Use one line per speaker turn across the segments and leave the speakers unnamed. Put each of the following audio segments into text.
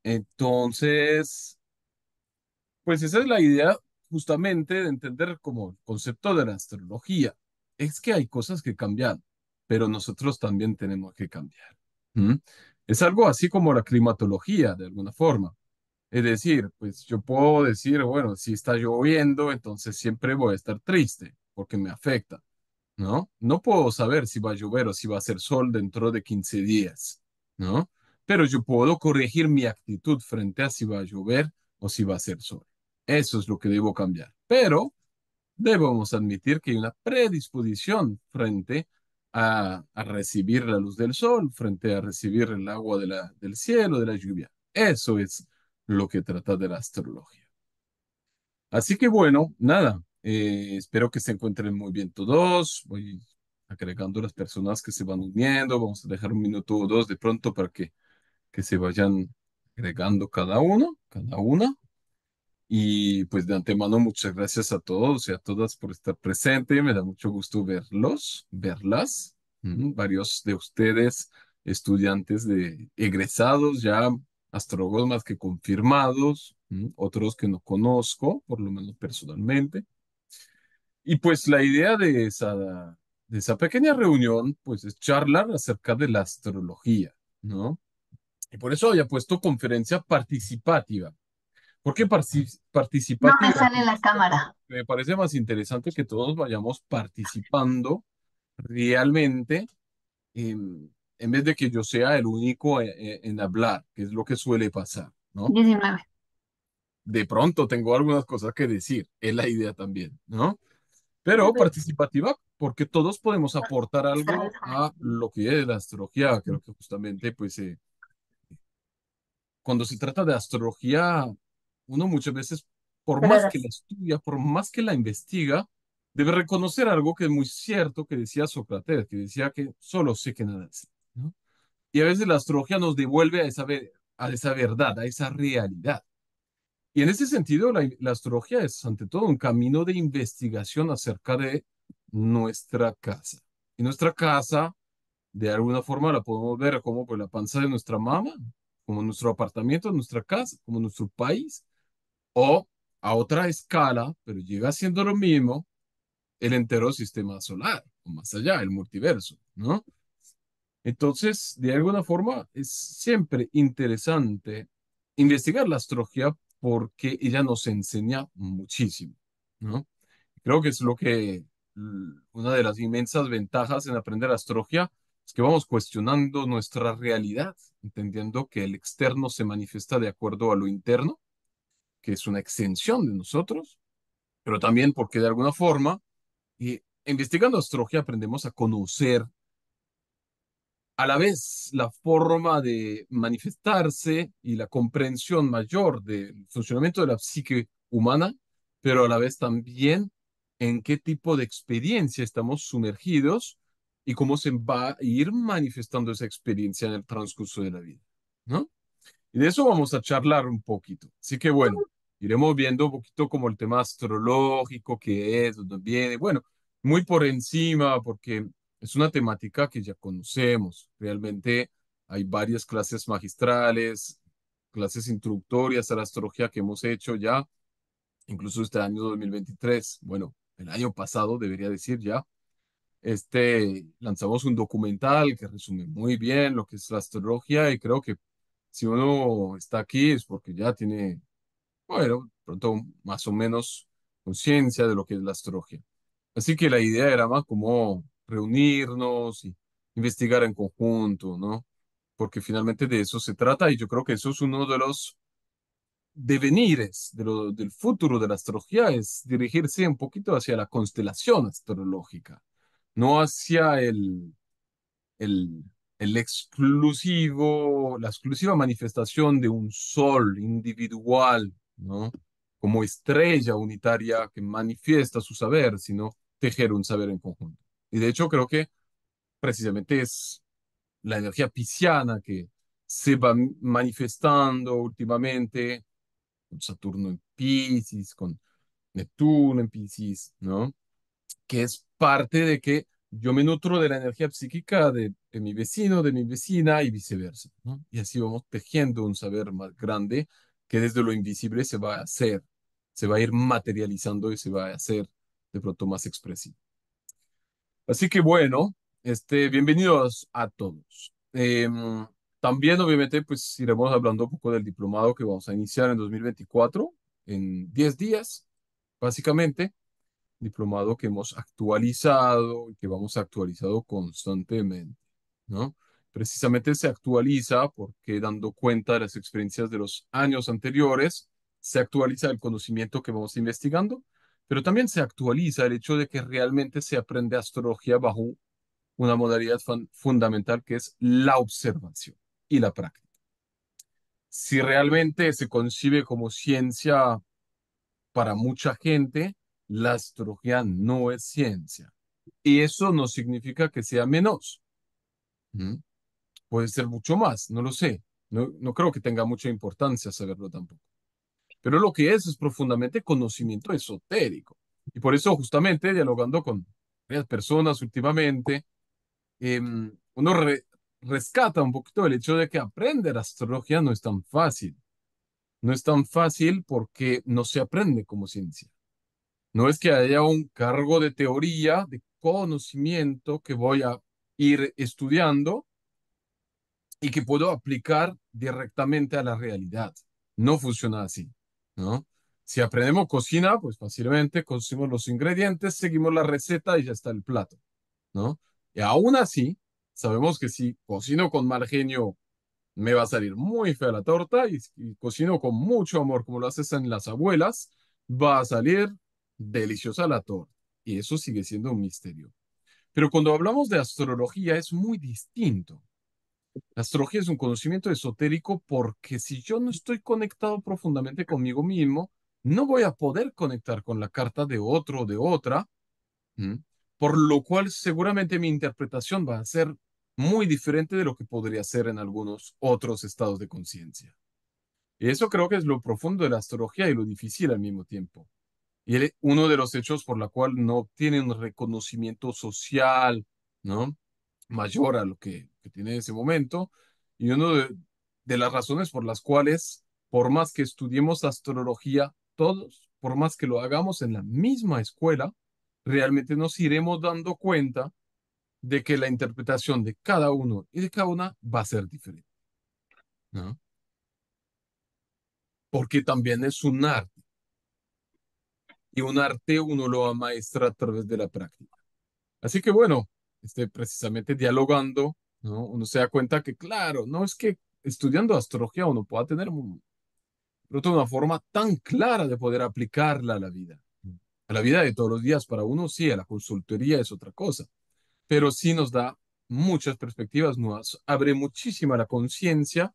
Entonces, pues esa es la idea justamente de entender como el concepto de la astrología. Es que hay cosas que cambian, pero nosotros también tenemos que cambiar. ¿Mm? Es algo así como la climatología, de alguna forma. Es decir, pues yo puedo decir, bueno, si está lloviendo, entonces siempre voy a estar triste porque me afecta, ¿no? No puedo saber si va a llover o si va a hacer sol dentro de 15 días, ¿no? Pero yo puedo corregir mi actitud frente a si va a llover o si va a hacer sol. Eso es lo que debo cambiar. Pero debemos admitir que hay una predisposición frente a recibir la luz del sol, frente a recibir el agua del cielo, de la lluvia. Eso es lo que trata de la astrología. Así que bueno, nada, espero que se encuentren muy bien todos. Voy agregando las personas que se van uniendo. Vamos a dejar un minuto o dos de pronto para que se vayan agregando cada uno, cada una. Y pues de antemano, muchas gracias a todos y a todas por estar presente. Me da mucho gusto verlos, verlas. Varios de ustedes, estudiantes de egresados, ya astrólogos más que confirmados, otros que no conozco, por lo menos personalmente. Y pues la idea de esa pequeña reunión, pues es charlar acerca de la astrología, ¿no? Y por eso había puesto conferencia participativa. ¿Por qué
No me
participativa?
sale la cámara.
Me parece más interesante que todos vayamos participando realmente en vez de que yo sea el único en hablar, que es lo que suele pasar, ¿no?
19.
De pronto tengo algunas cosas que decir, es la idea también, ¿no? Pero participativa porque todos podemos aportar algo a lo que es la astrología. Creo que justamente, pues, cuando se trata de astrología, uno muchas veces, por más que la estudia, por más que la investiga, debe reconocer algo que es muy cierto que decía Sócrates, que decía que solo sé que nada sé, ¿no? Y a veces la astrología nos devuelve a esa verdad, a esa realidad. Y en ese sentido, la astrología es ante todo un camino de investigación acerca de nuestra casa. Y nuestra casa, de alguna forma, la podemos ver como pues, la panza de nuestra mamá, como nuestro apartamento, nuestra casa, como nuestro país, o a otra escala, pero llega siendo lo mismo, el entero sistema solar, o más allá, el multiverso, ¿no? Entonces, de alguna forma, es siempre interesante investigar la astrología porque ella nos enseña muchísimo, ¿no? Creo que es lo que una de las inmensas ventajas en aprender astrología es que vamos cuestionando nuestra realidad, entendiendo que el externo se manifiesta de acuerdo a lo interno, que es una extensión de nosotros, pero también porque de alguna forma, investigando astrología aprendemos a conocer a la vez la forma de manifestarse y la comprensión mayor del funcionamiento de la psique humana, pero a la vez también en qué tipo de experiencia estamos sumergidos y cómo se va a ir manifestando esa experiencia en el transcurso de la vida, ¿no? Y de eso vamos a charlar un poquito. Así que bueno, iremos viendo un poquito como el tema astrológico, qué es, dónde viene. Bueno, muy por encima, porque es una temática que ya conocemos. Realmente hay varias clases magistrales, clases introductorias a la astrología que hemos hecho ya, incluso este año 2023. Bueno, el año pasado debería decir ya. Lanzamos un documental que resume muy bien lo que es la astrología y creo que si uno está aquí es porque ya tiene, bueno, pronto más o menos conciencia de lo que es la astrología. Así que la idea era más como reunirnos y investigar en conjunto, ¿no? Porque finalmente de eso se trata y yo creo que eso es uno de los devenires del futuro de la astrología, es dirigirse un poquito hacia la constelación astrológica, no hacia el, el exclusivo, la exclusiva manifestación de un sol individual, ¿no? Como estrella unitaria que manifiesta su saber, sino tejer un saber en conjunto. Y de hecho creo que precisamente es la energía pisciana que se va manifestando últimamente con Saturno en Piscis, con Neptuno en Piscis, ¿no? Que es parte de que yo me nutro de la energía psíquica de mi vecino, de mi vecina y viceversa, ¿no? Y así vamos tejiendo un saber más grande que desde lo invisible se va a hacer, se va a ir materializando y se va a hacer de pronto más expresivo. Así que bueno, bienvenidos a todos. También obviamente pues iremos hablando un poco del diplomado que vamos a iniciar en 2024, en 10 días, básicamente diplomado que hemos actualizado y que vamos actualizado constantemente, ¿no? Precisamente se actualiza porque dando cuenta de las experiencias de los años anteriores, se actualiza el conocimiento que vamos investigando, pero también se actualiza el hecho de que realmente se aprende astrología bajo una modalidad fundamental que es la observación y la práctica. Si realmente se concibe como ciencia para mucha gente, la astrología no es ciencia. Y eso no significa que sea menos. ¿Mm? Puede ser mucho más, no lo sé. No creo que tenga mucha importancia saberlo tampoco. Pero lo que es profundamente conocimiento esotérico. Y por eso, justamente, dialogando con varias personas últimamente, uno rescata un poquito el hecho de que aprender astrología no es tan fácil. No es tan fácil porque no se aprende como ciencia. No es que haya un cargo de teoría, de conocimiento que voy a ir estudiando y que puedo aplicar directamente a la realidad. No funciona así, ¿no? Si aprendemos cocina, pues fácilmente conseguimos los ingredientes, seguimos la receta y ya está el plato, ¿no? Y aún así, sabemos que si cocino con mal genio, me va a salir muy fea la torta y cocino con mucho amor, como lo haces en las abuelas, va a salir deliciosa la torta. Y eso sigue siendo un misterio. Pero cuando hablamos de astrología es muy distinto. La astrología es un conocimiento esotérico porque si yo no estoy conectado profundamente conmigo mismo, no voy a poder conectar con la carta de otro o de otra, ¿m? Por lo cual seguramente mi interpretación va a ser muy diferente de lo que podría ser en algunos otros estados de conciencia. Y eso creo que es lo profundo de la astrología y lo difícil al mismo tiempo. Y uno de los hechos por la cual no obtiene un reconocimiento social, ¿no? Mayor a lo que tiene en ese momento. Y uno de las razones por las cuales, por más que estudiemos astrología, todos, por más que lo hagamos en la misma escuela, realmente nos iremos dando cuenta de que la interpretación de cada uno y de cada una va a ser diferente, ¿no? Porque también es un arte. Y un arte uno lo amaestra a través de la práctica. Así que bueno, precisamente dialogando, ¿no? Uno se da cuenta que, claro, no es que estudiando astrología uno pueda tener pronto una forma tan clara de poder aplicarla a la vida. A la vida de todos los días, para uno sí, a la consultoría es otra cosa, pero sí nos da muchas perspectivas nuevas, abre muchísima la conciencia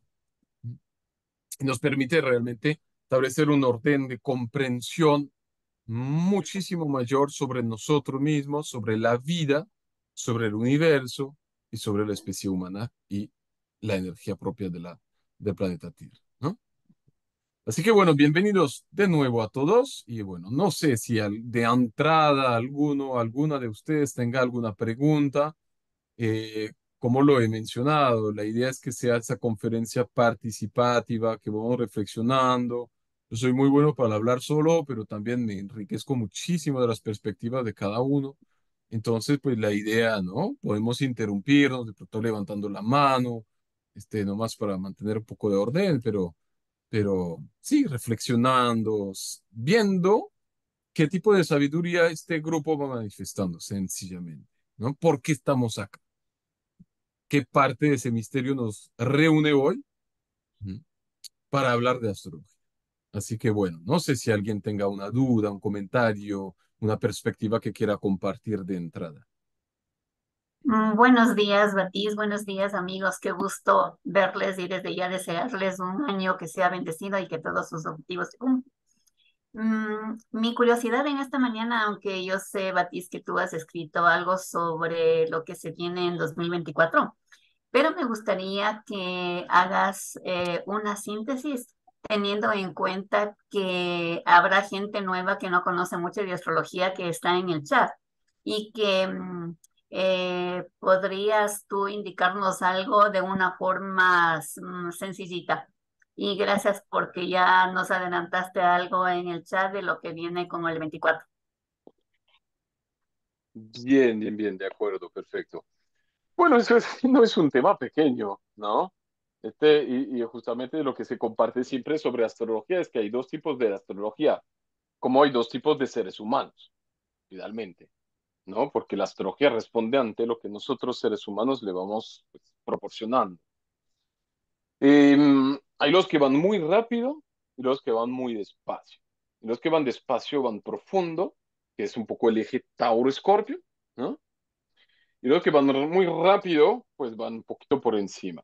y nos permite realmente establecer un orden de comprensión muchísimo mayor sobre nosotros mismos, sobre la vida, sobre el universo y sobre la especie humana y la energía propia del planeta Tierra, ¿no? Así que bueno, bienvenidos de nuevo a todos y bueno, no sé si de entrada alguna de ustedes tenga alguna pregunta. Como lo he mencionado, la idea es que sea esa conferencia participativa, que vamos reflexionando. Yo soy muy bueno para hablar solo, pero también me enriquezco muchísimo de las perspectivas de cada uno. Entonces, pues la idea, ¿no? Podemos interrumpirnos, de pronto levantando la mano, nomás para mantener un poco de orden, pero sí, reflexionando, viendo qué tipo de sabiduría este grupo va manifestando, sencillamente, ¿no? ¿Por qué estamos acá? ¿Qué parte de ese misterio nos reúne hoy? Ujú. Para hablar de astrología? Así que bueno, no sé si alguien tenga una duda, un comentario, una perspectiva que quiera compartir de entrada.
Buenos días, Batiz. Buenos días, amigos. Qué gusto verles y desde ya desearles un año que sea bendecido y que todos sus objetivos se cumplan. Mi curiosidad en esta mañana, aunque yo sé, Batiz, que tú has escrito algo sobre lo que se viene en 2024, pero me gustaría que hagas una síntesis teniendo en cuenta que habrá gente nueva que no conoce mucho de astrología que está en el chat y que ¿Podrías tú indicarnos algo de una forma sencillita? Y gracias porque ya nos adelantaste algo en el chat de lo que viene con el 24.
Bien, bien, bien, de acuerdo, perfecto. Bueno, no es un tema pequeño, ¿no? Y justamente lo que se comparte siempre sobre astrología es que hay dos tipos de astrología, como hay dos tipos de seres humanos, finalmente, ¿no? Porque la astrología responde ante lo que nosotros seres humanos le vamos pues, proporcionando. Hay los que van muy rápido y los que van muy despacio. Y los que van despacio van profundo, que es un poco el eje Tauro-Escorpio, ¿no? Y los que van muy rápido, pues van un poquito por encima.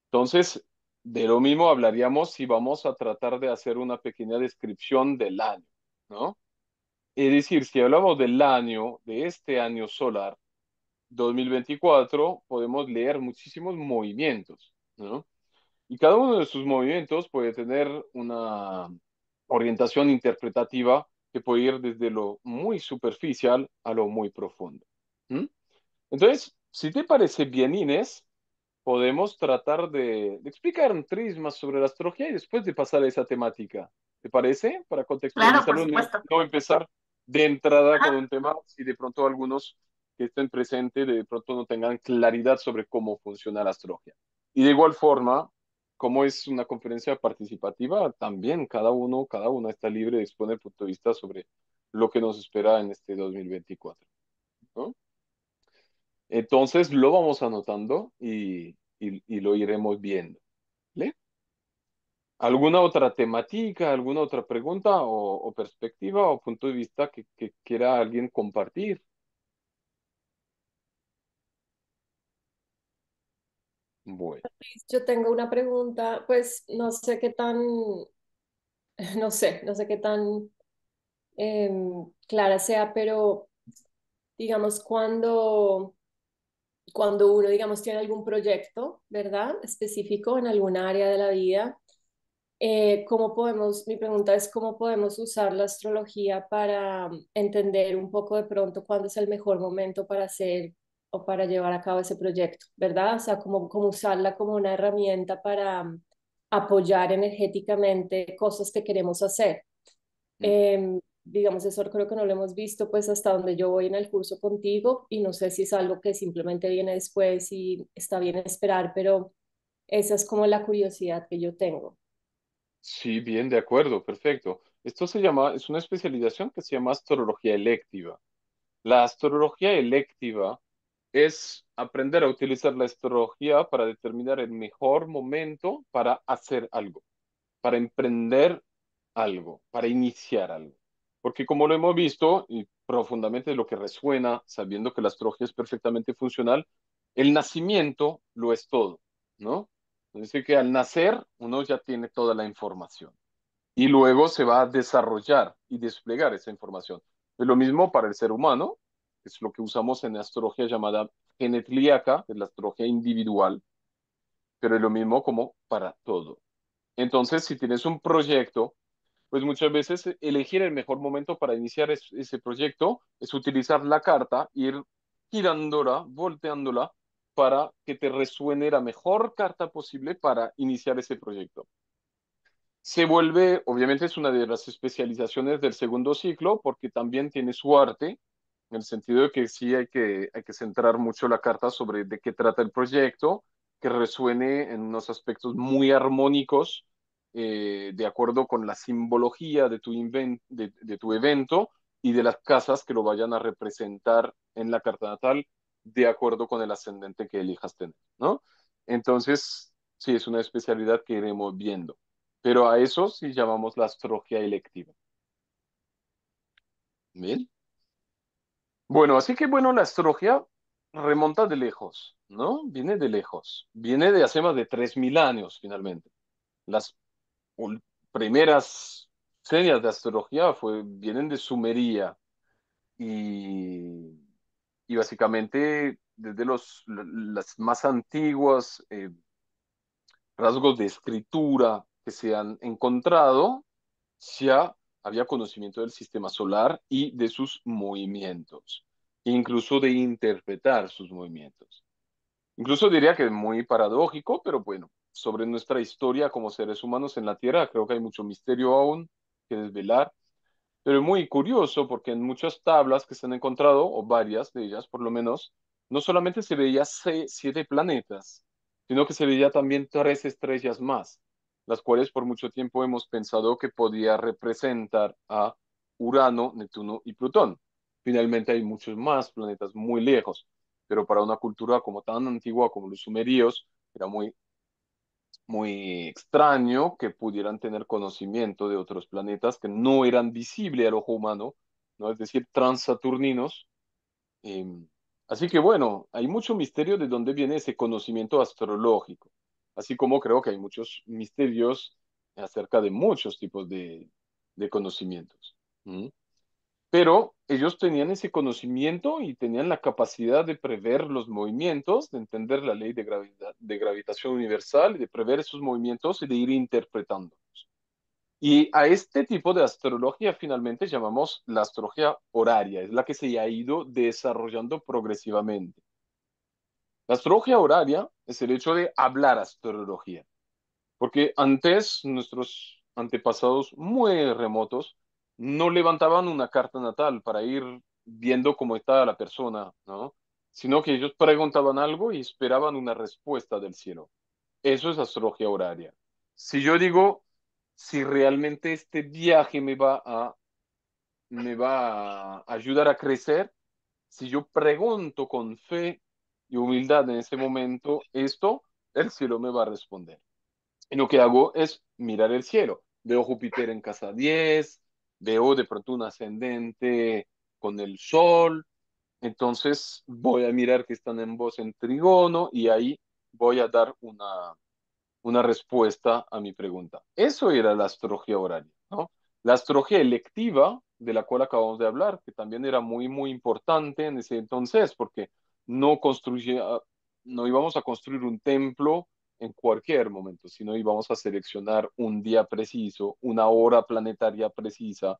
Entonces, de lo mismo hablaríamos si vamos a tratar de hacer una pequeña descripción del año, ¿no? Es decir, si hablamos del año, de este año solar 2024, podemos leer muchísimos movimientos, ¿no? Y cada uno de sus movimientos puede tener una orientación interpretativa que puede ir desde lo muy superficial a lo muy profundo. ¿Mm? Entonces, si te parece bien, Inés, podemos tratar de explicar un tris más sobre la astrología y después de pasar a esa temática. ¿Te parece? Para
Claro, por
contextualizarlo,
supuesto.
no empezar de entrada con
Ajá.
un tema, si de pronto algunos que estén presentes de pronto no tengan claridad sobre cómo funciona la astrología. Y de igual forma, como es una conferencia participativa, también cada una está libre de exponer punto de vista sobre lo que nos espera en este 2024, ¿no? Entonces lo vamos anotando y lo iremos viendo. ¿Vale? ¿Alguna otra temática, alguna otra pregunta o perspectiva o punto de vista que quiera alguien compartir? Bueno,
Yo tengo una pregunta, pues no sé qué tan, no sé qué tan clara sea, pero digamos cuando uno, digamos, tiene algún proyecto, ¿verdad? Específico en alguna área de la vida, mi pregunta es cómo podemos usar la astrología para entender un poco de pronto cuándo es el mejor momento para hacer o para llevar a cabo ese proyecto, ¿verdad? O sea, cómo usarla como una herramienta para apoyar energéticamente cosas que queremos hacer.
mm,
Digamos, eso creo que no lo hemos visto pues hasta donde yo voy en el curso contigo y no sé si es algo que simplemente viene después y está bien esperar, pero esa es como la curiosidad que yo tengo.
sí, bien, de acuerdo, perfecto. Esto se llama, es una especialización que se llama astrología electiva. La astrología electiva es aprender a utilizar la astrología para determinar el mejor momento para hacer algo, para emprender algo, para iniciar algo. Porque como lo hemos visto, y profundamente lo que resuena, sabiendo que la astrología es perfectamente funcional, el nacimiento lo es todo, ¿no? Es decir, que al nacer uno ya tiene toda la información y luego se va a desarrollar y desplegar esa información. Es lo mismo para el ser humano, que es lo que usamos en la astrología llamada genetlíaca, que es la astrología individual, pero es lo mismo como para todo. Entonces, si tienes un proyecto, pues muchas veces elegir el mejor momento para iniciar ese proyecto es utilizar la carta, ir girándola, volteándola, para que te resuene la mejor carta posible para iniciar ese proyecto. Se vuelve, obviamente es una de las especializaciones del segundo ciclo, porque también tiene su arte, en el sentido de que sí hay que centrar mucho la carta sobre de qué trata el proyecto, que resuene en unos aspectos muy armónicos, de acuerdo con la simbología de de tu evento y de las casas que lo vayan a representar en la carta natal, de acuerdo con el ascendente que elijas tener, ¿no? Entonces, sí, es una especialidad que iremos viendo. Pero a eso sí llamamos la astrología electiva. Bien. Bueno, así que bueno, la astrología remonta de lejos, ¿no? Viene de lejos. Viene de hace más de 3.000 años, finalmente. Las ul- primeras señas de astrología vienen de Sumería y, y básicamente desde las más antiguas rasgos de escritura que se han encontrado, ya había conocimiento del sistema solar y de sus movimientos.
incluso de interpretar sus movimientos. Incluso diría que es muy paradójico, pero bueno, sobre nuestra historia como seres humanos en la Tierra, creo que hay mucho misterio aún que desvelar, pero es muy curioso porque en muchas tablas que se han encontrado, o varias de ellas por lo menos, no solamente se veía 7 planetas, sino que se veía también 3 estrellas más, las cuales por mucho tiempo hemos pensado que podía representar a Urano, Neptuno y Plutón. Finalmente hay muchos más planetas muy lejos, pero para una cultura como tan antigua como los sumerios, era muy extraño que pudieran tener conocimiento de otros planetas que no eran visibles al ojo humano, ¿no? Es decir, transaturninos. Eh, Así que bueno, hay mucho misterio de dónde viene ese conocimiento astrológico, así como creo que hay muchos misterios acerca de muchos tipos de conocimientos. ¿Mm? Pero ellos tenían ese conocimiento y tenían la capacidad de prever los movimientos, de entender la ley de gravitación universal, y de prever esos movimientos y de ir interpretándolos. Y a este tipo de astrología finalmente llamamos la astrología horaria, es la que se ha ido desarrollando progresivamente. La astrología horaria es el hecho de hablar astrología. Porque antes nuestros antepasados muy remotos no levantaban una carta natal para ir viendo cómo estaba la persona, ¿no? Sino que ellos preguntaban algo y esperaban una respuesta del cielo. Eso es astrología horaria. Si yo digo si realmente este viaje me va a ayudar a crecer, si yo pregunto con fe y humildad en ese momento esto, el cielo me va a responder. Y lo que hago es mirar el cielo. Veo Júpiter en casa 10, veo de pronto un ascendente con el sol, entonces voy a mirar que están en voz en trigono y ahí voy a dar una respuesta a mi pregunta. Eso era la astrología horaria, ¿no? La astrología electiva, de la cual acabamos de hablar, que también era muy, muy importante en ese entonces, porque no construía, no íbamos a construir un templo en cualquier momento, sino íbamos a seleccionar un día preciso, una hora planetaria precisa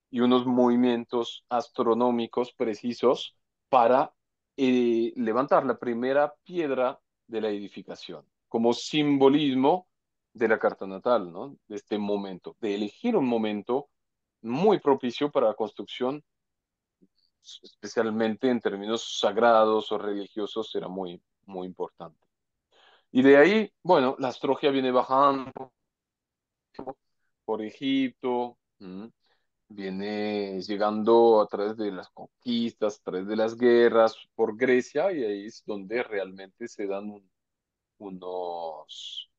y unos movimientos astronómicos precisos para levantar la primera piedra de la edificación, como simbolismo de la carta natal, ¿no? De este momento, de elegir un momento muy propicio para la construcción, especialmente en términos sagrados o religiosos, era muy, muy importante. Y de ahí, bueno, la astrología viene bajando por Egipto, viene llegando a través de las conquistas, a través de las guerras por Grecia, y ahí es donde realmente se dan unos,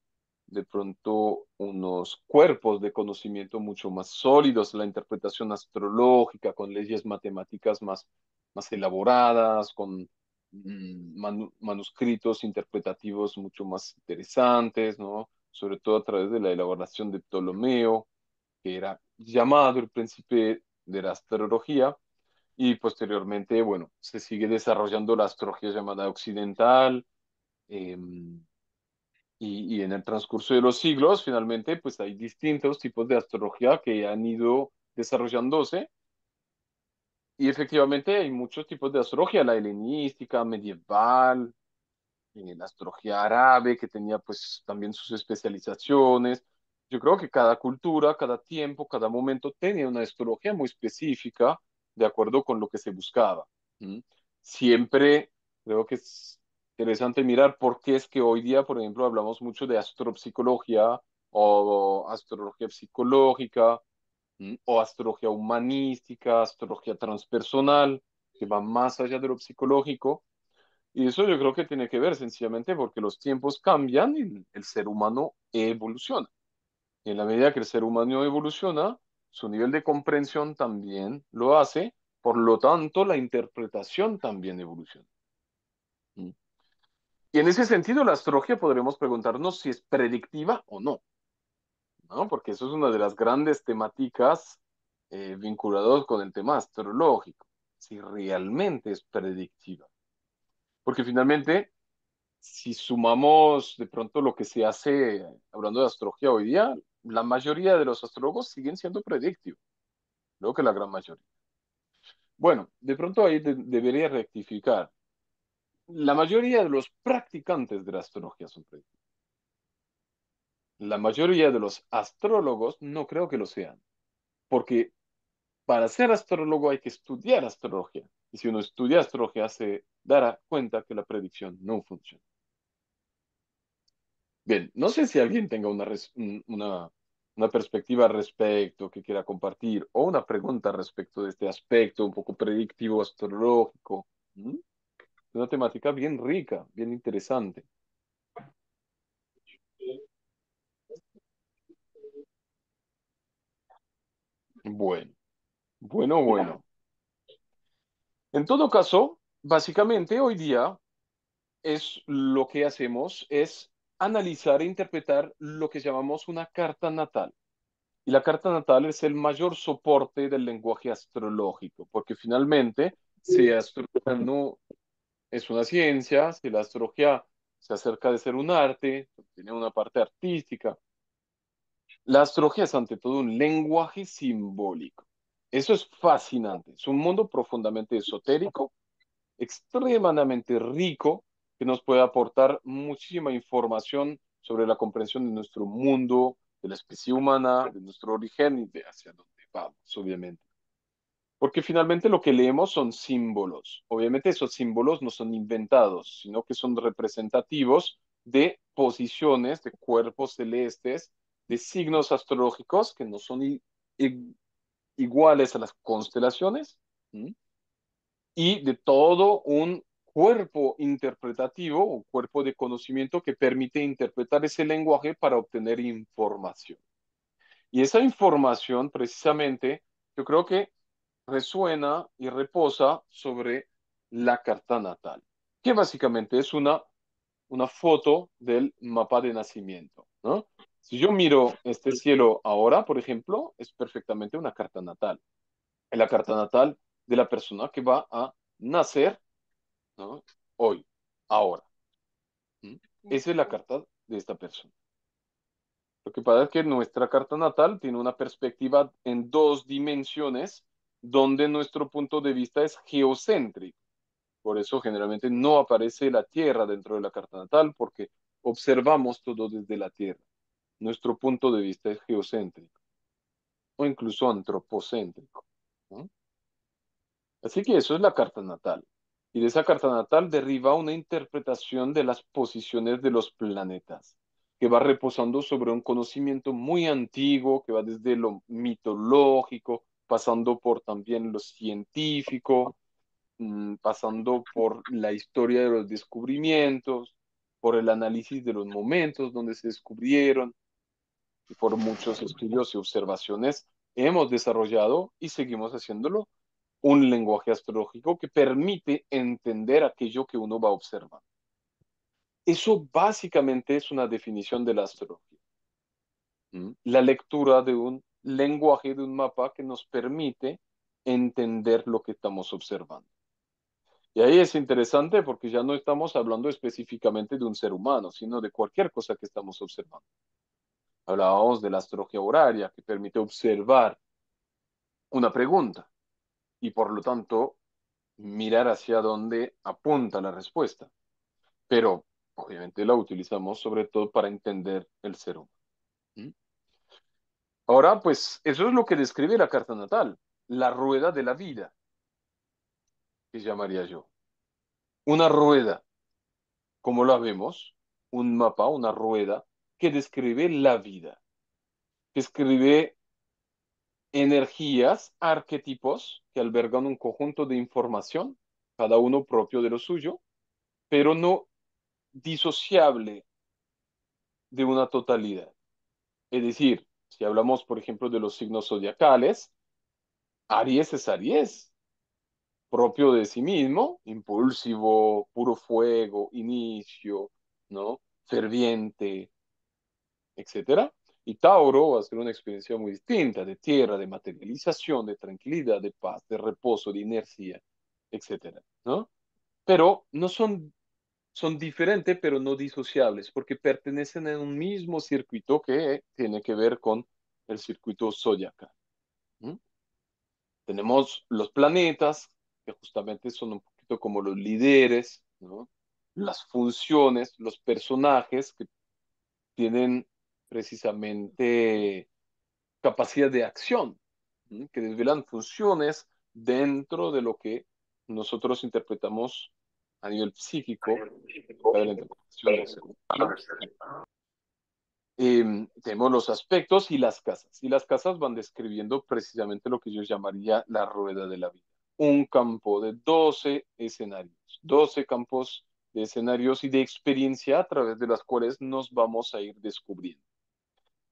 de pronto, unos cuerpos de conocimiento mucho más sólidos, la interpretación astrológica con leyes matemáticas más elaboradas, con manuscritos interpretativos mucho más interesantes, ¿no? Sobre todo a través de la elaboración de Ptolomeo, que era llamado el príncipe de la astrología, y posteriormente, bueno, se sigue desarrollando la astrología llamada occidental, eh, y en el transcurso de los siglos, finalmente, pues hay distintos tipos de astrología que han ido desarrollándose, y efectivamente hay muchos tipos de astrología, la helenística, medieval, la astrología árabe, que tenía pues también sus especializaciones. Yo creo que cada cultura, cada tiempo, cada momento tenía una astrología muy específica de acuerdo con lo que se buscaba. ¿Mm? Siempre creo que es interesante mirar por qué es que hoy día, por ejemplo, hablamos mucho de astropsicología o astrología psicológica, o astrología humanística, astrología transpersonal, que va más allá de lo psicológico, y eso yo creo que tiene que ver sencillamente porque los tiempos cambian y el ser humano evoluciona. Y en la medida que el ser humano evoluciona, su nivel de comprensión también lo hace, por lo tanto la interpretación también evoluciona. ¿Mm? Y en ese sentido, la astrología podremos preguntarnos si es predictiva o no, ¿no? Porque eso es una de las grandes temáticas vinculadas con el tema astrológico, si realmente es predictiva. Porque finalmente si sumamos de pronto lo que se hace hablando de astrología hoy día, la mayoría de los astrólogos siguen siendo predictivos, creo que la gran mayoría. Bueno, de pronto ahí debería rectificar. La mayoría de los practicantes de la astrología son predictivos. La mayoría de los astrólogos no creo que lo sean, porque para ser astrólogo hay que estudiar astrología. Y si uno estudia astrología se dará cuenta que la predicción no funciona. Bien, no sé si alguien tenga una perspectiva al respecto que quiera compartir o una pregunta respecto de este aspecto un poco predictivo astrológico. ¿Mm? Una temática bien rica, bien interesante. Bueno, bueno. En todo caso, básicamente hoy día es lo que hacemos es analizar e interpretar lo que llamamos una carta natal. Y la carta natal es el mayor soporte del lenguaje astrológico, porque finalmente, si astrología no es una ciencia, si la astrología se acerca de ser un arte, tiene una parte artística, la astrología es ante todo un lenguaje simbólico. Eso es fascinante, es un mundo profundamente esotérico, extremadamente rico, que nos puede aportar muchísima información sobre la comprensión de nuestro mundo, de la especie humana, de nuestro origen y de hacia dónde vamos, obviamente. Porque finalmente lo que leemos son símbolos. Obviamente esos símbolos no son inventados, sino que son representativos de posiciones, de cuerpos celestes, de signos astrológicos que no son iguales a las constelaciones. ¿Mm? Y de todo un cuerpo interpretativo, un cuerpo de conocimiento que permite interpretar ese lenguaje para obtener información. Y esa información, precisamente, yo creo que resuena y reposa sobre la carta natal, que básicamente es una foto del mapa de nacimiento, ¿no? Si yo miro este cielo ahora, por ejemplo, es perfectamente una carta natal. Es la carta natal de la persona que va a nacer, ¿no? Hoy, ahora. ¿Mm? Esa es la carta de esta persona. Lo que pasa es que nuestra carta natal tiene una perspectiva en dos dimensiones, donde nuestro punto de vista es geocéntrico. Por eso generalmente no aparece la Tierra dentro de la carta natal, porque observamos todo desde la Tierra. Nuestro punto de vista es geocéntrico o incluso antropocéntrico, ¿no? Así que eso es la carta natal. Y de esa carta natal deriva una interpretación de las posiciones de los planetas, que va reposando sobre un conocimiento muy antiguo, que va desde lo mitológico, pasando por también lo científico, pasando por la historia de los descubrimientos, por el análisis de los momentos donde se descubrieron, y por muchos estudios y observaciones hemos desarrollado y seguimos haciéndolo un lenguaje astrológico que permite entender aquello que uno va observando. Eso básicamente es una definición de la astrología. La lectura de un lenguaje, de un mapa que nos permite entender lo que estamos observando. Y ahí es interesante porque ya no estamos hablando específicamente de un ser humano, sino de cualquier cosa que estamos observando. Hablábamos de la astrología horaria, que permite observar una pregunta y por lo tanto mirar hacia dónde apunta la respuesta. Pero obviamente la utilizamos sobre todo para entender el ser humano. ¿Mm? Ahora, pues eso es lo que describe la carta natal, la rueda de la vida, que llamaría yo. Una rueda, como la vemos, un mapa, una rueda que describe la vida, que describe energías, arquetipos que albergan un conjunto de información, cada uno propio de lo suyo, pero no disociable de una totalidad. Es decir, si hablamos, por ejemplo, de los signos zodiacales, Aries es Aries, propio de sí mismo, impulsivo, puro fuego, inicio, ¿no? Ferviente, etcétera. Y Tauro va a ser una experiencia muy distinta, de tierra, de materialización, de tranquilidad, de paz, de reposo, de inercia, etcétera, ¿no? Pero no son diferentes, pero no disociables, porque pertenecen a un mismo circuito que tiene que ver con el circuito zodiacal. ¿Mm? Tenemos los planetas, que justamente son un poquito como los líderes, ¿no? Las funciones, los personajes que tienen precisamente capacidad de acción, ¿sí? Que desvelan funciones dentro de lo que nosotros interpretamos a nivel psíquico, acerca de la interpretación del ser humano. Tenemos los aspectos y las casas. Y las casas van describiendo precisamente lo que yo llamaría la rueda de la vida. Un campo de 12 escenarios, 12 campos de escenarios y de experiencia a través de las cuales nos vamos a ir descubriendo.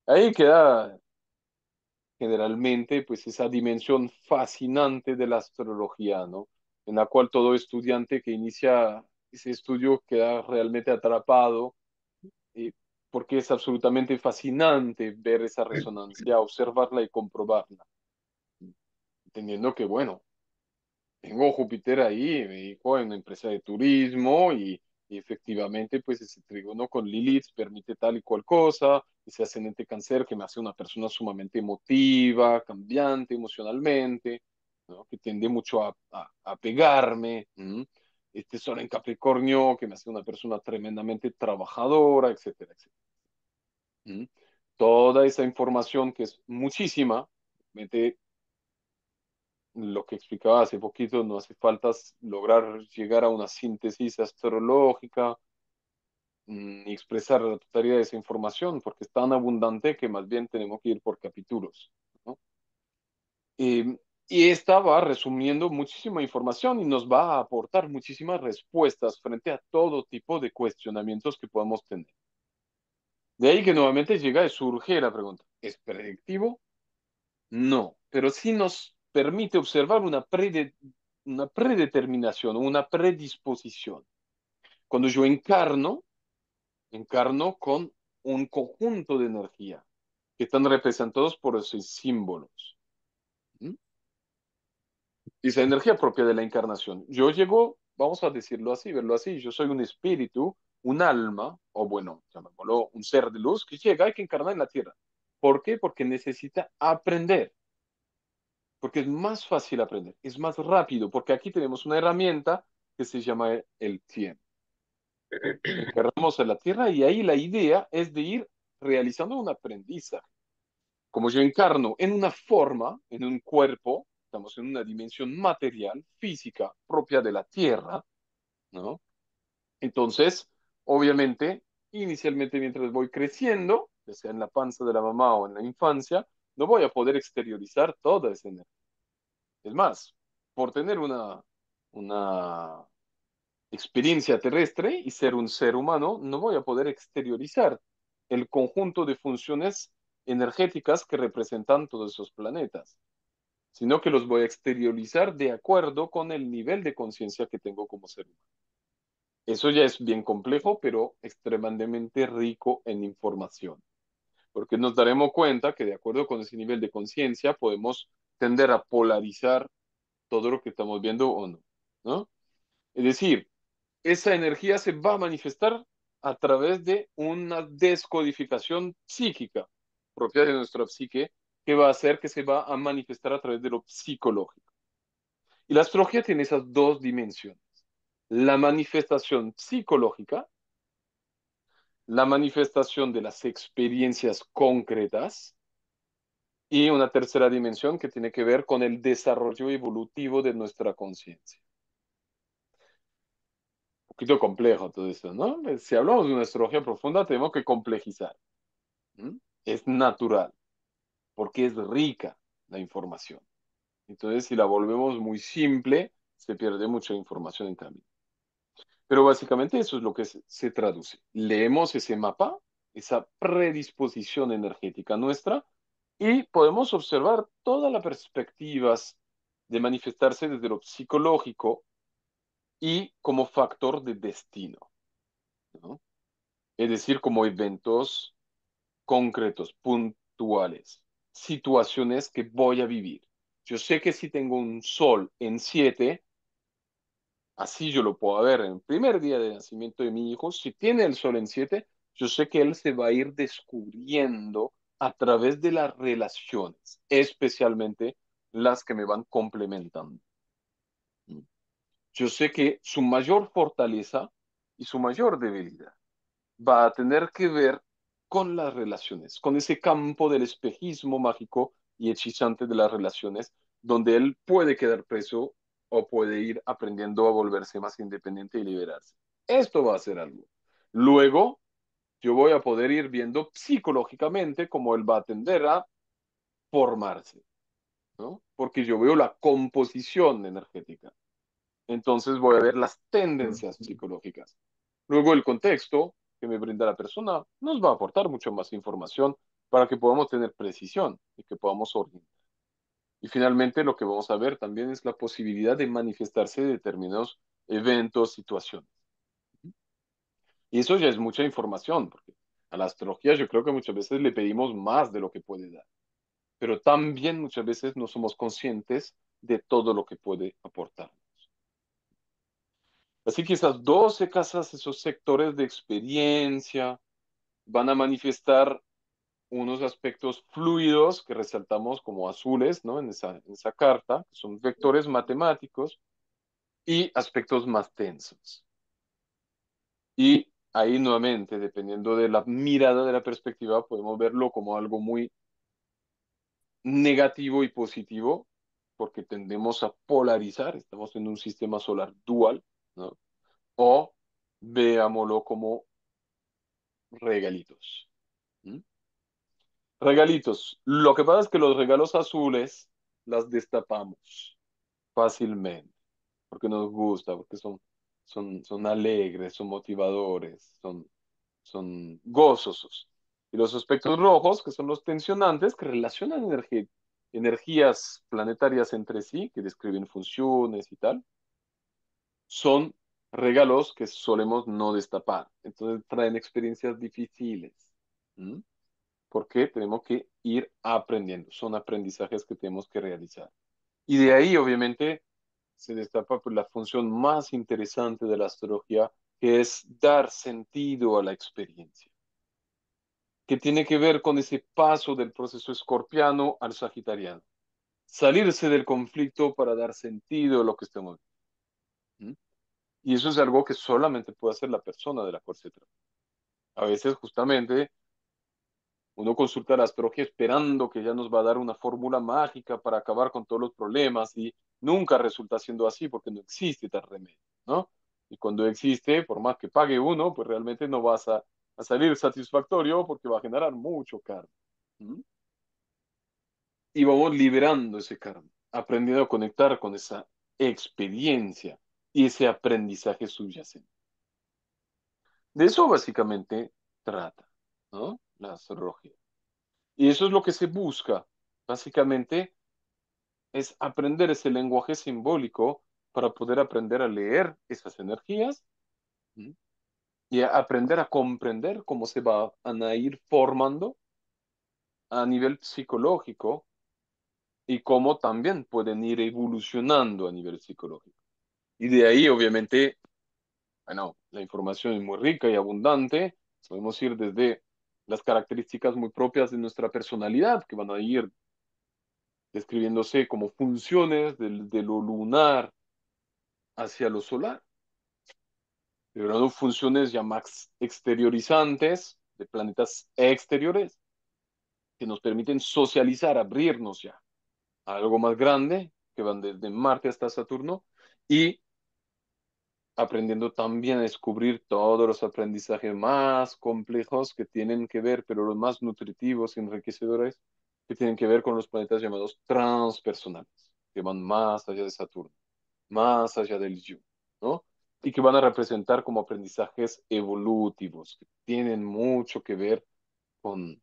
Ahí queda generalmente pues esa dimensión fascinante de la astrología, ¿no? En la cual todo estudiante que inicia ese estudio queda realmente atrapado, eh, porque es absolutamente fascinante ver esa resonancia, observarla y comprobarla, entendiendo que, bueno, tengo Júpiter ahí, me dijo, en una empresa de turismo y efectivamente, pues ese trígono con Lilith permite tal y cual cosa, ese ascendente cáncer que me hace una persona sumamente emotiva, cambiante emocionalmente, ¿no? Que tiende mucho a pegarme. Este sol en Capricornio que me hace una persona tremendamente trabajadora, etcétera, etcétera. ¿Mm? Toda esa información que es muchísima, realmente lo que explicaba hace poquito, no hace falta lograr llegar a una síntesis astrológica ni expresar la totalidad de esa información, porque es tan abundante que más bien tenemos que ir por capítulos, ¿no? Y esta va resumiendo muchísima información y nos va a aportar muchísimas respuestas frente a todo tipo de cuestionamientos que podamos tener. De ahí que nuevamente llega y surge la pregunta, ¿es predictivo? No, pero sí nos permite observar una predeterminación, una predisposición. Cuando yo encarno con un conjunto de energía que están representados por esos símbolos. ¿Mm? Y esa energía propia de la encarnación. Yo llego, vamos a decirlo así, verlo así, yo soy un espíritu, un alma, o bueno, llamémoslo un ser de luz que llega y que encarna en la tierra. ¿Por qué? Porque necesita aprender, porque es más fácil aprender, es más rápido, porque aquí tenemos una herramienta que se llama el tiempo. Encarnamos en la Tierra y ahí la idea es de ir realizando un aprendizaje. Como yo encarno en una forma, en un cuerpo, estamos en una dimensión material, física, propia de la Tierra, ¿no? Entonces, obviamente, inicialmente mientras voy creciendo, ya sea en la panza de la mamá o en la infancia, no voy a poder exteriorizar toda esa energía. Es más, por tener una experiencia terrestre y ser un ser humano, no voy a poder exteriorizar el conjunto de funciones energéticas que representan todos esos planetas, sino que los voy a exteriorizar de acuerdo con el nivel de conciencia que tengo como ser humano. Eso ya es bien complejo, pero extremadamente rico en información, porque nos daremos cuenta que de acuerdo con ese nivel de conciencia podemos tender a polarizar todo lo que estamos viendo o no, ¿no? Es decir, esa energía se va a manifestar a través de una descodificación psíquica propia de nuestra psique que va a hacer que se va a manifestar a través de lo psicológico. Y la astrología tiene esas dos dimensiones. La manifestación psicológica, la manifestación de las experiencias concretas y una tercera dimensión que tiene que ver con el desarrollo evolutivo de nuestra conciencia. Un poquito complejo todo eso, ¿no? Si hablamos de una astrología profunda, tenemos que complejizar. ¿Mm? Es natural, porque es rica la información. Entonces, si la volvemos muy simple, se pierde mucha información en cambio. Pero básicamente eso es lo que se traduce. Leemos ese mapa, esa predisposición energética nuestra, y podemos observar todas las perspectivas de manifestarse desde lo psicológico y como factor de destino, ¿no? Es decir, como eventos concretos, puntuales, situaciones que voy a vivir. Yo sé que si tengo un sol en 7, así yo lo puedo ver en el primer día de nacimiento de mi hijo, si tiene el sol en 7, yo sé que él se va a ir descubriendo a través de las relaciones, especialmente las que me van complementando. Yo sé que su mayor fortaleza y su mayor debilidad va a tener que ver con las relaciones, con ese campo del espejismo mágico y hechizante de las relaciones, donde él puede quedar preso o puede ir aprendiendo a volverse más independiente y liberarse. Esto va a ser algo. Luego, yo voy a poder ir viendo psicológicamente cómo él va a tender a formarse, ¿no? Porque yo veo la composición energética. Entonces voy a ver las tendencias psicológicas. Luego el contexto que me brinda la persona nos va a aportar mucho más información para que podamos tener precisión y que podamos orientar. Y finalmente lo que vamos a ver también es la posibilidad de manifestarse de determinados eventos, situaciones. Y eso ya es mucha información, porque a la astrología yo creo que muchas veces le pedimos más de lo que puede dar, pero también muchas veces no somos conscientes de todo lo que puede aportar. Así que esas 12 casas, esos sectores de experiencia, van a manifestar unos aspectos fluidos que resaltamos como azules, ¿no? En esa carta, que son vectores matemáticos, y aspectos más tensos. Y ahí nuevamente, dependiendo de la mirada de la perspectiva, podemos verlo como algo muy negativo y positivo, porque tendemos a polarizar, estamos en un sistema solar dual, ¿no? O veámoslo como regalitos. ¿Mm? Regalitos. Lo que pasa es que los regalos azules las destapamos fácilmente, porque nos gusta, porque son alegres, son motivadores, son gozosos. Y los aspectos rojos, que son los tensionantes, que relacionan energías planetarias entre sí, que describen funciones y tal, son regalos que solemos no destapar. Entonces traen experiencias difíciles. ¿Mm? Porque tenemos que ir aprendiendo. Son aprendizajes que tenemos que realizar. Y de ahí, obviamente, se destapa pues, la función más interesante de la astrología, que es dar sentido a la experiencia, que tiene que ver con ese paso del proceso escorpiano al sagitariano. Salirse del conflicto para dar sentido a lo que estamos viendo. ¿Mm? Y eso es algo que solamente puede hacer la persona de la cual se trata. A veces, justamente, uno consulta a la astrología esperando que ya nos va a dar una fórmula mágica para acabar con todos los problemas y nunca resulta siendo así porque no existe tal remedio, ¿no? Y cuando existe, por más que pague uno, pues realmente no vas a salir satisfactorio porque va a generar mucho karma. ¿Mm? Y vamos liberando ese karma, aprendiendo a conectar con esa experiencia y ese aprendizaje subyacente. De eso básicamente trata, ¿no? La astrología. Y eso es lo que se busca, básicamente, es aprender ese lenguaje simbólico para poder aprender a leer esas energías. ¿Mm? Y a aprender a comprender cómo se van a ir formando a nivel psicológico y cómo también pueden ir evolucionando a nivel psicológico. Y de ahí, obviamente, bueno, la información es muy rica y abundante. Podemos ir desde las características muy propias de nuestra personalidad, que van a ir describiéndose como funciones de lo lunar hacia lo solar, pero no funciones ya más exteriorizantes de planetas exteriores que nos permiten socializar, abrirnos ya a algo más grande, que van desde Marte hasta Saturno, y aprendiendo también a descubrir todos los aprendizajes más complejos que tienen que ver, pero los más nutritivos y enriquecedores, que tienen que ver con los planetas llamados transpersonales, que van más allá de Saturno, más allá del yo, ¿no? Y que van a representar como aprendizajes evolutivos, que tienen mucho que ver con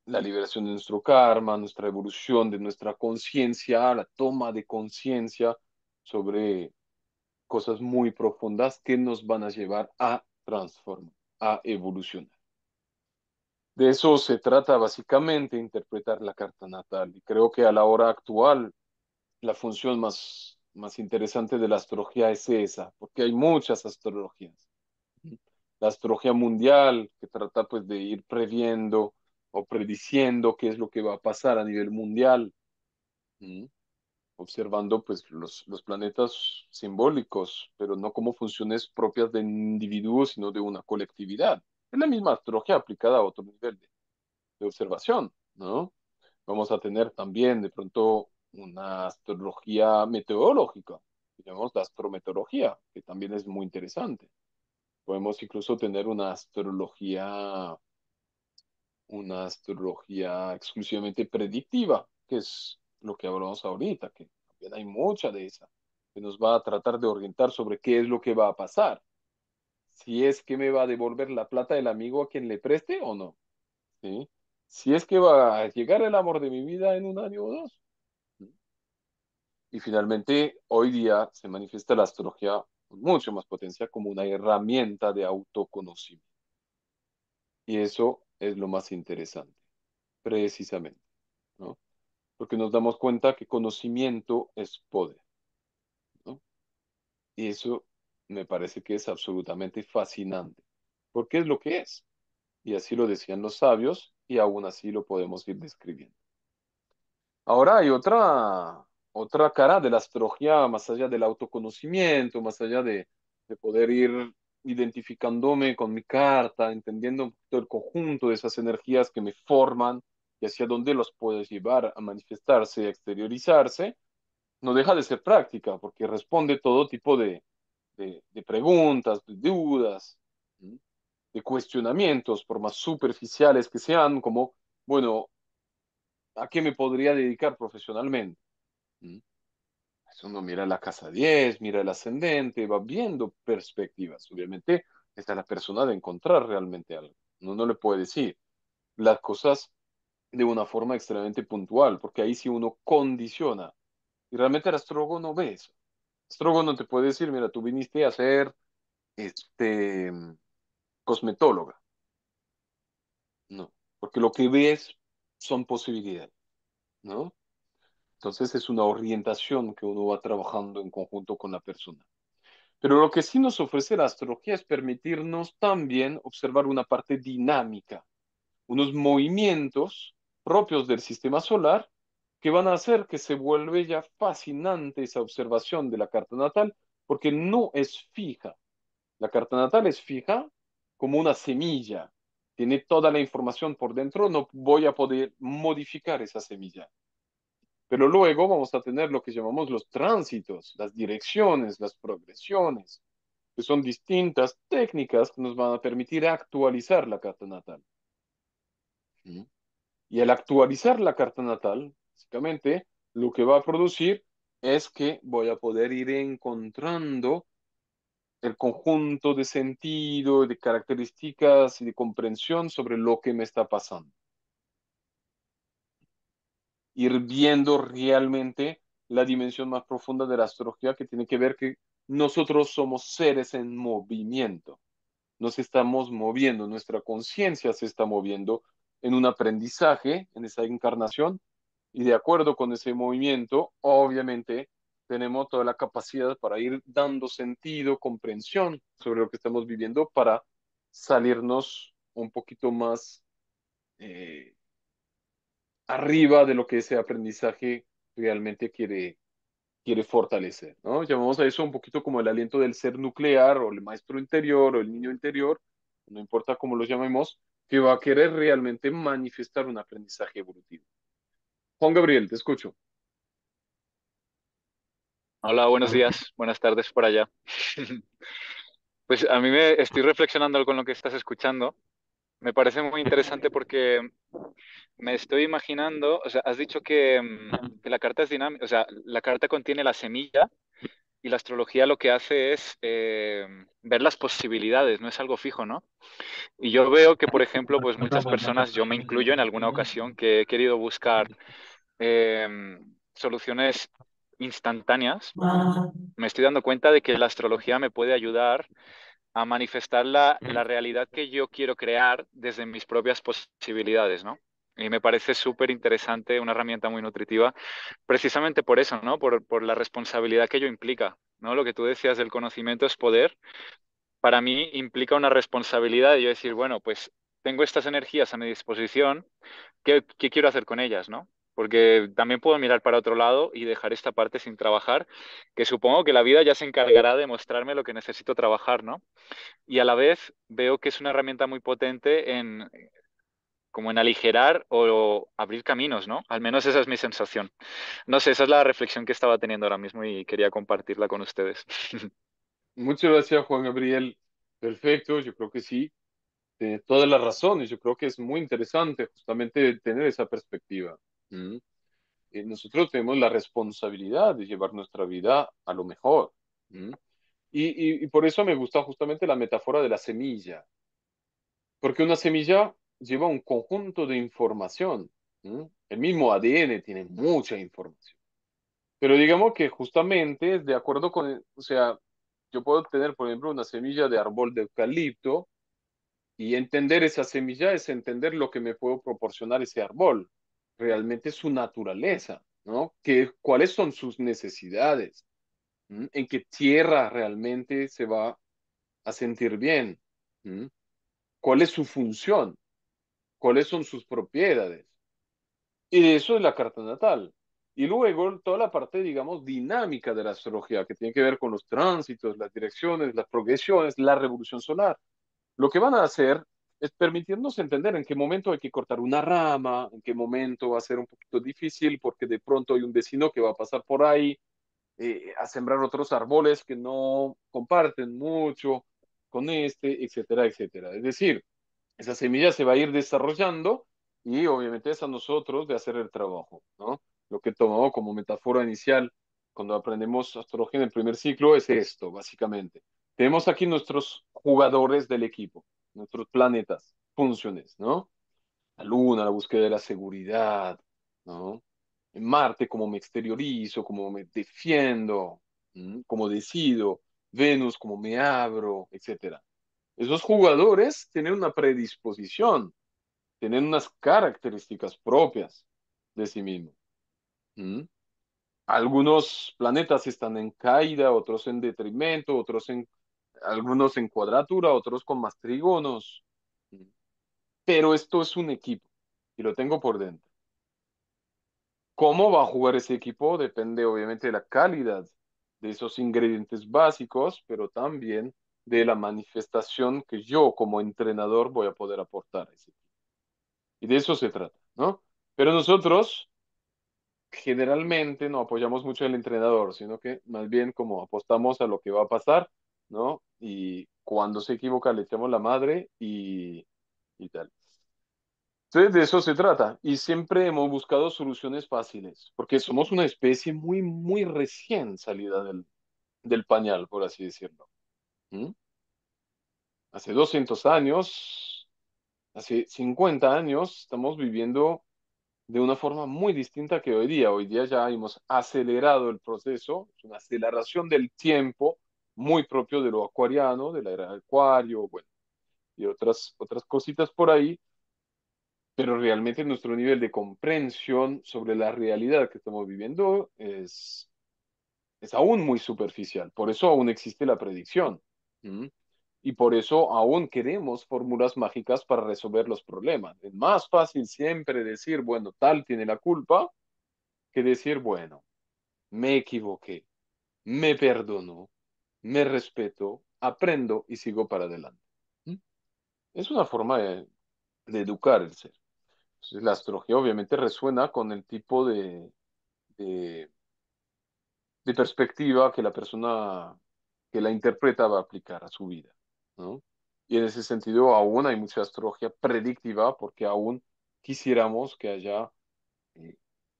la liberación de nuestro karma, nuestra evolución de nuestra conciencia, la toma de conciencia sobre cosas muy profundas que nos van a llevar a transformar, a evolucionar. De eso se trata básicamente, interpretar la carta natal. Y creo que a la hora actual, la función más interesante de la astrología es esa, porque hay muchas astrologías. La astrología mundial, que trata pues de ir previendo o prediciendo qué es lo que va a pasar a nivel mundial. ¿Mm? Observando pues los planetas simbólicos, pero no como funciones propias de individuos, sino de una colectividad. Es la misma astrología aplicada a otro nivel de observación, ¿no? Vamos a tener también de pronto una astrología meteorológica, que llamamos la astrometeorología, que también es muy interesante. Podemos incluso tener una astrología exclusivamente predictiva, que es lo que hablamos ahorita, que también hay mucha de esa, que nos va a tratar de orientar sobre qué es lo que va a pasar, si es que me va a devolver la plata del amigo a quien le preste o no, ¿sí? Si es que va a llegar el amor de mi vida en un año o dos. Y finalmente, hoy día se manifiesta la astrología con mucho más potencia como una herramienta de autoconocimiento. Y eso es lo más interesante, precisamente, ¿no? Porque nos damos cuenta que conocimiento es poder, ¿no? Y eso me parece que es absolutamente fascinante, porque es lo que es. Y así lo decían los sabios y aún así lo podemos ir describiendo. Ahora hay otra cara de la astrología, más allá del autoconocimiento, más allá de poder ir identificándome con mi carta, entendiendo un poquito el conjunto de esas energías que me forman y hacia dónde los puedo llevar a manifestarse, a exteriorizarse, no deja de ser práctica, porque responde todo tipo de preguntas, de dudas, ¿sí? De cuestionamientos, por más superficiales que sean, como, bueno, ¿a qué me podría dedicar profesionalmente? ¿Mm? Eso uno mira la casa 10, mira el ascendente, va viendo perspectivas. Obviamente está la persona de encontrar realmente algo. Uno no le puede decir las cosas de una forma extremadamente puntual, porque ahí sí uno condiciona. Y realmente el astrólogo no ve eso. El astrólogo no te puede decir, mira, tú viniste a ser este, cosmetóloga. No, porque lo que ves son posibilidades, ¿no? Entonces es una orientación que uno va trabajando en conjunto con la persona. Pero lo que sí nos ofrece la astrología es permitirnos también observar una parte dinámica, unos movimientos propios del sistema solar que van a hacer que se vuelva ya fascinante esa observación de la carta natal, porque no es fija. La carta natal es fija como una semilla. Tiene toda la información por dentro, no voy a poder modificar esa semilla. Pero luego vamos a tener lo que llamamos los tránsitos, las direcciones, las progresiones, que son distintas técnicas que nos van a permitir actualizar la carta natal. ¿Mm? Y al actualizar la carta natal, básicamente, lo que va a producir es que voy a poder ir encontrando el conjunto de sentido, de características y de comprensión sobre lo que me está pasando. Ir viendo realmente la dimensión más profunda de la astrología que tiene que ver que nosotros somos seres en movimiento. Nos estamos moviendo, nuestra conciencia se está moviendo en un aprendizaje, en esa encarnación, y de acuerdo con ese movimiento, obviamente tenemos toda la capacidad para ir dando sentido, comprensión sobre lo que estamos viviendo para salirnos un poquito más arriba de lo que ese aprendizaje realmente quiere fortalecer, ¿no? Llamamos a eso un poquito como el aliento del ser nuclear o el maestro interior o el niño interior, no importa cómo lo llamemos, que va a querer realmente manifestar un aprendizaje evolutivo. Juan Gabriel, te escucho.
Hola, buenos días, buenas tardes por allá. Pues a mí me estoy reflexionando con lo que estás escuchando. Me parece muy interesante porque me estoy imaginando, o sea, has dicho que la carta es dinámica, o sea, la carta contiene la semilla y la astrología lo que hace es ver las posibilidades, no es algo fijo, ¿no? Y yo veo que, por ejemplo, pues muchas personas, yo me incluyo en alguna ocasión, que he querido buscar soluciones instantáneas. Me estoy dando cuenta de que la astrología me puede ayudar a manifestar la realidad que yo quiero crear desde mis propias posibilidades, ¿no? Y me parece súper interesante, una herramienta muy nutritiva, precisamente por eso, ¿no? Por la responsabilidad que ello implica, ¿no? Lo que tú decías del conocimiento es poder, para mí implica una responsabilidad de yo decir, bueno, pues tengo estas energías a mi disposición, ¿qué quiero hacer con ellas, ¿no? porque también puedo mirar para otro lado y dejar esta parte sin trabajar, que supongo que la vida ya se encargará de mostrarme lo que necesito trabajar, ¿no? Y a la vez veo que es una herramienta muy potente en como en aligerar o abrir caminos, ¿no? Al menos esa es mi sensación. No sé, esa es la reflexión que estaba teniendo ahora mismo y quería compartirla con ustedes.
Muchas gracias, Juan Gabriel. Perfecto, yo creo que sí, tiene toda la razón y yo creo que es muy interesante justamente tener esa perspectiva. ¿Mm? Nosotros tenemos la responsabilidad de llevar nuestra vida a lo mejor. ¿Mm? Y por eso me gusta justamente la metáfora de la semilla, porque una semilla lleva un conjunto de información. ¿Mm? El mismo ADN tiene mucha información. Pero digamos que justamente de acuerdo con, o sea, yo puedo tener, por ejemplo, una semilla de árbol de eucalipto y entender esa semilla es entender lo que me puedo proporcionar ese árbol, realmente su naturaleza, ¿no? ¿Cuáles son sus necesidades? ¿Mm? ¿En qué tierra realmente se va a sentir bien? ¿Mm? ¿Cuál es su función? ¿Cuáles son sus propiedades? Y eso es la carta natal. Y luego toda la parte, digamos, dinámica de la astrología, que tiene que ver con los tránsitos, las direcciones, las progresiones, la revolución solar. Lo que van a hacer es permitirnos entender en qué momento hay que cortar una rama, en qué momento va a ser un poquito difícil, porque de pronto hay un vecino que va a pasar por ahí a sembrar otros árboles que no comparten mucho con este, etcétera, etcétera. Es decir, esa semilla se va a ir desarrollando y obviamente es a nosotros de hacer el trabajo, ¿no? Lo que tomamos como metáfora inicial cuando aprendemos astrología en el primer ciclo es esto, básicamente. Tenemos aquí nuestros jugadores del equipo, nuestros planetas, funciones, ¿no? La Luna, la búsqueda de la seguridad, ¿no? En Marte, cómo me exteriorizo, cómo me defiendo, cómo decido. Venus, cómo me abro, etcétera. Esos jugadores tienen una predisposición, tienen unas características propias de sí mismos. ¿Mm? Algunos planetas están en caída, otros en detrimento, algunos en cuadratura, otros con más trígonos. ¿Mm? Pero esto es un equipo y lo tengo por dentro. ¿Cómo va a jugar ese equipo? Depende obviamente de la calidad de esos ingredientes básicos, pero también de la manifestación que yo como entrenador voy a poder aportar a ese equipo. Y de eso se trata, ¿no? Pero nosotros generalmente no apoyamos mucho al entrenador, sino que más bien como apostamos a lo que va a pasar, ¿no? Y cuando se equivoca le echamos la madre y tal. Entonces, de eso se trata. Y siempre hemos buscado soluciones fáciles, porque somos una especie muy, muy recién salida del pañal, por así decirlo. ¿Mm? Hace 200 años, hace 50 años, estamos viviendo de una forma muy distinta que hoy día. Hoy día ya hemos acelerado el proceso, es una aceleración del tiempo muy propio de lo acuariano, de la era de Acuario, bueno, y otras cositas por ahí, pero realmente nuestro nivel de comprensión sobre la realidad que estamos viviendo es aún muy superficial. Por eso aún existe la predicción. ¿Mm? Y por eso aún queremos fórmulas mágicas para resolver los problemas. Es más fácil siempre decir, bueno, tal tiene la culpa, que decir, bueno, me equivoqué, me perdono, me respeto, aprendo y sigo para adelante. ¿Mm? Es una forma de educar el ser. Entonces, la astrología obviamente resuena con el tipo de, de perspectiva que la persona que la interpreta va a aplicar a su vida, ¿no? Y en ese sentido aún hay mucha astrología predictiva porque aún quisiéramos que haya eh,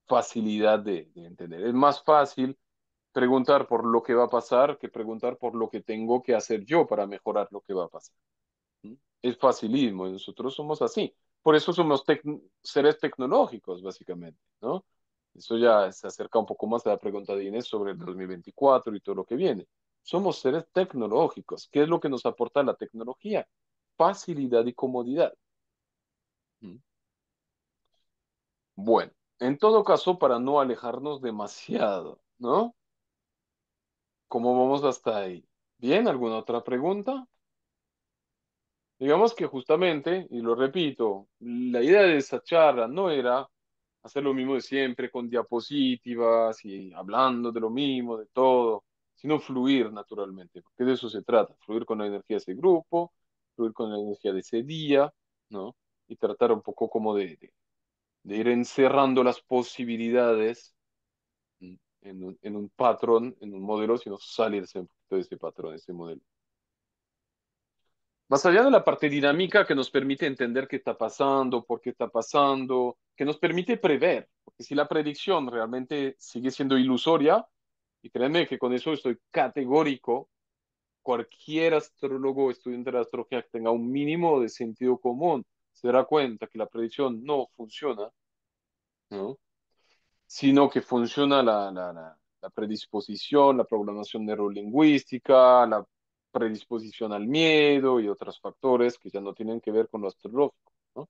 facilidad de entender. Es más fácil preguntar por lo que va a pasar que preguntar por lo que tengo que hacer yo para mejorar lo que va a pasar. ¿Mm? Es facilismo, y nosotros somos así. Por eso somos seres tecnológicos, básicamente, ¿no? Eso ya se acerca un poco más a la pregunta de Inés sobre el 2024 y todo lo que viene. Somos seres tecnológicos. ¿Qué es lo que nos aporta la tecnología? Facilidad y comodidad. ¿Mm? Bueno, en todo caso, para no alejarnos demasiado, ¿no? ¿Cómo vamos hasta ahí? Bien, ¿alguna otra pregunta? Digamos que justamente, y lo repito, la idea de esa charla no era hacer lo mismo de siempre con diapositivas y hablando de lo mismo, de todo, sino fluir naturalmente, porque de eso se trata, fluir con la energía de ese grupo, fluir con la energía de ese día, ¿no? Y tratar un poco como de ir encerrando las posibilidades en un patrón, en un modelo, sino salirse un poquito de ese patrón, de ese modelo. Más allá de la parte dinámica que nos permite entender qué está pasando, por qué está pasando, que nos permite prever, porque si la predicción realmente sigue siendo ilusoria, y créanme que con eso estoy categórico, cualquier astrólogo o estudiante de la astrología que tenga un mínimo de sentido común se dará cuenta que la predicción no funciona, ¿no? Sino que funciona la predisposición, la programación neurolingüística, la predisposición al miedo y otros factores que ya no tienen que ver con lo astrológico, ¿no?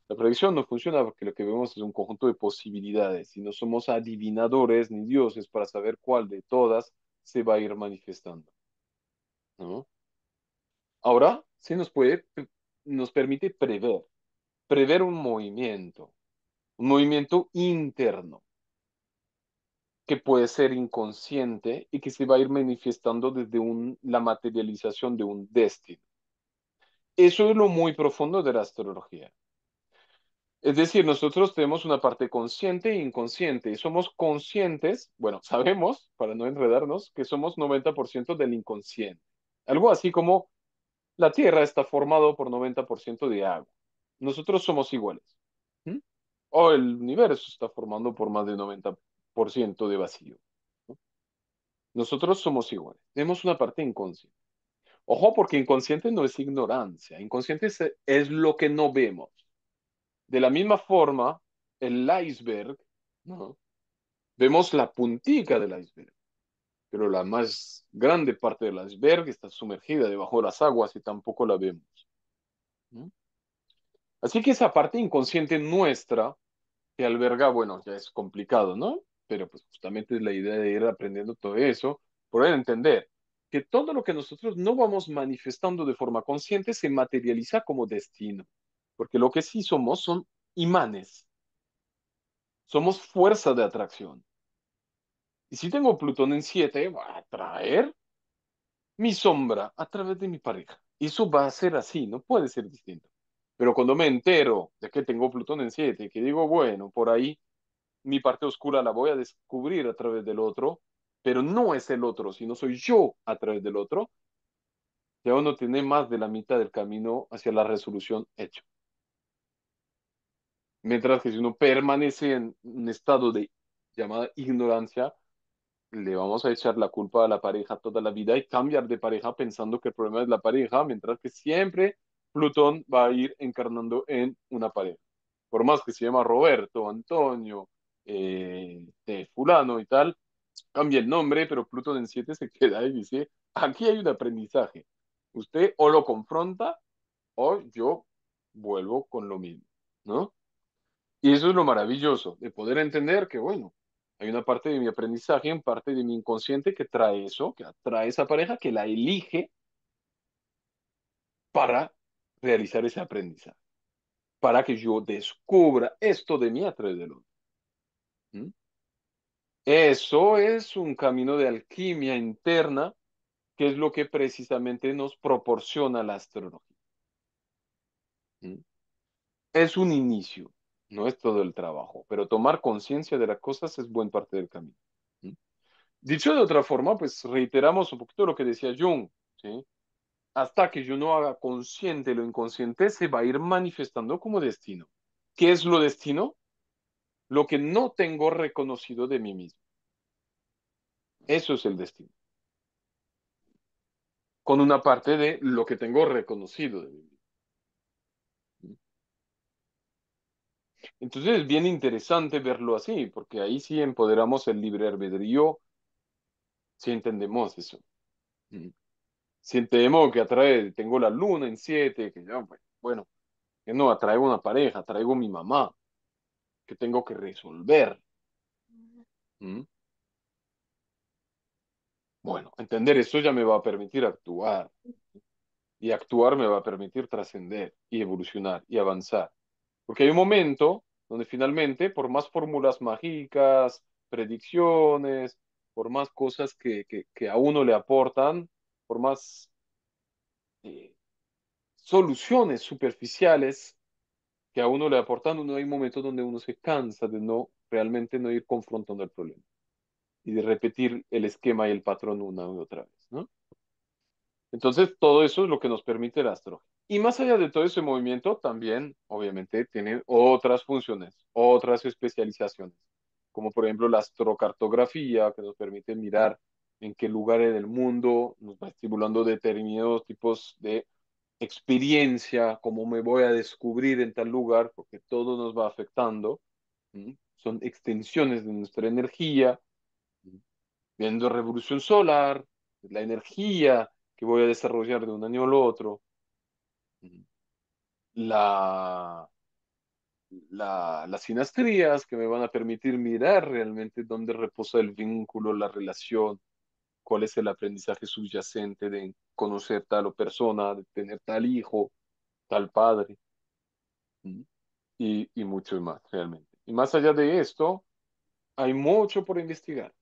La predicción no funciona porque lo que vemos es un conjunto de posibilidades y no somos adivinadores ni dioses para saber cuál de todas se va a ir manifestando, ¿no? Ahora, sí nos permite prever un movimiento interno que puede ser inconsciente y que se va a ir manifestando desde la materialización de un destino. Eso es lo muy profundo de la astrología. Es decir, nosotros tenemos una parte consciente e inconsciente y somos conscientes, bueno, sabemos, para no enredarnos, que somos 90% del inconsciente. Algo así como la Tierra está formado por 90% de agua. Nosotros somos iguales. ¿Mm? O el universo está formado por más de 90% de vacío. ¿No? Nosotros somos iguales. Tenemos una parte inconsciente. Ojo, porque inconsciente no es ignorancia. Inconsciente es lo que no vemos. De la misma forma, el iceberg, ¿no? Vemos la puntica del iceberg, pero la más grande parte del iceberg está sumergida debajo de las aguas y tampoco la vemos. ¿No? Así que esa parte inconsciente nuestra que alberga, bueno, ya es complicado, ¿no? Pero pues justamente es la idea de ir aprendiendo todo eso, poder entender que todo lo que nosotros no vamos manifestando de forma consciente se materializa como destino, porque lo que sí somos son imanes, somos fuerza de atracción. Y si tengo Plutón en 7, va a atraer mi sombra a través de mi pareja. Y eso va a ser así, no puede ser distinto. Pero cuando me entero de que tengo Plutón en 7, que digo, bueno, por ahí mi parte oscura la voy a descubrir a través del otro, pero no es el otro, sino soy yo a través del otro, ya uno tiene más de la mitad del camino hacia la resolución hecho. Mientras que si uno permanece en un estado de llamada ignorancia, le vamos a echar la culpa a la pareja toda la vida y cambiar de pareja pensando que el problema es la pareja, mientras que siempre Plutón va a ir encarnando en una pareja. Por más que se llama Roberto, Antonio, fulano y tal, cambia el nombre, pero Plutón en 7 se queda y dice, aquí hay un aprendizaje. Usted o lo confronta o yo vuelvo con lo mismo, ¿no? Y eso es lo maravilloso, de poder entender que, bueno, hay una parte de mi aprendizaje, en parte de mi inconsciente que trae eso, que atrae esa pareja, que la elige para realizar ese aprendizaje, para que yo descubra esto de mí a través del otro. ¿Mm? Eso es un camino de alquimia interna, que es lo que precisamente nos proporciona la astrología. ¿Mm? Es un inicio, no es todo el trabajo, pero tomar conciencia de las cosas es buena parte del camino. ¿Mm? Dicho de otra forma, pues reiteramos un poquito lo que decía Jung, ¿sí? Hasta que yo no haga consciente lo inconsciente, se va a ir manifestando como destino. ¿Qué es lo destino? Lo que no tengo reconocido de mí mismo. Eso es el destino. Con una parte de lo que tengo reconocido de mí mismo. Entonces es bien interesante verlo así, porque ahí sí empoderamos el libre albedrío, si entendemos eso. ¿Mm? Si entendemos que atrae, tengo la luna en 7, que ya, pues, bueno, que no atraigo una pareja, traigo mi mamá, que tengo que resolver. ¿Mm? Bueno, entender eso ya me va a permitir actuar, y actuar me va a permitir trascender y evolucionar y avanzar. Porque hay un momento donde finalmente, por más fórmulas mágicas, predicciones, por más cosas que a uno le aportan, por más eh, soluciones superficiales que a uno le aportan, uno hay momentos donde uno se cansa de no realmente no ir confrontando el problema y de repetir el esquema y el patrón una y otra vez, ¿no? Entonces, todo eso es lo que nos permite el astro. Y más allá de todo ese movimiento, también, obviamente, tiene otras funciones, otras especializaciones, como por ejemplo la astrocartografía, que nos permite mirar en qué lugares del mundo nos va estimulando determinados tipos de experiencia, cómo me voy a descubrir en tal lugar, porque todo nos va afectando. ¿M? Son extensiones de nuestra energía, viendo revolución solar, la energía que voy a desarrollar de un año al otro, la, las sinastrías que me van a permitir mirar realmente dónde reposa el vínculo, la relación, cuál es el aprendizaje subyacente de conocer tal o persona, de tener tal hijo, tal padre, y mucho más realmente. Y más allá de esto, hay mucho por investigar.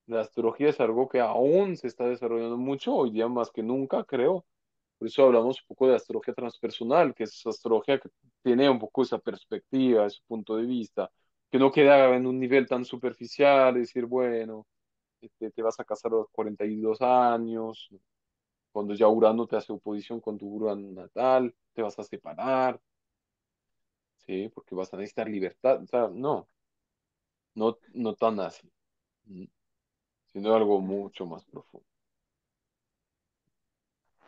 La astrología es algo que aún se está desarrollando mucho, hoy día más que nunca, creo. Por eso hablamos un poco de astrología transpersonal, que es astrología que tiene un poco esa perspectiva, ese punto de vista, que no queda en un nivel tan superficial, decir, bueno, te vas a casar a los 42 años, cuando ya Urano te hace oposición con tu Urano natal, te vas a separar, ¿sí? Porque vas a necesitar libertad. O sea, no, no tan así, sino algo mucho más profundo.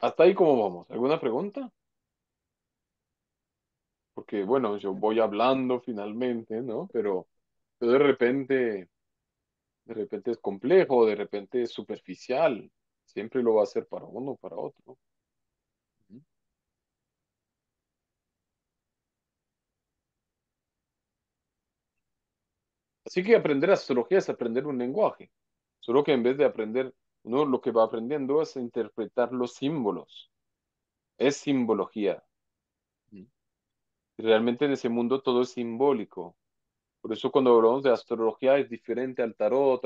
Hasta ahí, ¿cómo vamos? ¿Alguna pregunta? Porque, bueno, yo voy hablando finalmente, ¿no? Pero de repente es complejo, de repente es superficial. Siempre lo va a ser para uno, para otro. Ujú. Así que aprender astrología es aprender un lenguaje. Solo que en vez de aprender, uno lo que va aprendiendo es a interpretar los símbolos. Es simbología. Ujú. Y realmente en ese mundo todo es simbólico. Por eso cuando hablamos de astrología es diferente al tarot,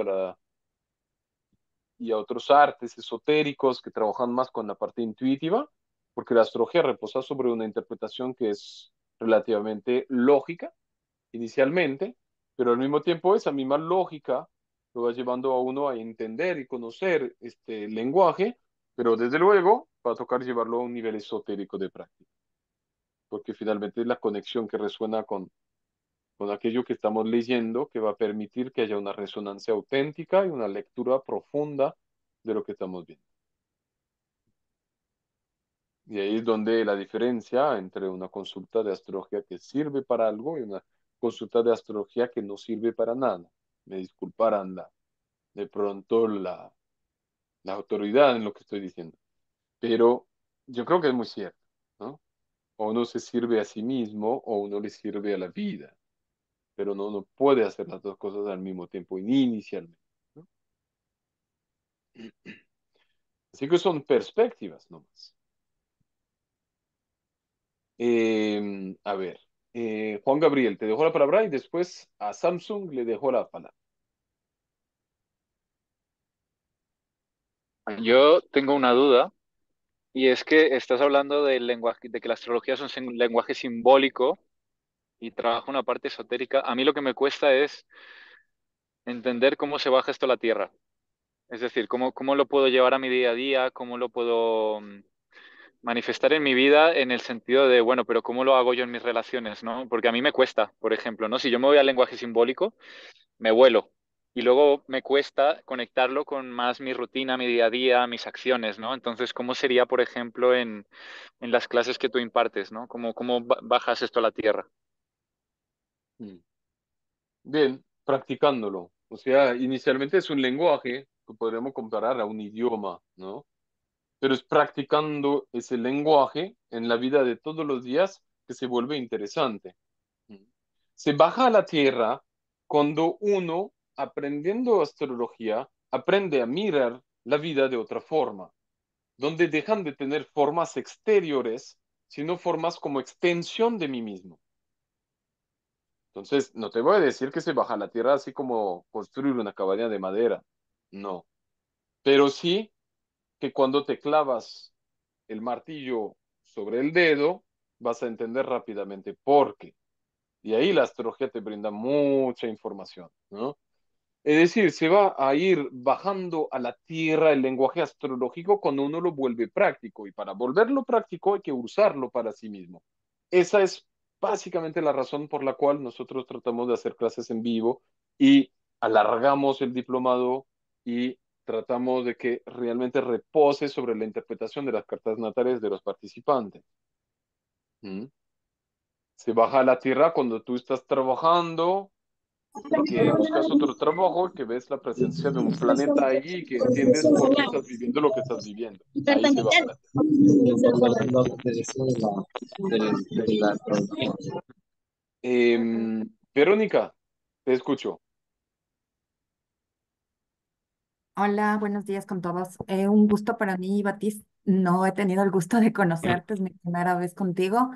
y a otros artes esotéricos que trabajan más con la parte intuitiva, porque la astrología reposa sobre una interpretación que es relativamente lógica inicialmente, pero al mismo tiempo esa misma lógica lo va llevando a uno a entender y conocer este lenguaje, pero desde luego va a tocar llevarlo a un nivel esotérico de práctica, porque finalmente es la conexión que resuena con aquello que estamos leyendo que va a permitir que haya una resonancia auténtica y una lectura profunda de lo que estamos viendo. Y ahí es donde la diferencia entre una consulta de astrología que sirve para algo y una consulta de astrología que no sirve para nada. Me disculparán de pronto la autoridad en lo que estoy diciendo. Pero yo creo que es muy cierto, ¿no? O uno se sirve a sí mismo o uno le sirve a la vida, pero no puede hacer las dos cosas al mismo tiempo inicialmente, ¿no? Así que son perspectivas nomás. A ver, Juan Gabriel, te dejo la palabra y después a Samsung le dejo la palabra.
Yo tengo una duda y es que estás hablando del lenguaje, de que la astrología es un lenguaje simbólico y trabaja una parte esotérica. A mí lo que me cuesta es entender cómo se baja esto a la tierra. Es decir, cómo lo puedo llevar a mi día a día, cómo lo puedo manifestar en mi vida en el sentido de, bueno, pero ¿cómo lo hago yo en mis relaciones, no? Porque a mí me cuesta, por ejemplo, ¿no? Si yo me voy al lenguaje simbólico, me vuelo. Y luego me cuesta conectarlo con más mi rutina, mi día a día, mis acciones, ¿no? Entonces, ¿cómo sería, por ejemplo, en las clases que tú impartes, ¿no? ¿Cómo bajas esto a la tierra?
Mm. Bien, practicándolo. O sea, inicialmente es un lenguaje que podríamos comparar a un idioma, ¿no? Pero es practicando ese lenguaje en la vida de todos los días que se vuelve interesante. Mm. Se baja a la tierra cuando uno, aprendiendo astrología, aprende a mirar la vida de otra forma, donde dejan de tener formas exteriores, sino formas como extensión de mí mismo. Entonces, no te voy a decir que se baja la tierra así como construir una cabaña de madera, no, pero sí que cuando te clavas el martillo sobre el dedo, vas a entender rápidamente por qué. Y ahí la astrología te brinda mucha información, ¿no? Es decir, se va a ir bajando a la tierra el lenguaje astrológico cuando uno lo vuelve práctico. Y para volverlo práctico hay que usarlo para sí mismo. Esa es básicamente la razón por la cual nosotros tratamos de hacer clases en vivo y alargamos el diplomado y tratamos de que realmente repose sobre la interpretación de las cartas natales de los participantes. ¿Mm? Se baja a la tierra cuando tú estás trabajando y que buscas otro trabajo, que ves la presencia de un planeta ahí y que entiendes por qué estás viviendo lo que estás viviendo. Ahí se baja la tierra. Verónica, te escucho.
Hola, buenos días con todos. Un gusto para mí, Batis. No he tenido el gusto de conocerte, es mi primera vez contigo.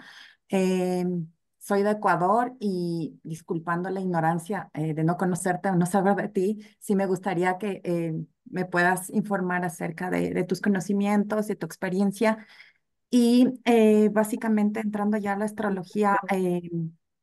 Eh, Soy de Ecuador y disculpando la ignorancia de no conocerte o no saber de ti, sí me gustaría que me puedas informar acerca de tus conocimientos, de tu experiencia y básicamente entrando ya a la astrología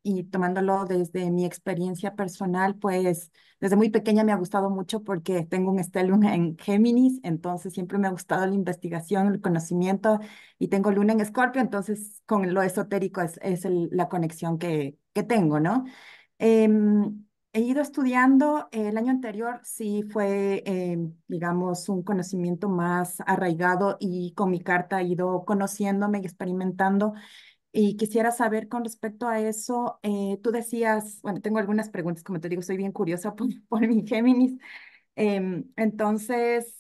y tomándolo desde mi experiencia personal, pues desde muy pequeña me ha gustado mucho porque tengo un stellium en Géminis, entonces siempre me ha gustado la investigación, el conocimiento y tengo luna en Escorpio, entonces con lo esotérico es la conexión que tengo, ¿no? He ido estudiando, el año anterior sí fue, digamos, un conocimiento más arraigado y con mi carta he ido conociéndome y experimentando. Y quisiera saber con respecto a eso, tú decías, bueno, tengo algunas preguntas, como te digo, soy bien curiosa por mi Géminis. Entonces,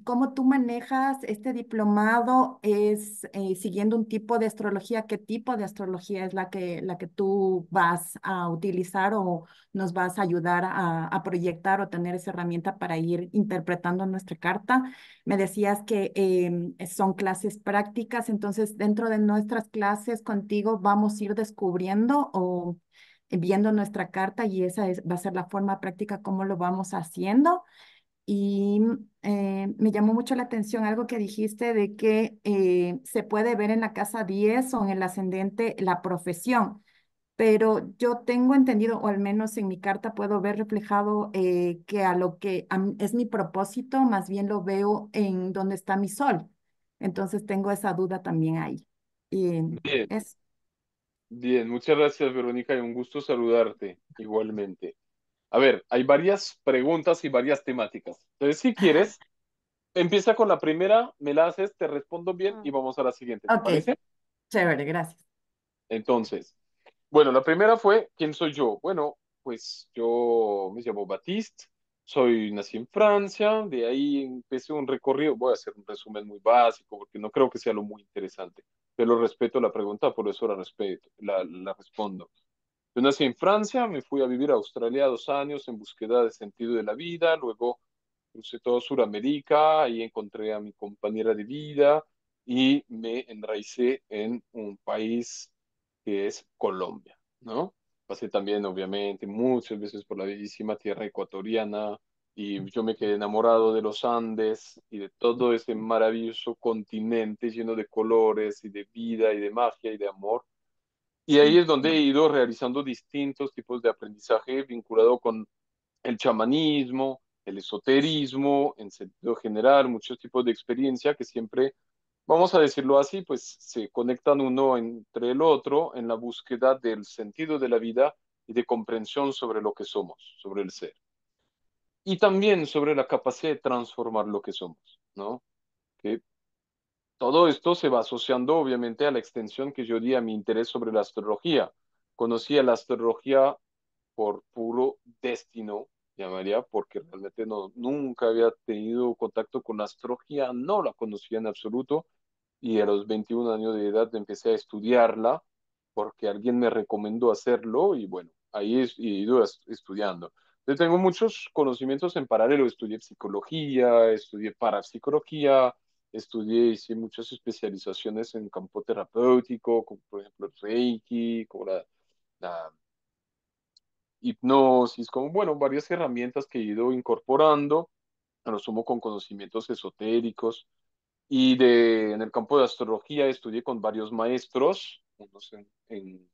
¿cómo tú manejas este diplomado? ¿Es siguiendo un tipo de astrología? ¿Qué tipo de astrología es la que tú vas a utilizar o nos vas a ayudar a proyectar o tener esa herramienta para ir interpretando nuestra carta? Me decías que son clases prácticas, entonces dentro de nuestras clases contigo vamos a ir descubriendo o viendo nuestra carta y va a ser la forma práctica como lo vamos haciendo. Y me llamó mucho la atención algo que dijiste de que se puede ver en la casa 10 o en el ascendente la profesión, pero yo tengo entendido, o al menos en mi carta puedo ver reflejado que a lo que es mi propósito, más bien lo veo en donde está mi sol. Entonces tengo esa duda también ahí. Y
Bien,
es,
bien, muchas gracias, Verónica, y un gusto saludarte igualmente. A ver, hay varias preguntas y varias temáticas. Entonces, si quieres, empieza con la primera, me la haces, te respondo bien y vamos a la siguiente, ¿te
ok,
parece?
chévere, gracias.
Entonces, bueno, la primera fue, ¿quién soy yo? Bueno, pues yo me llamo Baptiste, nací en Francia, de ahí empecé un recorrido, voy a hacer un resumen muy básico porque no creo que sea lo muy interesante, pero respeto la pregunta, por eso la respeto, la respondo. Yo nací en Francia, me fui a vivir a Australia 2 años en búsqueda de sentido de la vida, luego crucé todo Sudamérica, ahí encontré a mi compañera de vida y me enraicé en un país que es Colombia, ¿no? Pasé también, obviamente, muchas veces por la bellísima tierra ecuatoriana y yo me quedé enamorado de los Andes y de todo ese maravilloso continente lleno de colores y de vida y de magia y de amor. Y ahí es donde he ido realizando distintos tipos de aprendizaje vinculado con el chamanismo, el esoterismo, en sentido general, muchos tipos de experiencia que siempre, vamos a decirlo así, pues se conectan uno entre el otro en la búsqueda del sentido de la vida y de comprensión sobre lo que somos, sobre el ser. Y también sobre la capacidad de transformar lo que somos, ¿no? Que todo esto se va asociando obviamente a la extensión que yo di a mi interés sobre la astrología. Conocí a la astrología por puro destino, llamaría, porque realmente no, nunca había tenido contacto con la astrología, no la conocía en absoluto, y a los 21 años de edad empecé a estudiarla porque alguien me recomendó hacerlo y bueno, ahí he ido estudiando. Yo tengo muchos conocimientos en paralelo, estudié psicología, estudié parapsicología, estudié, hice muchas especializaciones en campo terapéutico, como por ejemplo el Reiki, como la hipnosis, como, bueno, varias herramientas que he ido incorporando, a lo sumo con conocimientos esotéricos. En el campo de astrología estudié con varios maestros, unos en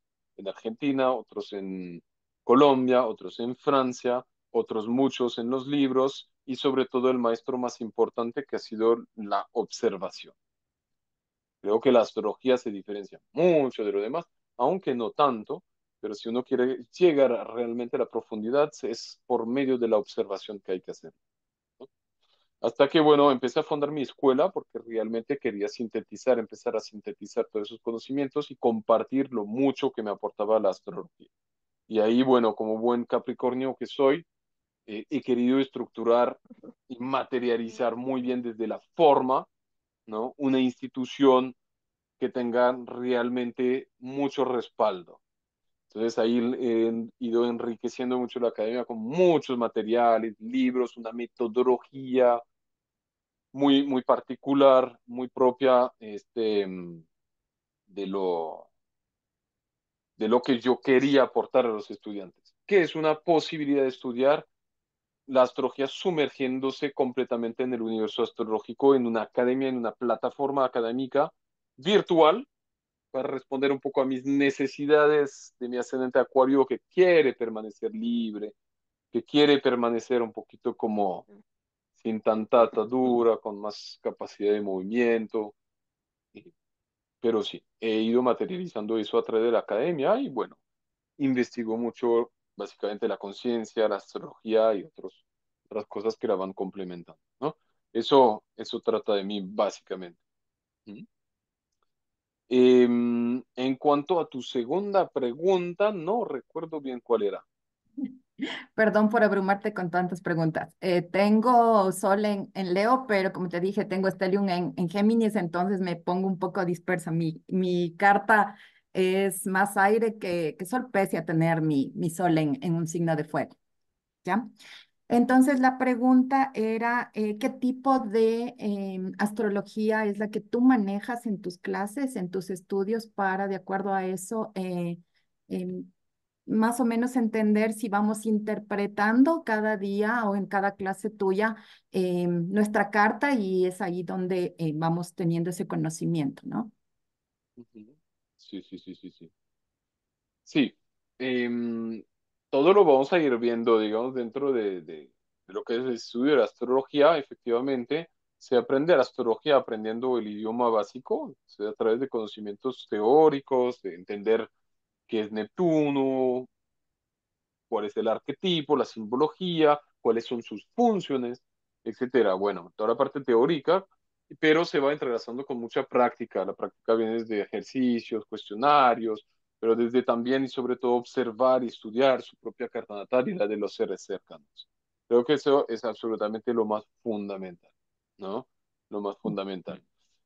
Argentina, otros en Colombia, otros en Francia, otros muchos en los libros y sobre todo el maestro más importante que ha sido la observación. Creo que la astrología se diferencia mucho de lo demás, aunque no tanto, pero si uno quiere llegar realmente a la profundidad es por medio de la observación que hay que hacer. Hasta que, bueno, empecé a fundar mi escuela porque realmente quería sintetizar, empezar a sintetizar todos esos conocimientos y compartir lo mucho que me aportaba la astrología. Y ahí, bueno, como buen Capricornio que soy, he querido estructurar y materializar muy bien desde la forma, ¿no? Una institución que tenga realmente mucho respaldo. Entonces ahí he ido enriqueciendo mucho la academia con muchos materiales, libros, una metodología muy particular, muy propia de de lo que yo quería aportar a los estudiantes, que es una posibilidad de estudiar la astrología sumergiéndose completamente en el universo astrológico, en una academia, en una plataforma académica virtual, para responder un poco a mis necesidades de mi ascendente acuario que quiere permanecer libre, que quiere permanecer un poquito como sin tanta atadura, con más capacidad de movimiento. Pero sí, he ido materializando eso a través de la academia y bueno, investigo mucho básicamente la conciencia, la astrología y otras cosas que la van complementando, ¿no? Eso trata de mí básicamente. ¿Mm? En cuanto a tu segunda pregunta, no recuerdo bien cuál era.
Perdón por abrumarte con tantas preguntas. Tengo Sol en Leo, pero como te dije, tengo Stellium en Géminis, entonces me pongo un poco dispersa. Mi carta es más aire que Sol, pese a tener mi Sol en un signo de fuego, ¿ya? Entonces la pregunta era, ¿qué tipo de astrología es la que tú manejas en tus clases, en tus estudios, para, de acuerdo a eso, em, más o menos entender si vamos interpretando cada día o en cada clase tuya nuestra carta y es ahí donde vamos teniendo ese conocimiento, ¿no?
Ujú. Sí, sí, sí, sí, sí. Sí, em, todo lo vamos a ir viendo, digamos, dentro de lo que es el estudio de la astrología. Efectivamente, se aprende la astrología aprendiendo el idioma básico, o sea, a través de conocimientos teóricos, de entender qué es Neptuno, cuál es el arquetipo, la simbología, cuáles son sus funciones, etcétera. Bueno, toda la parte teórica, pero se va entrelazando con mucha práctica. La práctica viene desde ejercicios, cuestionarios, pero desde también y sobre todo observar y estudiar su propia carta natal y la de los seres cercanos. Creo que eso es absolutamente lo más fundamental, ¿no? Lo más fundamental.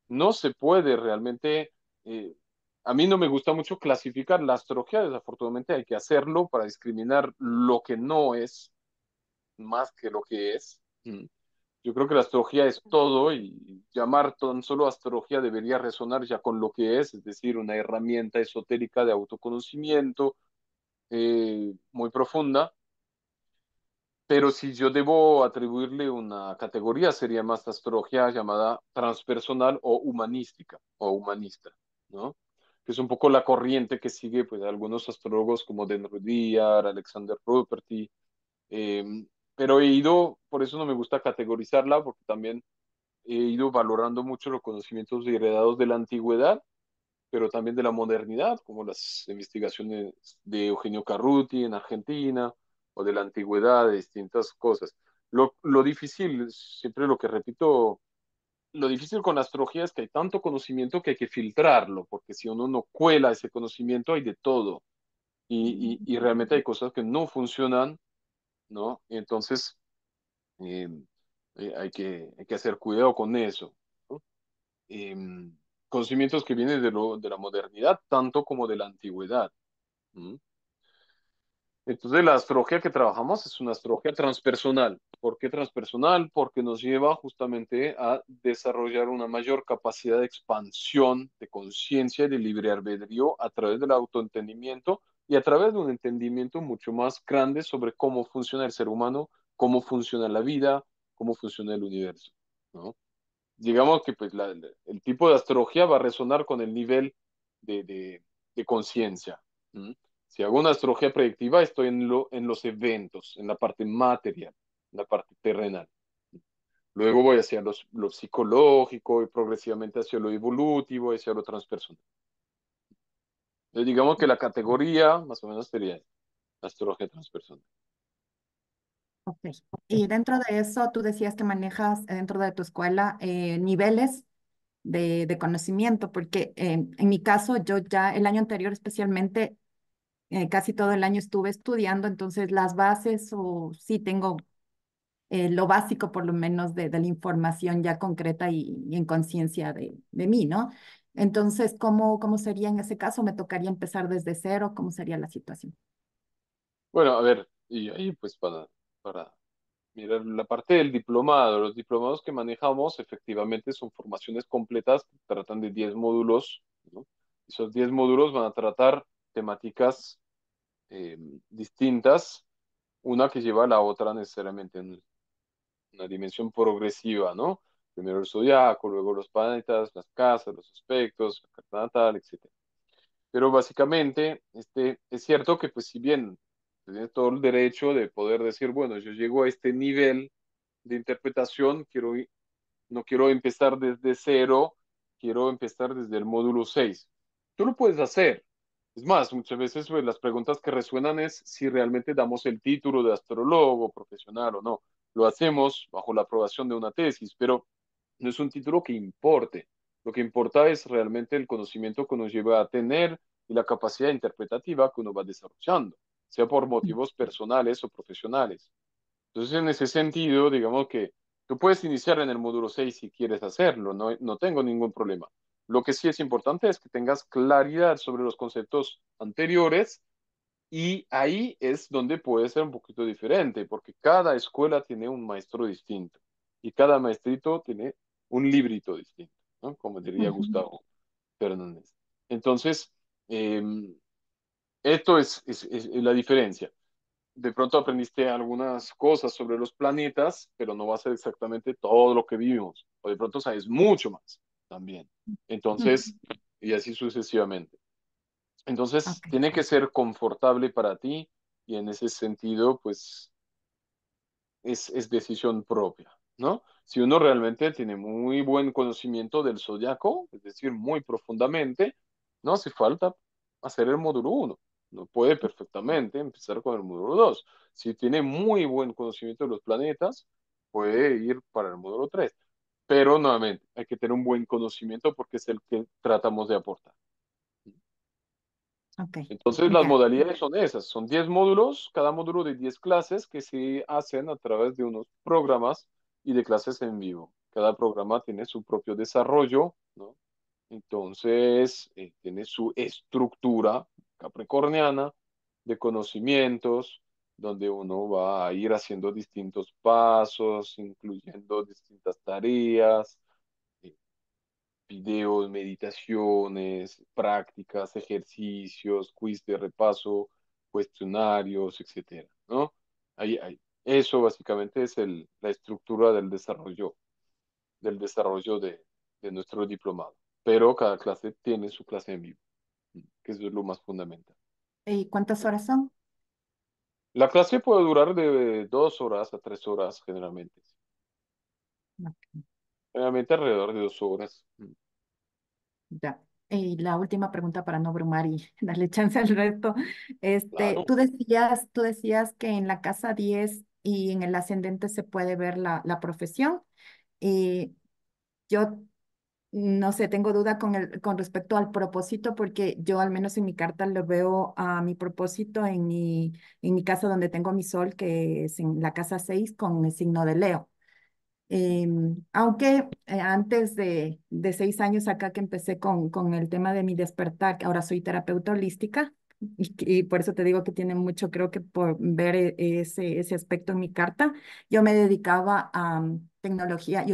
No se puede realmente eh, a mí no me gusta mucho clasificar la astrología, desafortunadamente hay que hacerlo para discriminar lo que no es más que lo que es. Mm. Yo creo que la astrología es todo y llamar tan solo astrología debería resonar ya con lo que es decir, una herramienta esotérica de autoconocimiento muy profunda, pero si yo debo atribuirle una categoría sería más astrología llamada transpersonal o humanística o humanista, ¿no? Que es un poco la corriente que sigue pues algunos astrólogos como Dan Rudhyar, Alexander Ruperty, eh, pero he ido, por eso no me gusta categorizarla, porque también he ido valorando mucho los conocimientos heredados de la antigüedad, pero también de la modernidad, como las investigaciones de Eugenio Carruti en Argentina, o de la antigüedad, de distintas cosas. Lo difícil, siempre lo que repito, lo difícil con la astrología es que hay tanto conocimiento que hay que filtrarlo, porque si uno no cuela ese conocimiento hay de todo, y realmente hay cosas que no funcionan, ¿no? Y entonces eh, hay que hacer cuidado con eso, ¿no? em, Conocimientos que vienen de la modernidad, tanto como de la antigüedad. ¿Mm? Entonces, la astrología que trabajamos es una astrología transpersonal. ¿Por qué transpersonal? Porque nos lleva justamente a desarrollar una mayor capacidad de expansión, de conciencia y de libre albedrío a través del autoentendimiento y a través de un entendimiento mucho más grande sobre cómo funciona el ser humano, cómo funciona la vida, cómo funciona el universo, ¿no? Digamos que pues, el tipo de astrología va a resonar con el nivel de conciencia. ¿M? Si hago una astrología predictiva, estoy en los eventos, en la parte material, en la parte terrenal. Luego voy hacia lo psicológico y progresivamente hacia lo evolutivo y hacia lo transpersonal. Entonces, digamos que la categoría más o menos sería astrología transpersonal.
Ok. Y dentro de eso, tú decías que manejas dentro de tu escuela niveles de conocimiento, porque en mi caso, yo ya el año anterior especialmente, casi todo el año estuve estudiando, entonces las bases o sí tengo lo básico por lo menos de la información ya concreta y en conciencia de mí, ¿no? Entonces, ¿cómo sería en ese caso? ¿Me tocaría empezar desde cero? ¿Cómo sería la situación?
Bueno, a ver, y ahí pues para mirar la parte del diplomado, los diplomados que manejamos efectivamente son formaciones completas que tratan de 10 módulos, ¿no? Esos 10 módulos van a tratar temáticas eh, distintas, una que lleva a la otra necesariamente en una dimensión progresiva, ¿no? Primero el zodiaco, luego los planetas, las casas, los aspectos, la carta natal, etcétera. Pero básicamente, es cierto que pues si bien tienes todo el derecho de poder decir, bueno, yo llego a este nivel de interpretación, no quiero empezar desde cero, quiero empezar desde el módulo 6. Tú lo puedes hacer. Es más, muchas veces pues, las preguntas que resuenan es si realmente damos el título de astrólogo profesional o no. Lo hacemos bajo la aprobación de una tesis, pero no es un título que importe. Lo que importa es realmente el conocimiento que uno lleva a tener y la capacidad interpretativa que uno va desarrollando, sea por motivos personales o profesionales. Entonces, en ese sentido, digamos que tú puedes iniciar en el módulo 6 si quieres hacerlo, no tengo ningún problema. Lo que sí es importante es que tengas claridad sobre los conceptos anteriores y ahí es donde puede ser un poquito diferente, porque cada escuela tiene un maestro distinto y cada maestrito tiene un librito distinto, ¿no? Como diría
Ujú.
Gustavo Fernández. Entonces, eh, esto es la diferencia. De pronto aprendiste algunas cosas sobre los planetas, pero no va a ser exactamente todo lo que vivimos. O de pronto sabes mucho más también.
Ujú.
Entonces, y así sucesivamente. Entonces,
Ok.
tiene que ser confortable para ti y en ese sentido, pues es decisión propia, ¿no? Si uno realmente tiene muy buen conocimiento del zodiaco, es decir, muy profundamente, no hace falta hacer el módulo uno. No puede perfectamente empezar con el módulo 2. Si tiene muy buen conocimiento de los planetas, puede ir para el módulo 3. Pero nuevamente, hay que tener un buen conocimiento porque es el que tratamos de aportar.
Ok.
Entonces, las
Ya.
modalidades son esas, son 10 módulos, cada módulo de 10 clases que se hacen a través de unos programas y de clases en vivo. Cada programa tiene su propio desarrollo, ¿no? Entonces, tiene su estructura capricorniana de conocimientos, donde uno va a ir haciendo distintos pasos, incluyendo distintas tareas, eh, videos, meditaciones, prácticas, ejercicios, quiz de repaso, cuestionarios, etcétera, ¿no? Eso básicamente es la estructura del desarrollo de nuestro diplomado. Pero cada clase tiene su clase en vivo, que eso es lo más fundamental.
¿Y cuántas horas son?
La clase puede durar de 2 horas a 3 horas generalmente.
Ok.
Generalmente alrededor de 2 horas.
Ya. Y la última pregunta para no abrumar y darle chance al resto.
Claro.
Tú decías que en la casa 10 y en el ascendente se puede ver la profesión. Y yo no sé, tengo duda con respecto al propósito, porque yo al menos en mi carta lo veo a mi propósito en mi casa donde tengo mi sol, que es en la casa 6 con el signo de Leo. Aunque antes de 6 años acá que empecé con el tema de mi despertar, que ahora soy terapeuta holística, y por eso te digo que tiene mucho, creo que por ver ese aspecto en mi carta, yo me dedicaba a tecnología,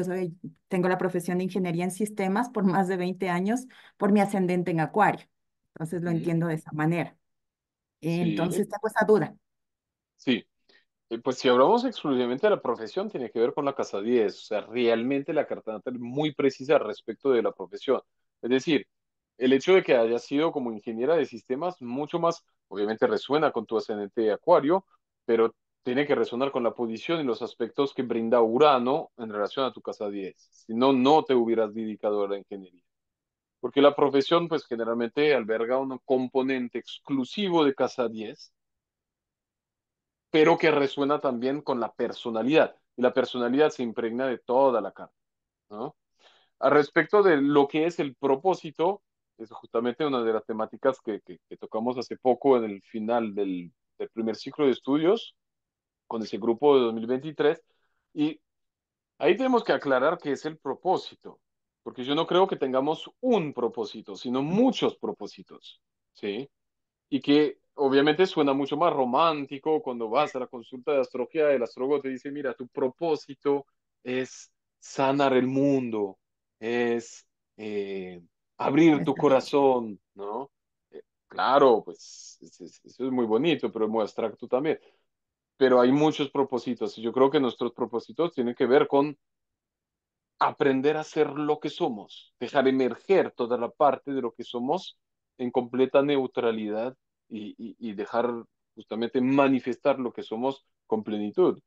tengo la profesión de ingeniería en sistemas por más de 20 años por mi ascendente en Acuario, entonces lo
Mm.
entiendo de esa manera.
Sí,
Entonces tengo esa duda.
sí. Pues si hablamos exclusivamente de la profesión, tiene que ver con la casa 10. O sea, realmente la carta natal es muy precisa respecto de la profesión. Es decir, el hecho de que hayas sido como ingeniera de sistemas, mucho más, obviamente resuena con tu ascendente de Acuario, pero tiene que resonar con la posición y los aspectos que brinda Urano en relación a tu casa 10. Si no, no te hubieras dedicado a la ingeniería. Porque la profesión, pues generalmente alberga un componente exclusivo de casa 10, pero que resuena también con la personalidad. Y la personalidad se impregna de toda la carta, ¿no? Al respecto de lo que es el propósito, es justamente una de las temáticas que tocamos hace poco en el final del primer ciclo de estudios con ese grupo de 2023. Y ahí tenemos que aclarar qué es el propósito, porque yo no creo que tengamos un propósito, sino muchos propósitos, ¿sí? Y que obviamente suena mucho más romántico cuando vas a la consulta de astrología, el astrólogo te dice, mira, tu propósito es sanar el mundo, es abrir tu
Está-
corazón, ¿no? Claro, pues eso es muy bonito, pero es muy abstracto también. Pero hay muchos propósitos y yo creo que nuestros propósitos tienen que ver con aprender a ser lo que somos, dejar emerger toda la parte de lo que somos en completa neutralidad y dejar justamente manifestar lo que somos con plenitud.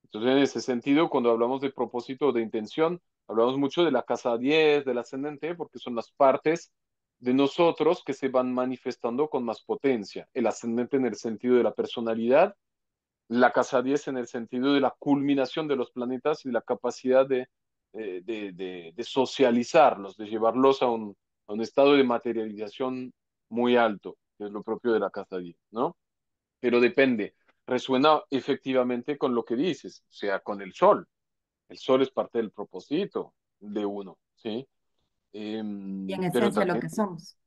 Entonces, en ese sentido, cuando hablamos de propósito o de intención, hablamos mucho de la casa 10 del ascendente, porque son las partes de nosotros que se van manifestando con más potencia. El ascendente en el sentido de la personalidad, la casa 10 en el sentido de la culminación de los planetas y la capacidad de socializarlos, de llevarlos a un estado de materialización muy alto, que es lo propio de la casa 10, ¿no? Pero depende, resuena efectivamente con lo que dices, o sea, con el sol. El sol es parte del propósito de uno, ¿sí?
Y en
Pero
esencia lo
también,
que somos.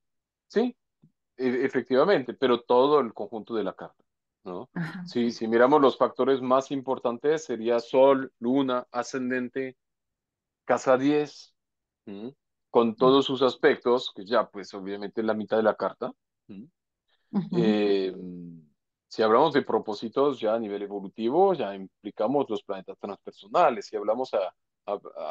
sí, efectivamente, pero todo el conjunto de la carta, ¿no?
Ajá.
Si miramos los factores más importantes, sería Sol, Luna, Ascendente, Casa 10, ¿m? Con todos sus aspectos, que ya pues obviamente es la mitad de la carta. ¿M?
Ujú.
Eh, si hablamos de propósitos ya a nivel evolutivo, ya implicamos los planetas transpersonales. Si hablamos a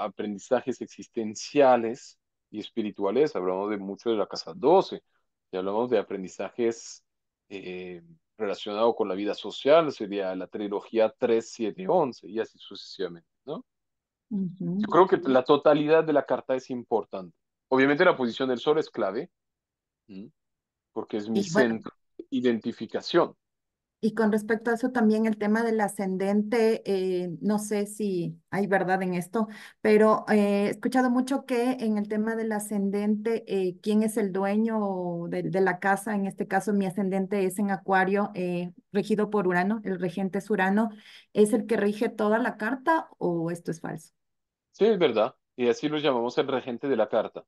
aprendizajes existenciales y espirituales, hablamos de mucho de la casa 12. Si hablamos de aprendizajes eh, relacionados con la vida social, sería la trilogía 3 7 11 y así sucesivamente, ¿no? Yo
Ujú.
creo que la totalidad de la carta es importante. Obviamente la posición del sol es clave, ¿m? Porque es mi
Y bueno,
centro de identificación.
y con respecto a eso también el tema del ascendente, no sé si hay verdad en esto, pero he escuchado mucho que en el tema del ascendente, quién es el dueño de la casa, en este caso mi ascendente es en Acuario, regido por Urano, el regente es Urano, ¿es el que rige toda la carta o esto es falso?
Sí, es verdad. Y así lo llamamos el regente de la carta.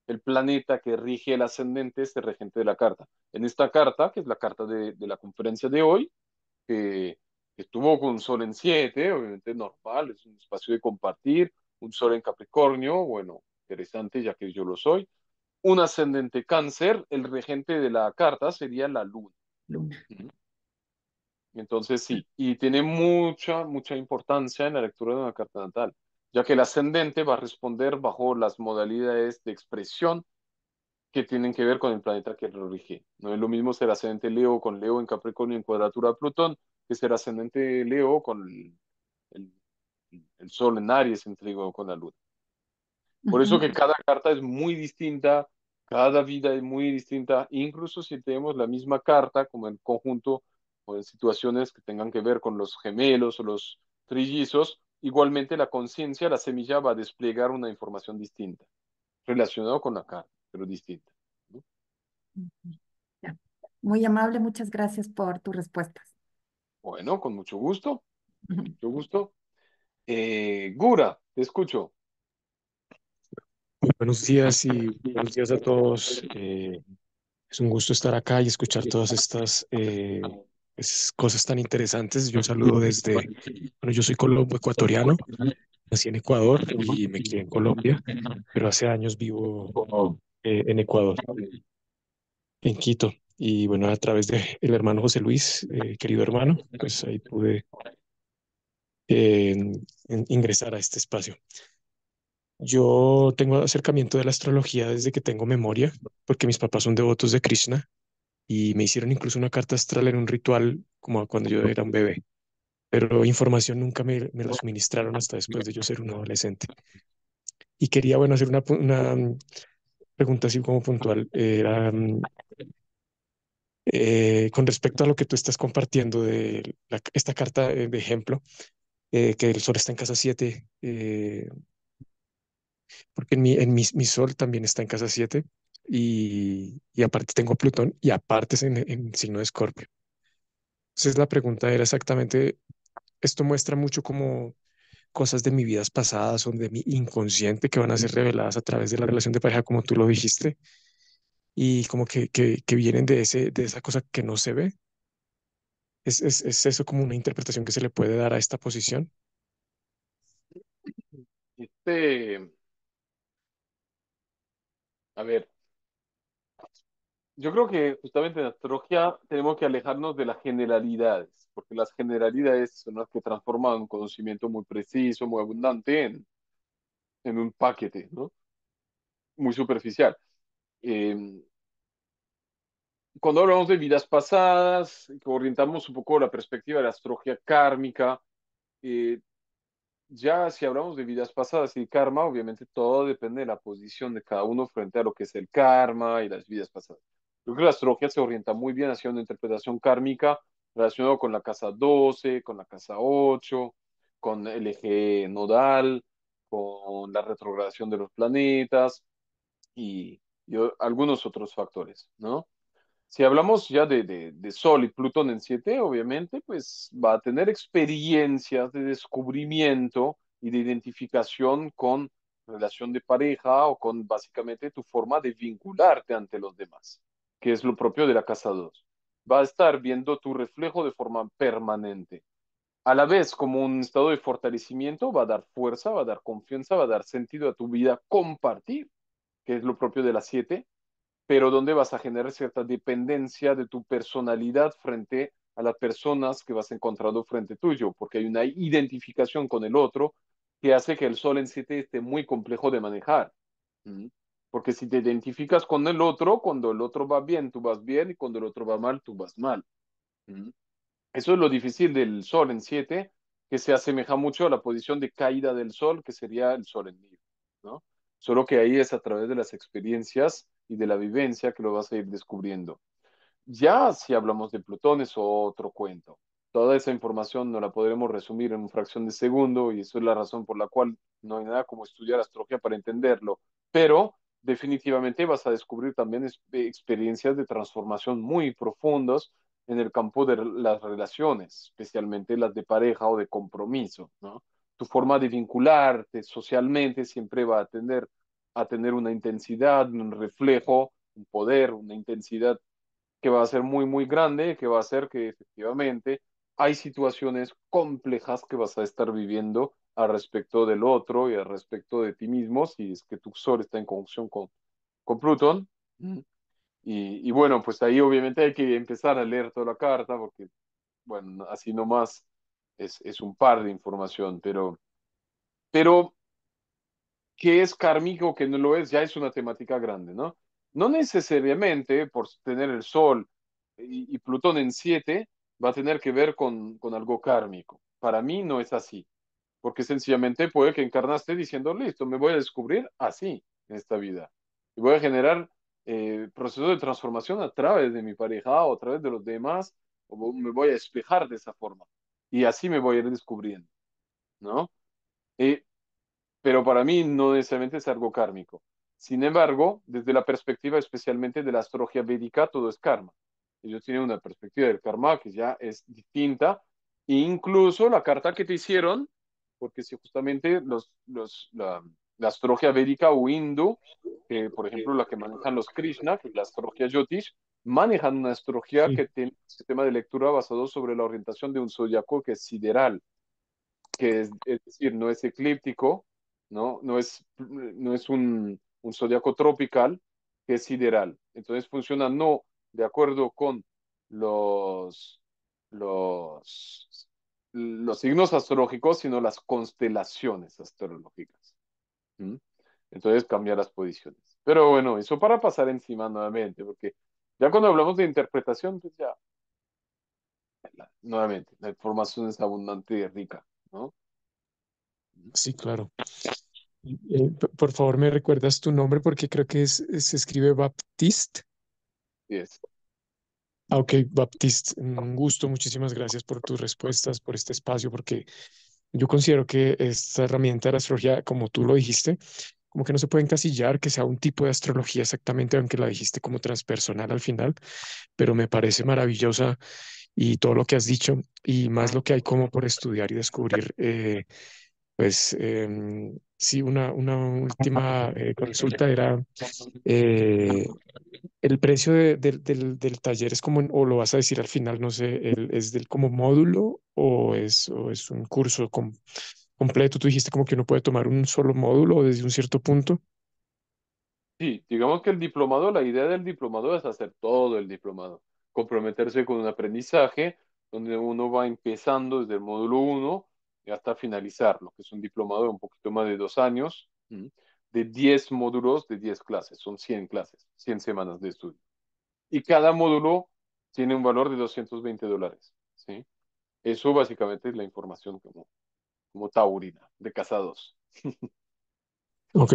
El planeta que rige el ascendente es el regente de la carta. En esta carta, que es la carta de la conferencia de hoy, que estuvo con un sol en 7, obviamente normal, es un espacio de compartir, un sol en Capricornio, bueno, interesante ya que yo lo soy. Un ascendente cáncer, el regente de la carta sería la luna.
Luna.
¿Mm? Entonces sí, y tiene mucha, mucha importancia en la lectura de una carta natal, ya que el ascendente va a responder bajo las modalidades de expresión que tienen que ver con el planeta que lo rige. No es lo mismo ser ascendente Leo con Leo en Capricornio en cuadratura a Plutón que ser ascendente Leo con el, el Sol en Aries en trígono con la Luna. Por eso que
Ujú.
cada carta es muy distinta, cada vida es muy distinta, incluso si tenemos la misma carta como en conjunto o en situaciones que tengan que ver con los gemelos o los trillizos, igualmente la conciencia, la semilla va a desplegar una información distinta, relacionada con la carta, pero distinta, ¿no?
Ujú. Ya. Muy amable, muchas gracias por tus respuestas.
Bueno, con mucho gusto, con
Ujú.
mucho gusto. Gura, te escucho.
Muy buenos días y buenos días a todos. Es un gusto estar acá y escuchar todas estas cosas tan interesantes. Yo saludo desde, bueno, yo soy colombo ecuatoriano, nací en Ecuador y me crié en Colombia, pero hace años vivo en Ecuador, en Quito. Y bueno, a través de el hermano José Luis, querido hermano, pues ahí pude eh, ingresar a este espacio. Yo tengo acercamiento de la astrología desde que tengo memoria, porque mis papás son devotos de Krishna y me hicieron incluso una carta astral en un ritual como cuando yo era un bebé, pero información nunca me la suministraron hasta después de yo ser un adolescente. Y quería, bueno, hacer una pregunta así como puntual. Era, con respecto a lo que tú estás compartiendo de esta carta de ejemplo, que el sol está en casa 7, porque mi sol también está en casa 7 y aparte tengo a Plutón y aparte es en signo de Escorpio. Entonces la pregunta era exactamente, esto muestra mucho como cosas de mis vidas pasadas o de mi inconsciente que van a ser reveladas a través de la relación de pareja, como tú lo dijiste, y como que vienen de esa cosa que no se ve. Es eso como una interpretación que se le puede dar a esta posición?
Este, a ver, yo creo que justamente en astrología tenemos que alejarnos de las generalidades, porque las generalidades son las que transforman un conocimiento muy preciso, muy abundante en un paquete, ¿no? Muy superficial. Eh, Cuando hablamos de vidas pasadas, que orientamos un poco la perspectiva de la astrología kármica, eh, ya si hablamos de vidas pasadas y karma, obviamente todo depende de la posición de cada uno frente a lo que es el karma y las vidas pasadas. Yo creo que la astrología se orienta muy bien hacia una interpretación kármica relacionada con la casa 12, con la casa 8, con el eje nodal, con la retrogradación de los planetas y algunos otros factores, ¿no? Si hablamos ya de Sol y Plutón en 7, obviamente, pues va a tener experiencias de descubrimiento y de identificación con relación de pareja o con básicamente tu forma de vincularte ante los demás, que es lo propio de la casa 2. Va a estar viendo tu reflejo de forma permanente. A la vez, como un estado de fortalecimiento, va a dar fuerza, va a dar confianza, va a dar sentido a tu vida compartir, que es lo propio de la 7, pero donde vas a generar cierta dependencia de tu personalidad frente a las personas que vas encontrando frente tuyo, porque hay una identificación con el otro que hace que el sol en 7 esté muy complejo de manejar. ¿Mm? Porque si te identificas con el otro, cuando el otro va bien, tú vas bien, y cuando el otro va mal, tú vas mal. ¿Mm? Eso es lo difícil del sol en 7, que se asemeja mucho a la posición de caída del sol, que sería el sol en Libra, ¿no? Solo que ahí es a través de las experiencias y de la vivencia que lo vas a ir descubriendo. Ya si hablamos de Plutón es otro cuento. Toda esa información no la podremos resumir en una fracción de segundo y eso es la razón por la cual no hay nada como estudiar astrología para entenderlo. Pero definitivamente vas a descubrir también experiencias de transformación muy profundas en el campo de las relaciones, especialmente las de pareja o de compromiso, ¿no? Tu forma de vincularte socialmente siempre va a tener una intensidad, un reflejo, un poder, una intensidad que va a ser muy, muy grande, que va a hacer que efectivamente hay situaciones complejas que vas a estar viviendo al respecto del otro y al respecto de ti mismo, si es que tu Sol está en conjunción con Plutón. Y bueno, pues ahí obviamente hay que empezar a leer toda la carta, porque, bueno, así nomás es un par de información, pero qué es kármico o qué no lo es, ya es una temática grande, ¿no? No necesariamente por tener el Sol y Plutón en 7 va a tener que ver con algo kármico. Para mí no es así, porque sencillamente puede que encarnaste diciendo, listo, me voy a descubrir así en esta vida. Y voy a generar procesos de transformación a través de mi pareja o a través de los demás, o me voy a despejar de esa forma. Y así me voy a ir descubriendo, ¿no? Eh, pero para mí no necesariamente es algo kármico. Sin embargo, desde la perspectiva especialmente de la astrología védica, todo es karma. Ellos tienen una perspectiva del karma que ya es distinta, e incluso la carta que te hicieron, porque si justamente la astrología védica o hindú, que por ejemplo la que manejan los Krishna, que es la astrología Jyotish, manejan una astrología
Sí,
que tiene un sistema de lectura basado sobre la orientación de un zodiaco que es sideral, que es decir, no es eclíptico, ¿no? No es un zodiaco tropical, que es sideral. Entonces funciona no de acuerdo con los, los, los signos astrológicos, sino las constelaciones astrológicas. ¿Mm? Entonces cambia las posiciones. Pero bueno, eso para pasar encima nuevamente, porque ya cuando hablamos de interpretación, pues ya, nuevamente, la información es abundante y rica, ¿no?
Sí, claro. Por favor, ¿me recuerdas tu nombre? Porque creo que se escribe Baptiste.
Sí es.
Ah, ok, Baptiste, un gusto. Muchísimas gracias por tus respuestas, por este espacio, porque yo considero que esta herramienta de la astrología, como tú lo dijiste, como que no se puede encasillar que sea un tipo de astrología exactamente, aunque la dijiste como transpersonal al final, pero me parece maravillosa y todo lo que has dicho y más lo que hay como por estudiar y descubrir. Pues sí, una última consulta era eh, el precio del taller es como, o lo vas a decir al final, no sé, ¿es del como módulo o es un curso completo? Tú dijiste como que uno puede tomar un solo módulo desde un cierto punto.
Sí, digamos que el diplomado, la idea del diplomado es hacer todo el diplomado, comprometerse con un aprendizaje donde uno va empezando desde el módulo uno y hasta finalizarlo, que es un diplomado de un poquito más de 2 años, de 10 módulos, de 10 clases, son 100 clases, 100 semanas de estudio. Y cada módulo tiene un valor de $220, ¿sí? Eso básicamente es la información como taurina, de casados.
Ok,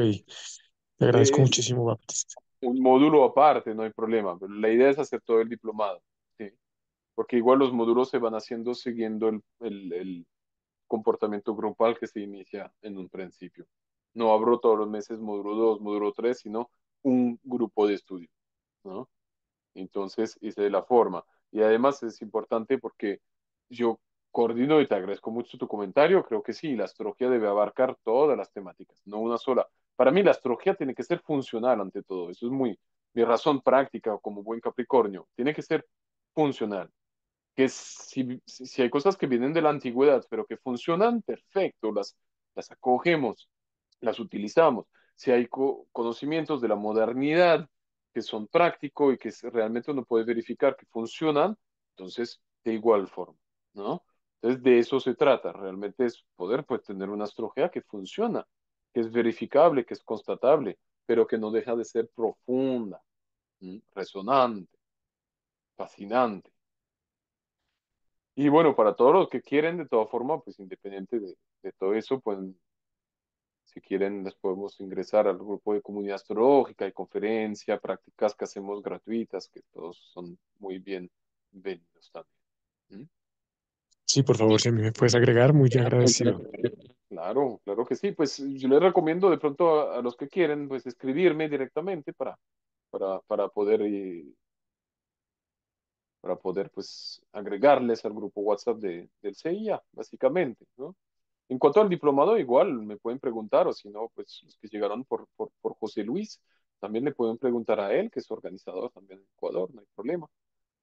te agradezco
Eh,
muchísimo, Baptiste.
un módulo aparte, no hay problema, pero la idea es hacer todo el diplomado, ¿sí? Porque igual los módulos se van haciendo siguiendo el comportamiento grupal que se inicia en un principio. No abro todos los meses módulo 2 módulo 3 sino un grupo de estudio, ¿no? Entonces, esa es la forma. Y además es importante porque yo coordino y te agradezco mucho tu comentario. Creo que sí, la astrología debe abarcar todas las temáticas, no una sola. Para mí, la astrología tiene que ser funcional ante todo. Eso es mi razón práctica como buen Capricornio. Tiene que ser funcional. Que si hay cosas que vienen de la antigüedad, pero que funcionan, perfecto, las acogemos, las utilizamos. Si hay conocimientos de la modernidad que son prácticos y que realmente uno puede verificar que funcionan, entonces de igual forma, ¿no? Entonces de eso se trata, realmente es poder pues tener una astrología que funciona, que es verificable, que es constatable, pero que no deja de ser profunda, resonante, fascinante. Y bueno, para todos los que quieren, de todas formas, pues independiente de todo eso, pues si quieren, les podemos ingresar al grupo de comunidad astrológica y conferencia, prácticas que hacemos gratuitas, que todos son muy bienvenidos también. ¿Mm?
Sí, por favor, si a mí me puedes agregar, muy agradecido.
Claro, claro que sí. Pues yo les recomiendo de pronto a los que quieren, pues escribirme directamente para poder, pues agregarles al grupo WhatsApp del CIA, básicamente, ¿no? En cuanto al diplomado, igual me pueden preguntar, o si no, pues los que llegaron por José Luis, también le pueden preguntar a él, que es organizador también en Ecuador, no hay problema.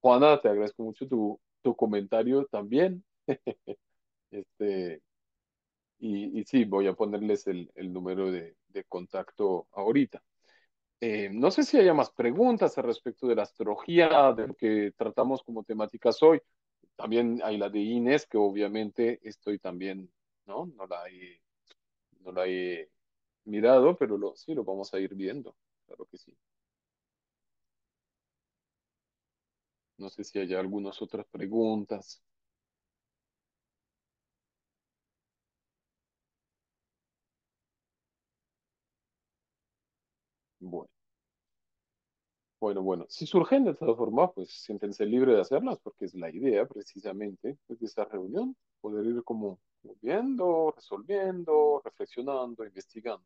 Juana, te agradezco mucho tu comentario también. Este, y sí, voy a ponerles el número de contacto ahorita. No sé si haya más preguntas al respecto de la astrología, de lo que tratamos como temáticas hoy. También hay la de Inés, que obviamente estoy también, ¿no? No la he mirado, pero sí lo vamos a ir viendo. Claro que sí. No sé si hay algunas otras preguntas. Bueno, bueno. Si surgen de todas formas, pues siéntense libres de hacerlas, porque es la idea precisamente pues, de esta reunión, poder ir como viendo, resolviendo, reflexionando, investigando.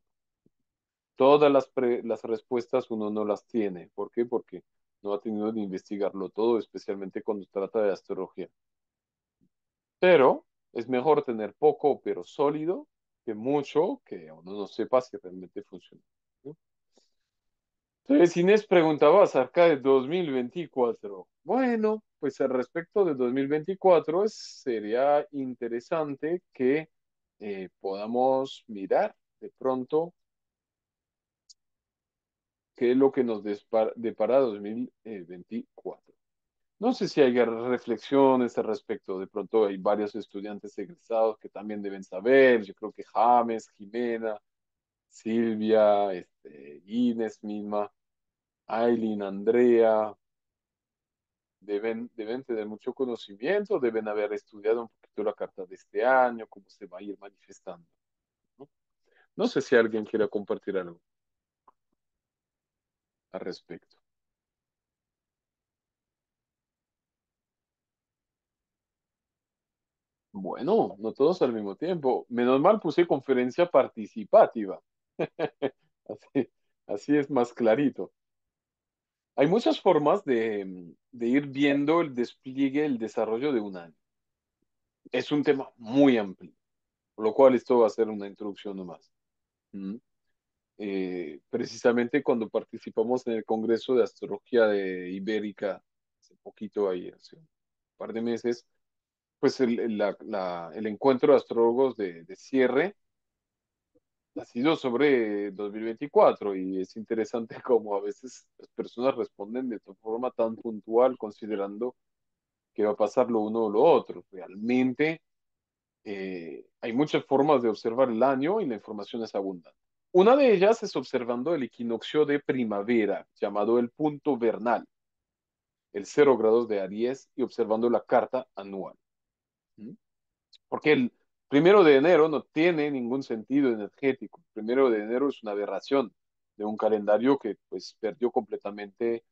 Todas las respuestas uno no las tiene. ¿Por qué? Porque no ha tenido de investigarlo todo, especialmente cuando se trata de astrología. Pero es mejor tener poco pero sólido que mucho que uno no sepa si realmente funciona, ¿no? Entonces, Inés preguntaba acerca de 2024. Bueno, pues al respecto de 2024 sería interesante que podamos mirar de pronto qué es lo que nos depara 2024. No sé si hay reflexiones al respecto. De pronto hay varios estudiantes egresados que también deben saber. Yo creo que James, Jimena, Silvia, Inés misma, Aileen, Andrea, deben tener mucho conocimiento, deben haber estudiado un poquito la carta de este año, cómo se va a ir manifestando, ¿no? No sé si alguien quiera compartir algo al respecto. Bueno, no todos al mismo tiempo. Menos mal puse conferencia participativa. Así, así es más clarito. Hay muchas formas de ir viendo el despliegue, el desarrollo de un año. Es un tema muy amplio, por lo cual esto va a ser una introducción nomás. ¿Mm? Precisamente cuando participamos en el Congreso de Astrología de Ibérica, hace poquito ahí, hace un par de meses, pues el encuentro de astrólogos de cierre ha sido sobre 2024 y es interesante cómo a veces las personas responden de forma tan puntual considerando que va a pasar lo uno o lo otro. Realmente hay muchas formas de observar el año y la información es abundante. Una de ellas es observando el equinoccio de primavera, llamado el punto vernal, el 0 grados de Aries, y observando la carta anual. ¿Mm? Porque el 1 de enero no tiene ningún sentido energético. El 1 de enero es una aberración de un calendario que pues perdió completamente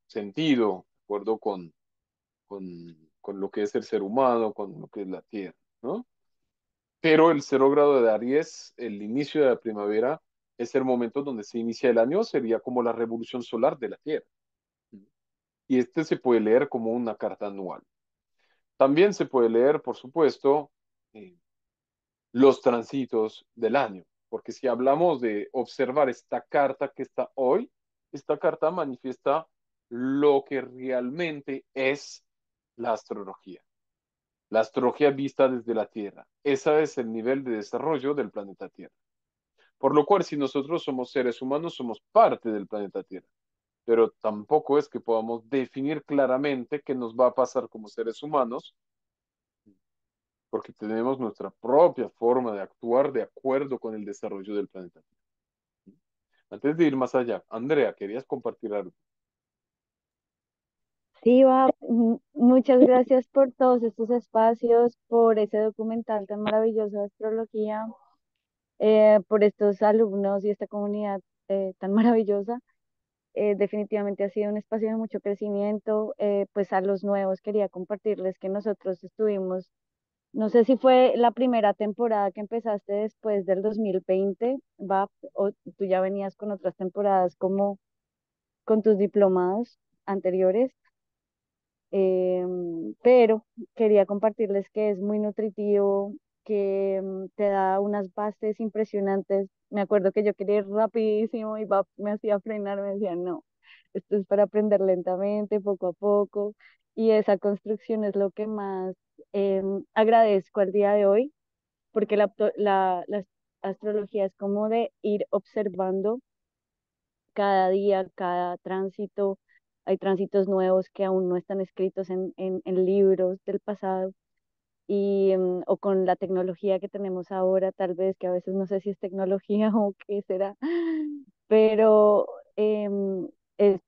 sentido, de acuerdo con lo que es el ser humano, con lo que es la Tierra, ¿no? Pero el 0 grado de Aries, el inicio de la primavera, es el momento donde se inicia el año, sería como la revolución solar de la Tierra. Y este se puede leer como una carta anual. También se puede leer, por supuesto, eh, los tránsitos del año, porque si hablamos de observar esta carta que está hoy, esta carta manifiesta lo que realmente es la astrología. La astrología vista desde la Tierra. Ese es el nivel de desarrollo del planeta Tierra. Por lo cual, si nosotros somos seres humanos, somos parte del planeta Tierra. Pero tampoco es que podamos definir claramente qué nos va a pasar como seres humanos, porque tenemos nuestra propia forma de actuar de acuerdo con el desarrollo del planeta Tierra. Antes de ir más allá, Andrea, ¿querías compartir algo?
Sí, va, muchas gracias por todos estos espacios, por ese documental tan maravilloso de astrología, por estos alumnos y esta comunidad tan maravillosa. Definitivamente ha sido un espacio de mucho crecimiento. Pues a los nuevos quería compartirles que nosotros estuvimos, no sé si fue la primera temporada que empezaste después del 2020, va, o tú ya venías con otras temporadas como con tus diplomados anteriores. Pero quería compartirles que es muy nutritivo, que te da unas bases impresionantes. Me acuerdo que yo quería ir rapidísimo y me hacía frenar, me decía, no, esto es para aprender lentamente, poco a poco, y esa construcción es lo que más agradezco al día de hoy, porque la astrología es como de ir observando cada día, cada tránsito. Hay tránsitos nuevos que aún no están escritos en libros del pasado y, o con la tecnología que tenemos ahora, tal vez, que a veces no sé si es tecnología o qué será, pero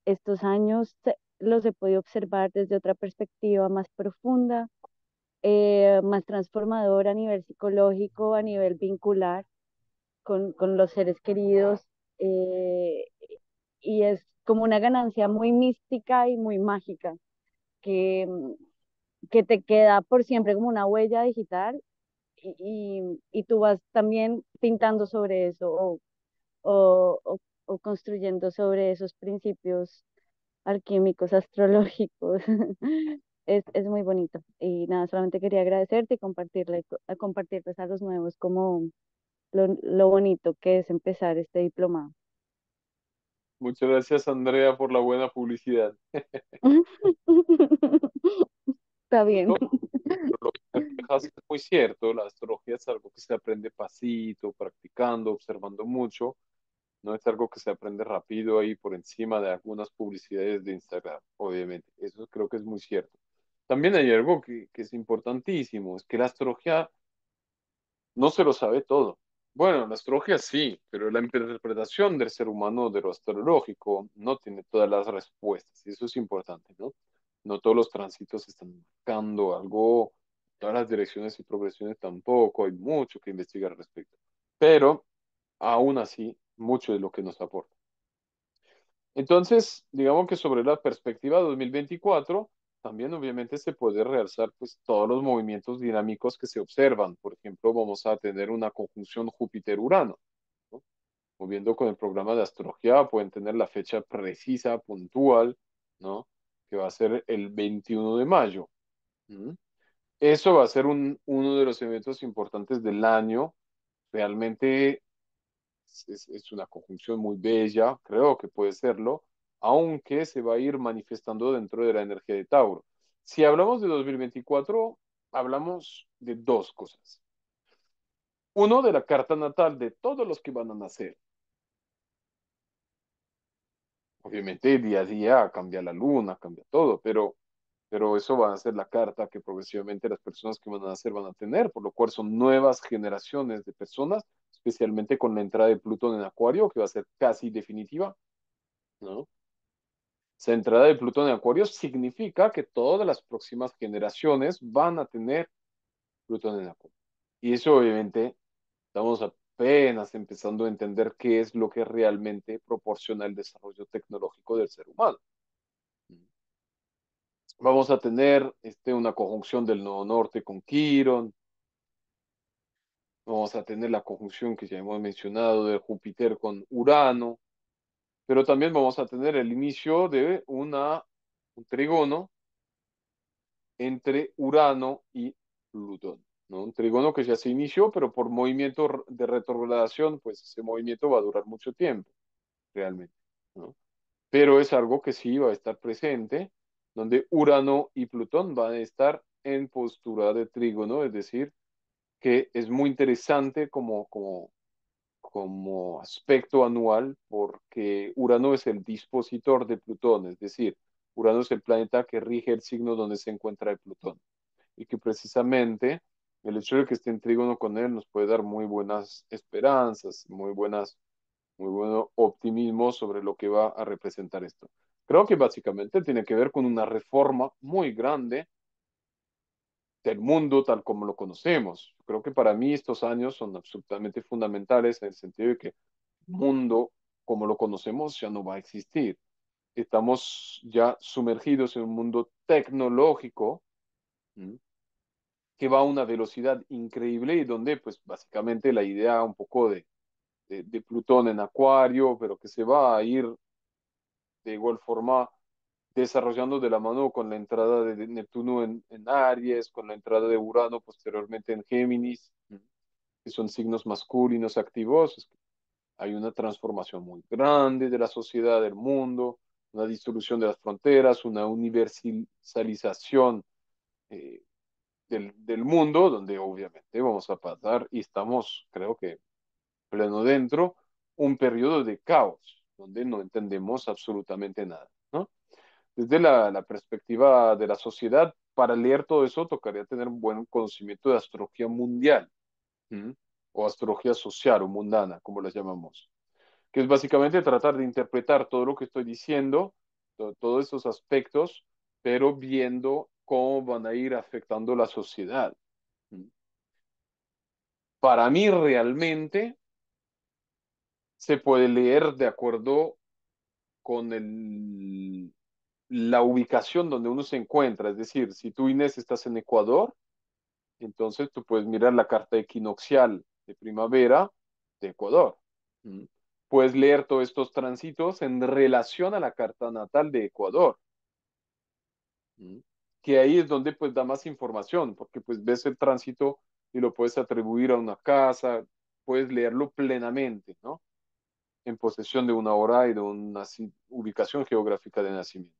estos años los he podido observar desde otra perspectiva más profunda, más transformadora a nivel psicológico, a nivel vincular con los seres queridos. eh, y es como una ganancia muy mística y muy mágica que, que te queda por siempre como una huella digital y tú vas también pintando sobre eso o construyendo sobre esos principios alquímicos, astrológicos. Es muy bonito. Y nada, solamente quería agradecerte y compartirles a los nuevos como lo bonito que es empezar este diplomado.
Muchas gracias, Andrea, por la buena publicidad.
Está bien.
Pero lo que reflejas es muy cierto, la astrología es algo que se aprende pasito, practicando, observando mucho, No es algo que se aprende rápido ahí por encima de algunas publicidades de Instagram, obviamente. Eso creo que es muy cierto. También hay algo que es importantísimo, es que la astrología no se lo sabe todo. Bueno, la astrología sí, pero la interpretación del ser humano de lo astrológico no tiene todas las respuestas, y eso es importante, ¿no? No todos los tránsitos están marcando algo, todas las direcciones y progresiones tampoco, hay mucho que investigar al respecto. Pero, aún así, mucho de lo que nos aporta. Entonces, digamos que sobre la perspectiva 2024, también obviamente se puede realzar pues todos los movimientos dinámicos que se observan. Por ejemplo, vamos a tener una conjunción Júpiter-Urano, ¿no? Moviendo con el programa de astrología, pueden tener la fecha precisa, puntual, ¿no? Que va a ser el 21 de mayo. ¿Mm? Eso va a ser uno de los eventos importantes del año. Realmente es una conjunción muy bella, creo que puede serlo, aunque se va a ir manifestando dentro de la energía de Tauro. Si hablamos de 2024, hablamos de dos cosas. Uno, de la carta natal de todos los que van a nacer. Obviamente, día a día cambia la luna, cambia todo, pero eso va a ser la carta que progresivamente las personas que van a nacer van a tener, por lo cual son nuevas generaciones de personas, especialmente con la entrada de Plutón en Acuario, que va a ser casi definitiva, ¿no? Esa entrada de Plutón en Acuario significa que todas las próximas generaciones van a tener Plutón en Acuario. Y eso obviamente estamos apenas empezando a entender qué es lo que realmente proporciona el desarrollo tecnológico del ser humano. Vamos a tener una conjunción del nodo norte con Quirón. Vamos a tener la conjunción que ya hemos mencionado de Júpiter con Urano. Pero también vamos a tener el inicio de un trígono entre Urano y Plutón, ¿no? Un trígono que ya se inició, pero por movimiento de retrogradación, pues ese movimiento va a durar mucho tiempo, realmente, ¿no? Pero es algo que sí va a estar presente, donde Urano y Plutón van a estar en postura de trígono, es decir, que es muy interesante como aspecto anual, porque Urano es el dispositor de Plutón, es decir, Urano es el planeta que rige el signo donde se encuentra el Plutón y que precisamente el hecho de que esté en trígono con él nos puede dar muy buenas esperanzas, muy bueno optimismo sobre lo que va a representar esto. Creo que básicamente tiene que ver con una reforma muy grande del mundo tal como lo conocemos. Creo que para mí estos años son absolutamente fundamentales en el sentido de que el mundo como lo conocemos ya no va a existir. Estamos ya sumergidos en un mundo tecnológico, ¿m? Que va a una velocidad increíble y donde pues básicamente la idea un poco de Plutón en Acuario, pero que se va a ir de igual forma desarrollando de la mano con la entrada de Neptuno en Aries, con la entrada de Urano posteriormente en Géminis, que son signos masculinos activos. Hay una transformación muy grande de la sociedad, del mundo, una disolución de las fronteras, una universalización eh, del mundo, donde obviamente vamos a pasar y estamos, creo que, pleno dentro, un periodo de caos, donde no entendemos absolutamente nada, ¿no? Desde la perspectiva de la sociedad, para leer todo eso tocaría tener un buen conocimiento de astrología mundial, ¿m? O astrología social o mundana, como las llamamos, que es básicamente tratar de interpretar todo lo que estoy diciendo, todos esos aspectos, pero viendo cómo van a ir afectando la sociedad. Para mí realmente se puede leer de acuerdo con la ubicación donde uno se encuentra. Es decir, si tú, Inés, estás en Ecuador, entonces tú puedes mirar la carta equinoccial de primavera de Ecuador. ¿Mm? Puedes leer todos estos tránsitos en relación a la carta natal de Ecuador. ¿Mm? Que ahí es donde pues da más información, porque pues ves el tránsito y lo puedes atribuir a una casa, puedes leerlo plenamente, ¿no? En posesión de una hora y de una ubicación geográfica de nacimiento.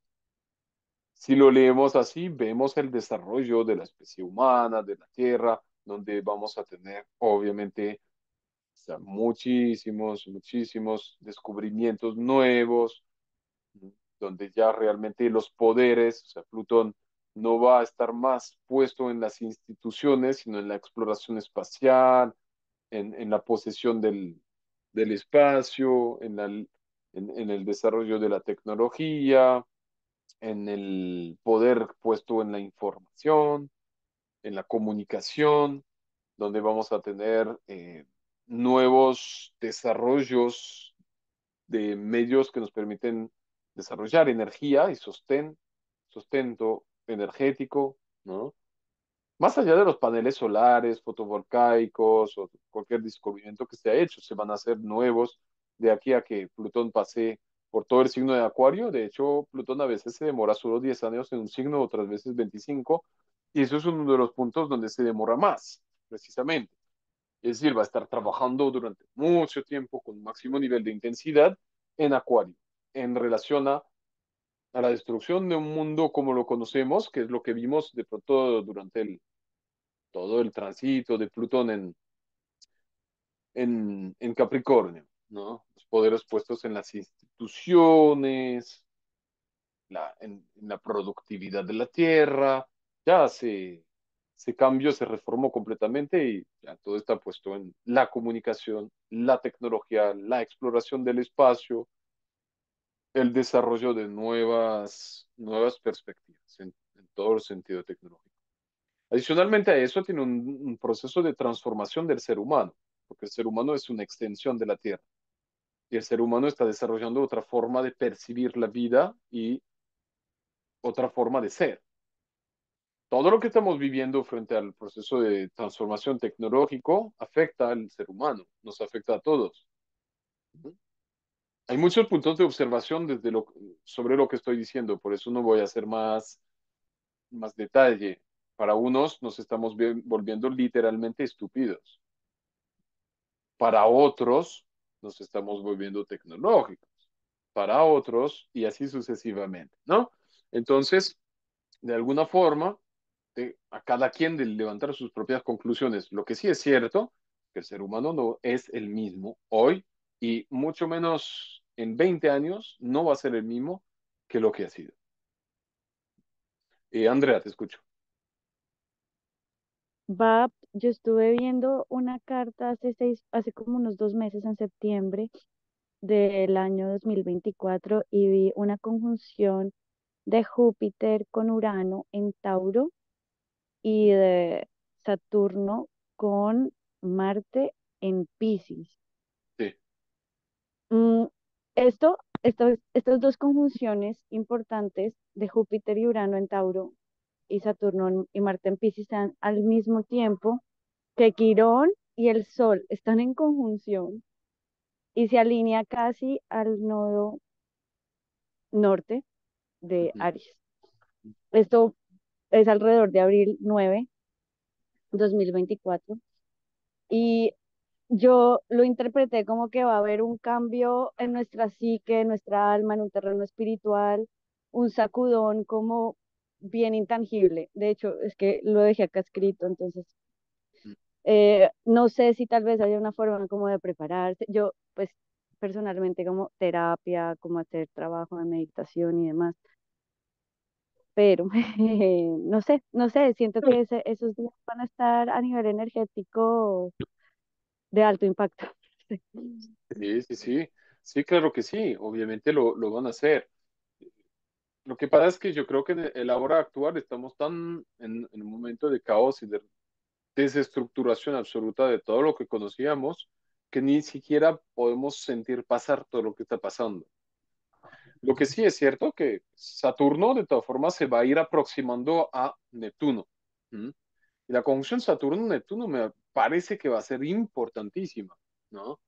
Si lo leemos así, vemos el desarrollo de la especie humana, de la Tierra, donde vamos a tener, obviamente, sea, muchísimos descubrimientos nuevos, donde ya realmente los poderes, o sea, Plutón no va a estar más puesto en las instituciones, sino en la exploración espacial, en la posesión del espacio, en el desarrollo de la tecnología, en el poder puesto en la información, en la comunicación, donde vamos a tener nuevos desarrollos de medios que nos permiten desarrollar energía y sustento energético, ¿no? Más allá de los paneles solares, fotovoltaicos o cualquier descubrimiento que se ha hecho, se van a hacer nuevos de aquí a que Plutón pase por todo el signo de Acuario. De hecho, Plutón a veces se demora solo 10 años en un signo, otras veces 25, y eso es uno de los puntos donde se demora más, precisamente. Es decir, va a estar trabajando durante mucho tiempo con máximo nivel de intensidad en Acuario, en relación a la destrucción de un mundo como lo conocemos, que es lo que vimos de pronto durante todo el tránsito de Plutón en Capricornio, ¿no? Los poderes puestos en las instituciones, en la productividad de la Tierra, ya se cambió, se reformó completamente y ya todo está puesto en la comunicación, la tecnología, la exploración del espacio, el desarrollo de nuevas perspectivas en todo el sentido tecnológico. Adicionalmente a eso, tiene un proceso de transformación del ser humano, porque el ser humano es una extensión de la Tierra y el ser humano está desarrollando otra forma de percibir la vida y otra forma de ser. Todo lo que estamos viviendo frente al proceso de transformación tecnológico afecta al ser humano, nos afecta a todos. Hay muchos puntos de observación sobre lo que estoy diciendo, por eso no voy a hacer más detalle. Para unos nos estamos volviendo literalmente estúpidos. Para otros nos estamos volviendo tecnológicos. Para otros y así sucesivamente, ¿no? Entonces, de alguna forma, a cada quien de levantar sus propias conclusiones. Lo que sí es cierto, que el ser humano no es el mismo hoy y mucho menos en 20 años no va a ser el mismo que lo que ha sido. Andrea, te escucho.
Yo estuve viendo una carta hace como unos 2 meses, en septiembre del año 2024, y vi una conjunción de Júpiter con Urano en Tauro y de Saturno con Marte en Piscis.
Sí.
Mm, estas dos conjunciones importantes de Júpiter y Urano en Tauro y y Marte en Piscis están al mismo tiempo que Quirón y el Sol están en conjunción y se alinea casi al nodo norte de
Ujú.
Aries. Esto es alrededor de abril 9, 2024. Y yo lo interpreté como que va a haber un cambio en nuestra psique, en nuestra alma, en un terreno espiritual, un sacudón como bien intangible. De hecho, es que lo dejé acá escrito, entonces no sé si tal vez haya una forma como de prepararse. Yo, pues, personalmente como terapia, como hacer trabajo de meditación y demás, pero no sé, siento que esos días van a estar a nivel energético de alto impacto.
Sí, sí, sí. Sí, claro que sí. Obviamente lo van a hacer. Lo que pasa es que yo creo que en el ahora actual estamos tan en un momento de caos y de desestructuración absoluta de todo lo que conocíamos que ni siquiera podemos sentir pasar todo lo que está pasando. Lo que sí es cierto que Saturno de todas formas se va a ir aproximando a Neptuno. ¿Mm? Y la conjunción Saturno-Neptuno me parece que va a ser importantísima, ¿no?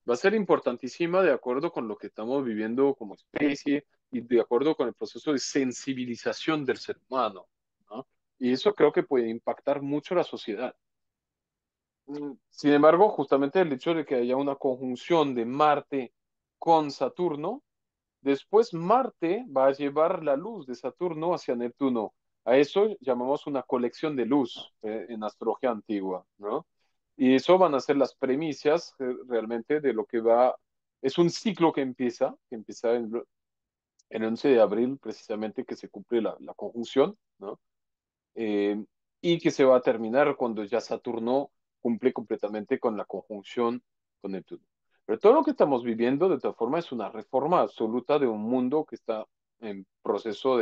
Va a ser importantísima de acuerdo con lo que estamos viviendo como especie y de acuerdo con el proceso de sensibilización del ser humano, ¿no? Y eso creo que puede impactar mucho la sociedad. Sin embargo, justamente el hecho de que haya una conjunción de Marte con Saturno, después Marte va a llevar la luz de Saturno hacia Neptuno. A eso llamamos una colección de luz en astrología antigua, ¿no? Y eso van a ser las premisas realmente de lo que va, es un ciclo que empieza en el 11 de abril precisamente que se cumple la conjunción, ¿no? Eh, y que se va a terminar cuando ya Saturno cumple completamente con la conjunción con Neptuno. Pero todo lo que estamos viviendo, de todas formas, es una reforma absoluta de un mundo que está en proceso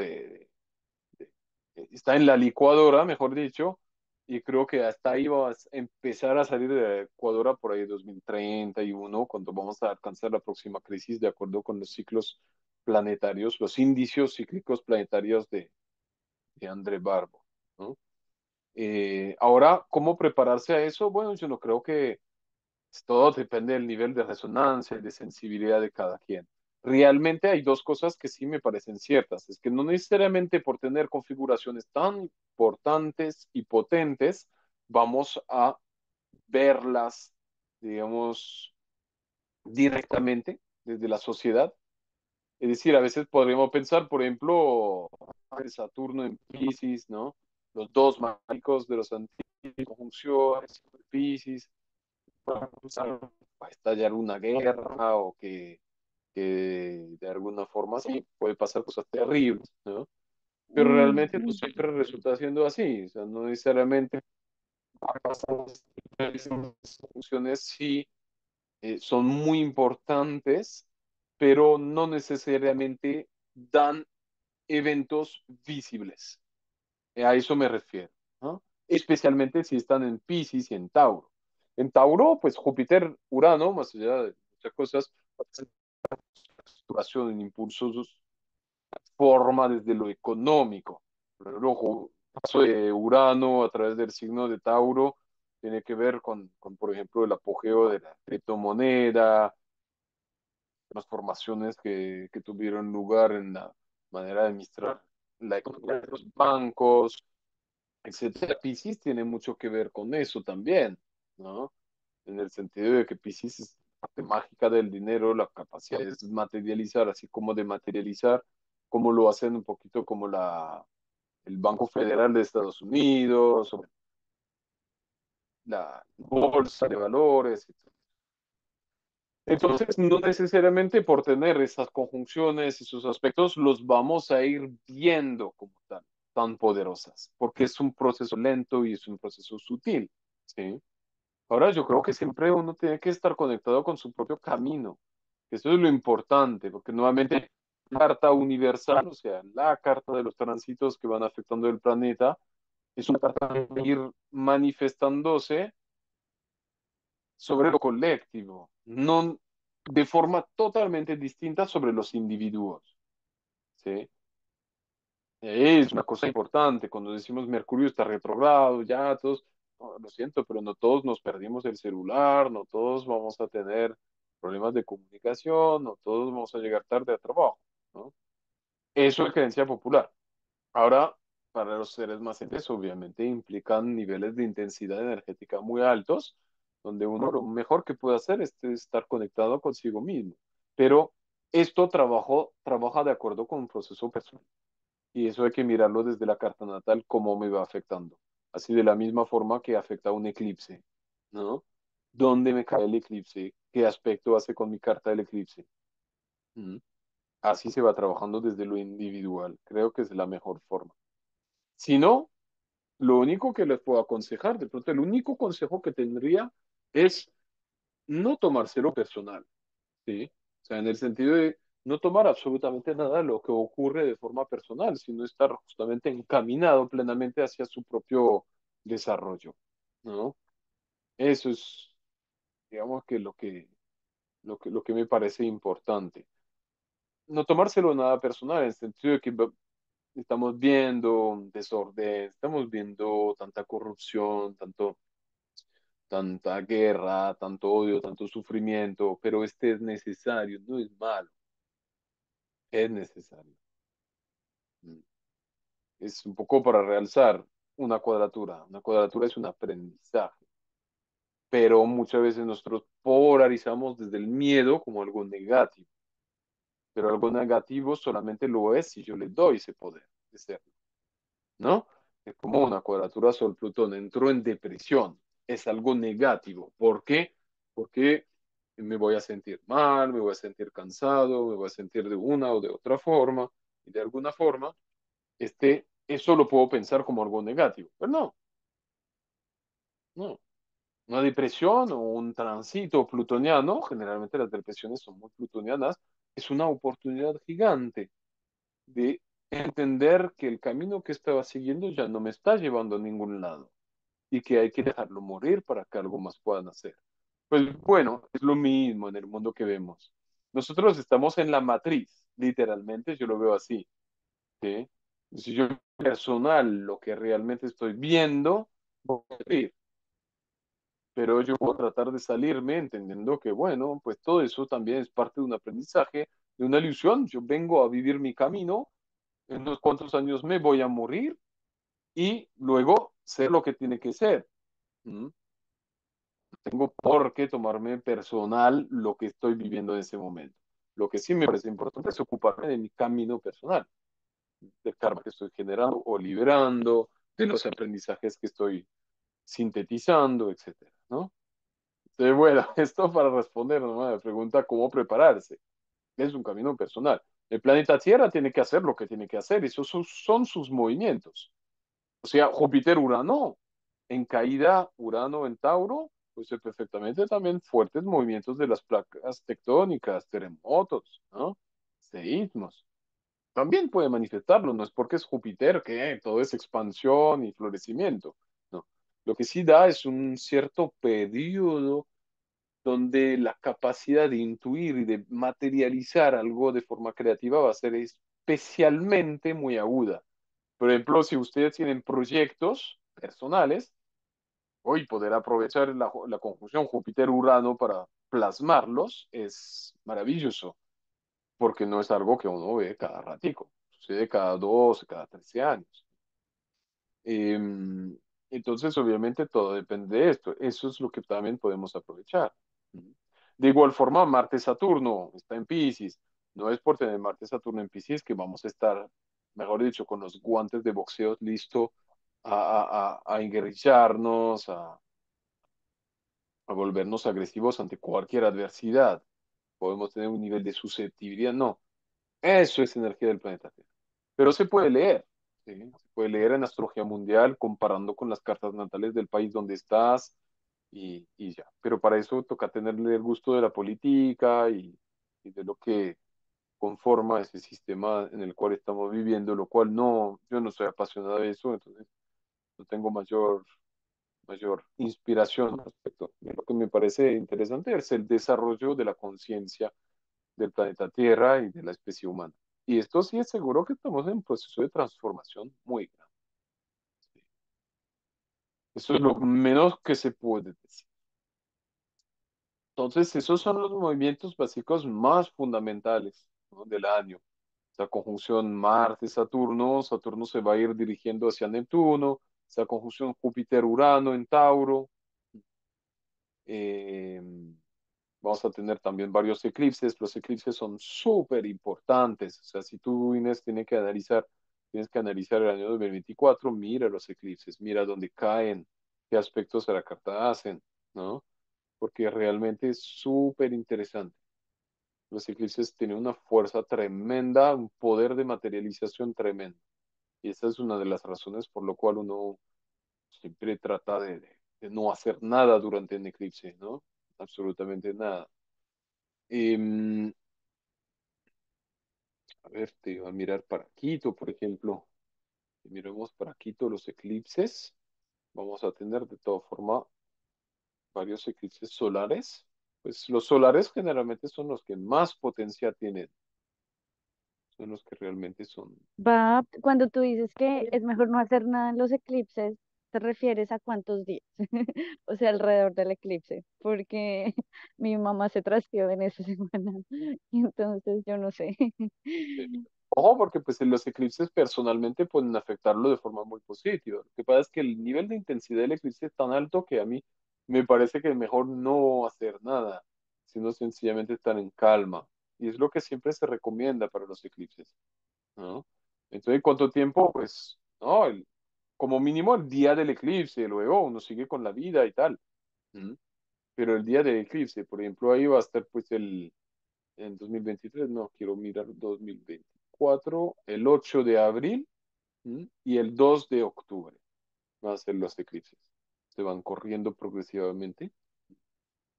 está en la licuadora, mejor dicho, y creo que hasta ahí va a empezar a salir de la licuadora por ahí 2031, cuando vamos a alcanzar la próxima crisis, de acuerdo con los ciclos planetarios, los indicios cíclicos planetarios de André Barbo, ¿no? Ahora, ¿cómo prepararse a eso? Bueno, yo no creo que todo depende del nivel de resonancia y de sensibilidad de cada quien. Realmente hay dos cosas que sí me parecen ciertas. Es que no necesariamente por tener configuraciones tan importantes y potentes vamos a verlas, digamos, directamente desde la sociedad. Es decir, a veces podríamos pensar, por ejemplo, el Saturno en Pisces, ¿no? Los dos mágicos de los antiguos conjunciones, Pisces, va a estallar una guerra o que de alguna forma sí puede pasar cosas terribles, ¿no? Pero realmente no siempre resulta siendo así, o sea, no necesariamente estas funciones sí son muy importantes, pero no necesariamente dan eventos visibles. A eso me refiero, ¿no? Especialmente si están en Piscis y en Tauro. En Tauro, pues Júpiter, Urano, más allá de muchas cosas, situación en impulsos, forma desde lo económico. Pero el paso de Urano a través del signo de Tauro tiene que ver con, por ejemplo, el apogeo de la criptomoneda, transformaciones que tuvieron lugar en la manera de administrar la economía de los bancos, etcétera. Piscis tiene mucho que ver con eso también, ¿no? En el sentido de que Piscis es la parte mágica del dinero, la capacidad de materializar, así como de materializar, como lo hacen un poquito como el Banco Federal de Estados Unidos, o la bolsa de valores. Entonces, no necesariamente por tener esas conjunciones, esos aspectos, los vamos a ir viendo como tan poderosas, porque es un proceso lento y es un proceso sutil, ¿sí? Ahora, yo creo que siempre uno tiene que estar conectado con su propio camino. Eso es lo importante, porque nuevamente la carta universal, o sea, la carta de los tránsitos que van afectando el planeta, es una carta que va a ir manifestándose sobre lo colectivo, no de forma totalmente distinta sobre los individuos, ¿sí? Es una cosa importante cuando decimos Mercurio está retrogrado, ya todos, "Oh, lo siento, pero no todos nos perdimos el celular, no todos vamos a tener problemas de comunicación, no todos vamos a llegar tarde a trabajo, ¿no? Eso es creencia popular. Ahora, para los seres más sensibles, obviamente implican niveles de intensidad energética muy altos, donde uno lo mejor que puede hacer es estar conectado consigo mismo. Pero esto trabaja de acuerdo con un proceso personal. Y eso hay que mirarlo desde la carta natal, cómo me va afectando. Así de la misma forma que afecta un eclipse, ¿no? ¿Dónde me cae el eclipse? ¿Qué aspecto hace con mi carta del eclipse? ¿Mm? Así se va trabajando desde lo individual. Creo que es la mejor forma. Si no, lo único que les puedo aconsejar, de pronto el único consejo que tendría es no tomárselo personal, ¿sí? O sea, en el sentido de no tomar absolutamente nada de lo que ocurre de forma personal, sino estar justamente encaminado plenamente hacia su propio desarrollo, ¿no? Eso es, digamos que lo que me parece importante. No tomárselo nada personal, en el sentido de que estamos viendo un desorden, estamos viendo tanta corrupción, tanta guerra, tanto odio, tanto sufrimiento, pero este es necesario, no es malo, es necesario. Mm. Es un poco para realzar una cuadratura. Una cuadratura es un aprendizaje, pero muchas veces nosotros polarizamos desde el miedo como algo negativo, pero algo negativo solamente lo es si yo le doy ese poder de serlo, ¿no? Es como una cuadratura Sol-Plutón, entró en depresión. es algo negativo. ¿Por qué? Porque me voy a sentir mal, me voy a sentir cansado, me voy a sentir de una o de otra forma, y de alguna forma, eso lo puedo pensar como algo negativo. Pero no, no. Una depresión o un tránsito plutoniano, generalmente las depresiones son muy plutonianas, es una oportunidad gigante de entender que el camino que estaba siguiendo ya no me está llevando a ningún lado y que hay que dejarlo morir para que algo más puedan hacer. Pues bueno, es lo mismo en el mundo que vemos. Nosotros estamos en la matriz, literalmente, yo lo veo así, ¿sí? Si yo personal lo que realmente estoy viendo, voy a vivir, pero yo puedo tratar de salirme entendiendo que, bueno, pues todo eso también es parte de un aprendizaje, de una ilusión. Yo vengo a vivir mi camino, en unos cuantos años me voy a morir y luego ser lo que tiene que ser. ¿Mm? No tengo por qué tomarme personal lo que estoy viviendo en ese momento. Lo que sí me parece importante es ocuparme de mi camino personal, del karma que estoy generando o liberando, de los aprendizajes que estoy sintetizando, etcétera, ¿no? Entonces, bueno, esto para responder, ¿no?, a la pregunta cómo prepararse. Es un camino personal. El planeta Tierra tiene que hacer lo que tiene que hacer, esos son sus movimientos. O sea, Júpiter-Urano, en caída, Urano en Tauro, pues perfectamente también fuertes movimientos de las placas tectónicas, terremotos, ¿no? Seísmos. También puede manifestarlo, no es porque es Júpiter que todo es expansión y florecimiento, no. Lo que sí da es un cierto periodo donde la capacidad de intuir y de materializar algo de forma creativa va a ser especialmente muy aguda. Por ejemplo, si ustedes tienen proyectos personales, hoy poder aprovechar la conjunción Júpiter-Urano para plasmarlos es maravilloso, porque no es algo que uno ve cada ratico, sucede cada 12, cada 13 años. Entonces, obviamente, todo depende de esto. Eso es lo que también podemos aprovechar. De igual forma, Marte-Saturno está en Piscis. No es por tener Marte-Saturno en Piscis que vamos a estar, mejor dicho, con los guantes de boxeo listo a enguerrillarnos, a volvernos agresivos ante cualquier adversidad. Podemos tener un nivel de susceptibilidad. No, eso es energía del planeta Tierra. Pero se puede leer, ¿sí? Se puede leer en astrología mundial comparando con las cartas natales del país donde estás y ya. Pero para eso toca tenerle el gusto de la política y de lo que conforma ese sistema en el cual estamos viviendo, lo cual no, yo no soy apasionado de eso, entonces no tengo mayor inspiración al respecto. Lo que me parece interesante es el desarrollo de la conciencia del planeta Tierra y de la especie humana. Y esto sí es seguro que estamos en un proceso de transformación muy grande. ¿Sí? Eso es lo menos que se puede decir. Entonces, esos son los movimientos básicos más fundamentales, ¿no?, del año. Esa conjunción Marte-Saturno, Saturno se va a ir dirigiendo hacia Neptuno, esa conjunción Júpiter-Urano en Tauro. Eh, Vamos a tener también varios eclipses. Los eclipses son súper importantes. O sea, si tú, Inés, tienes que analizar el año 2024, mira los eclipses, mira dónde caen, qué aspectos de la carta hacen, ¿no? Porque realmente es súper interesante. Los eclipses tienen una fuerza tremenda, un poder de materialización tremendo. Y esa es una de las razones por lo cual uno siempre trata de no hacer nada durante el eclipse, ¿no? Absolutamente nada. Em, a ver, te iba a mirar para Quito, por ejemplo. Si miramos para Quito los eclipses, vamos a tener de toda forma varios eclipses solares. Pues los solares generalmente son los que más potencia tienen, son los que realmente son.
Va, cuando tú dices que es mejor no hacer nada en los eclipses, ¿te refieres a cuántos días? O sea, alrededor del eclipse, porque mi mamá se trasteó en esa semana, y entonces yo no sé.
eh, Ojo, porque pues en los eclipses personalmente pueden afectarlo de forma muy positiva. Lo que pasa es que el nivel de intensidad del eclipse es tan alto que a mí me parece que es mejor no hacer nada, sino sencillamente estar en calma. Y es lo que siempre se recomienda para los eclipses, ¿no? Entonces, ¿cuánto tiempo? Pues, no, como mínimo el día del eclipse, luego uno sigue con la vida y tal. ¿Mm? Pero el día del eclipse, por ejemplo, ahí va a estar pues en 2023, no, quiero mirar 2024, el 8 de abril, ¿mm? Y el 2 de octubre van a ser los eclipses. Se van corriendo progresivamente.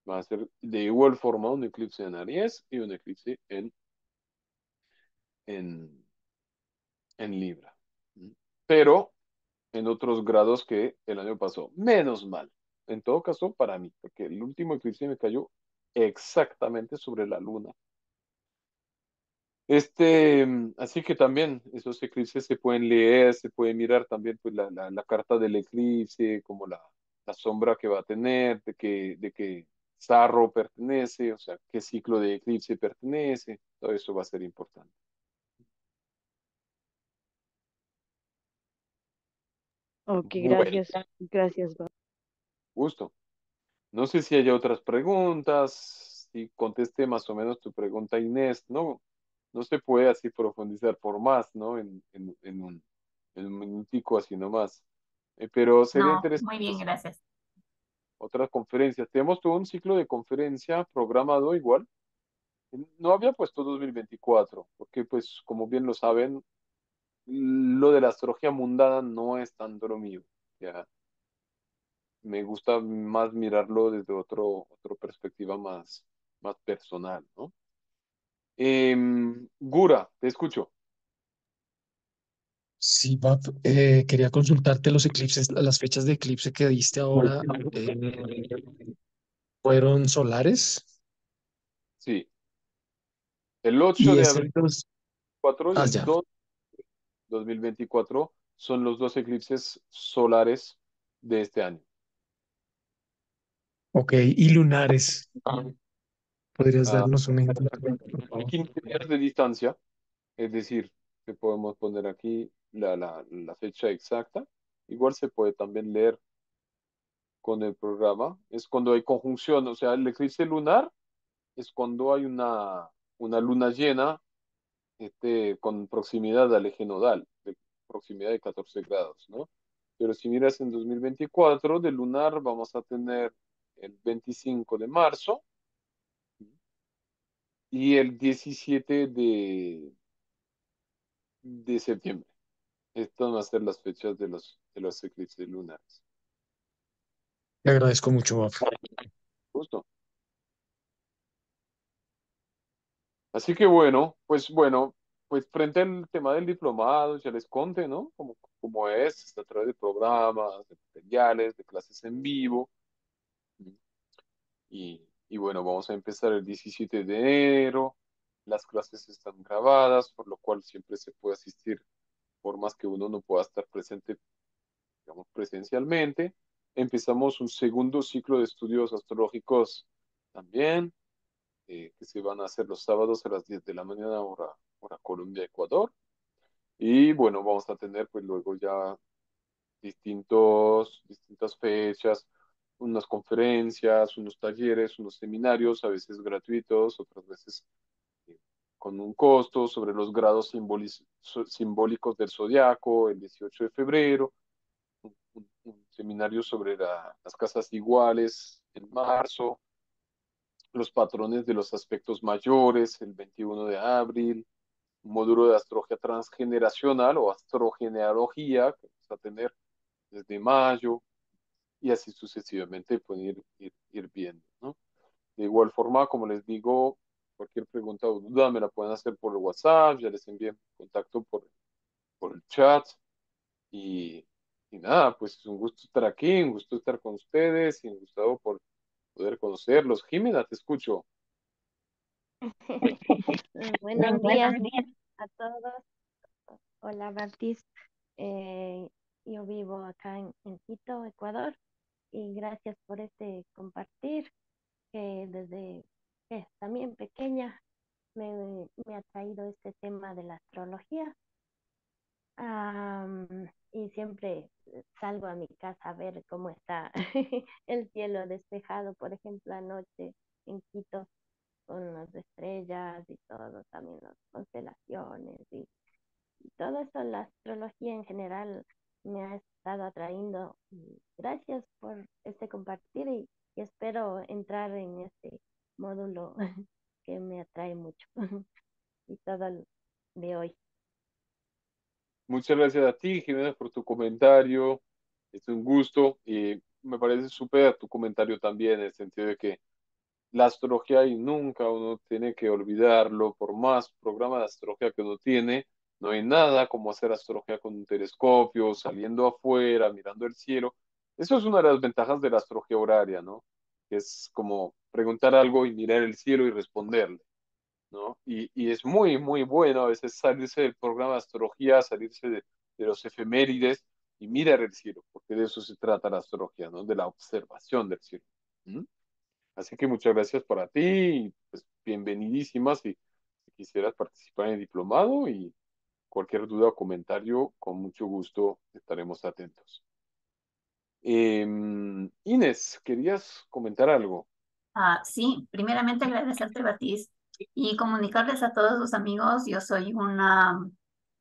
Va a ser de igual forma un eclipse en Aries y un eclipse en, en Libra. ¿Mm? Pero en otros grados que el año pasado. Menos mal. En todo caso, para mí, porque el último eclipse me cayó exactamente sobre la luna. Así que también esos eclipses se pueden leer, se puede mirar también pues la carta del eclipse, como la sombra que va a tener, de qué sarro pertenece, o sea, qué ciclo de eclipse pertenece, todo eso va a ser importante.
Ok,
Bueno,
gracias, gracias, Bob.
gusto. No sé si hay otras preguntas, si contesté más o menos tu pregunta, Inés, ¿no? No se puede así profundizar por más, ¿no? En un minutico así nomás. Pero sería
No,
interesante
muy bien, gracias.
otras conferencias. Tenemos todo un ciclo de conferencia programado igual. No había puesto 2024, porque pues como bien lo saben, lo de la astrología mundana no es tanto lo mío. Ya, me gusta más mirarlo desde otra perspectiva más personal, ¿no? Gura, te escucho.
Sí, Pap, quería consultarte los eclipses, las fechas de eclipse que diste ahora, ¿fueron solares?
Sí, el 8
Y
de
es
abril
el dos,
4 y
ah,
el
ya,
2 de 2024 son los dos eclipses solares de este año.
ok, y lunares, ¿podrías
Ah,
darnos un ejemplo, por
hay
favor?
15 días de distancia, es decir, que podemos poner aquí la fecha exacta. Igual se puede también leer con el programa. Es cuando hay conjunción, o sea, el eclipse lunar es cuando hay una luna llena con proximidad al eje nodal, de proximidad de 14 grados, ¿no? Pero si miras en 2024, de lunar vamos a tener el 25 de marzo y el 17 de septiembre. Estas van a ser las fechas de los eclipses lunares.
Te agradezco mucho, Pap.
Justo. Así que bueno, pues frente al tema del diplomado, ya les conté, ¿no? Como es a través de programas, de materiales, de clases en vivo. Y bueno, vamos a empezar el 17 de enero. Las clases están grabadas, por lo cual siempre se puede asistir, por más que uno no pueda estar presente, digamos, presencialmente. Empezamos un segundo ciclo de estudios astrológicos también, que se van a hacer los sábados a las 10 de la mañana, hora Colombia, Ecuador. Y bueno, vamos a tener pues luego ya distintas fechas, unas conferencias, unos talleres, unos seminarios, a veces gratuitos, otras veces eh, con un costo sobre los grados simbólicos del zodiaco, el 18 de febrero, un seminario sobre las casas iguales en marzo, los patrones de los aspectos mayores, el 21 de abril, un módulo de astrología transgeneracional o astrogenealogía que vamos a tener desde mayo, y así sucesivamente pueden ir viendo, ¿no? De igual forma, como les digo, cualquier pregunta o duda me la pueden hacer por el WhatsApp, ya les envié contacto por el chat y, y nada, pues es un gusto estar aquí, un gusto estar con ustedes y un gusto por poder conocerlos. Jimena, te escucho.
Buenos días a todos. Hola, Baptiste. Eh, yo vivo acá en Quito, Ecuador, y gracias por este compartir que desde que también pequeña me ha traído este tema de la astrología. Y siempre salgo a mi casa a ver cómo está el cielo despejado, por ejemplo, anoche en Quito con las estrellas y todo, también las constelaciones y todo eso, la astrología en general me ha estado atrayendo. Y gracias por este compartir y espero entrar en este módulo que me atrae mucho y todo de hoy.
Muchas gracias a ti, Jimena, por tu comentario. Es un gusto y me parece súper tu comentario también, en el sentido de que la astrología y nunca uno tiene que olvidarlo, por más programa de astrología que uno tiene, no hay nada como hacer astrología con un telescopio, saliendo afuera, mirando el cielo. Eso es una de las ventajas de la astrología horaria, ¿no? Que es como preguntar algo y mirar el cielo y responderle, ¿no? Y es muy, muy bueno a veces salirse del programa de astrología, salirse de los efemérides y mirar el cielo, porque de eso se trata la astrología, ¿no? De la observación del cielo. ¿Mm? Así que muchas gracias para ti, y pues bienvenidísimas si quisieras participar en el diplomado y cualquier duda o comentario, con mucho gusto estaremos atentos. Inés, ¿querías comentar algo?
Sí, primeramente agradecerte, Batiz, y comunicarles a todos los amigos, yo soy una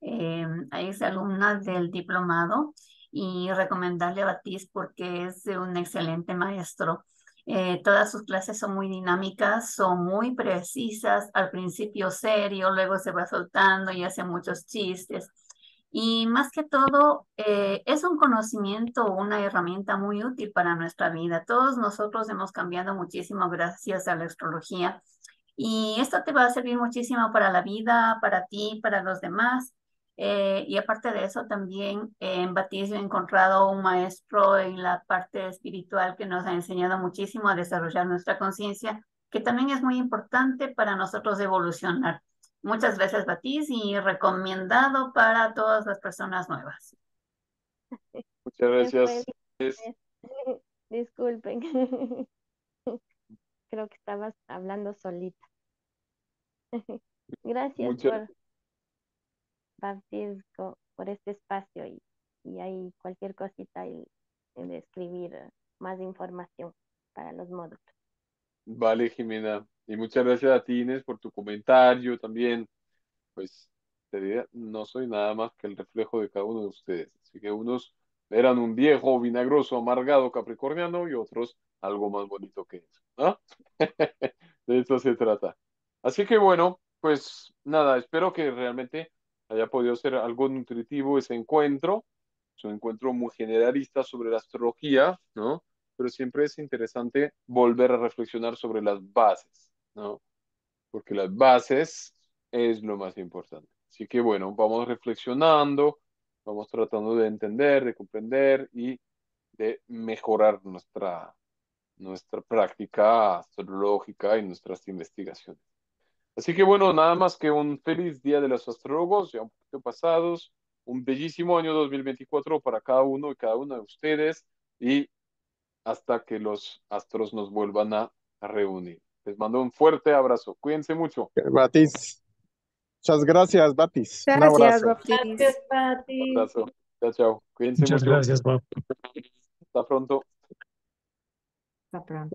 ex alumna del diplomado y recomendarle a Batiz porque es un excelente maestro. Todas sus clases son muy dinámicas, son muy precisas, al principio serio, luego se va soltando y hace muchos chistes. Y más que todo, es un conocimiento, una herramienta muy útil para nuestra vida. Todos nosotros hemos cambiado muchísimo gracias a la astrología. Y esto te va a servir muchísimo para la vida, para ti, para los demás. Y aparte de eso, también en Batiz he encontrado un maestro en la parte espiritual que nos ha enseñado muchísimo a desarrollar nuestra conciencia, que también es muy importante para nosotros evolucionar. Muchas gracias, Batiz, y recomendado para todas las personas nuevas.
Muchas
Se fue el
gracias.
internet. Disculpen. Creo que estabas hablando solita. Gracias
Muchas,
por partir por este espacio y ahí cualquier cosita y de escribir más información para los módulos.
vale, Jimena. Y muchas gracias a ti, Inés, por tu comentario también. Pues te diré, no soy nada más que el reflejo de cada uno de ustedes. Así que unos eran un viejo vinagroso, amargado, capricorniano y otros algo más bonito que eso, ¿no? De eso se trata. Así que bueno, pues nada, espero que realmente haya podido ser algo nutritivo ese encuentro. Es un encuentro muy generalista sobre la astrología, ¿no? Pero siempre es interesante volver a reflexionar sobre las bases, ¿no? Porque las bases es lo más importante. Así que bueno, vamos reflexionando, vamos tratando de entender, de comprender y de mejorar nuestra práctica astrológica y nuestras investigaciones. Así que bueno, nada más que un feliz Día de los Astrólogos, ya un poquito pasados, un bellísimo año 2024 para cada uno y cada una de ustedes y hasta que los astros nos vuelvan a reunir. Les mando un fuerte abrazo. Cuídense mucho.
Batis, muchas gracias, Batis. Un
Gracias,
abrazo.
Gracias,
Baptiste.
Un
Pati.
abrazo. Chao, chao. Cuídense
Muchas
mucho.
gracias, Bob.
Hasta pronto.
Hasta pronto.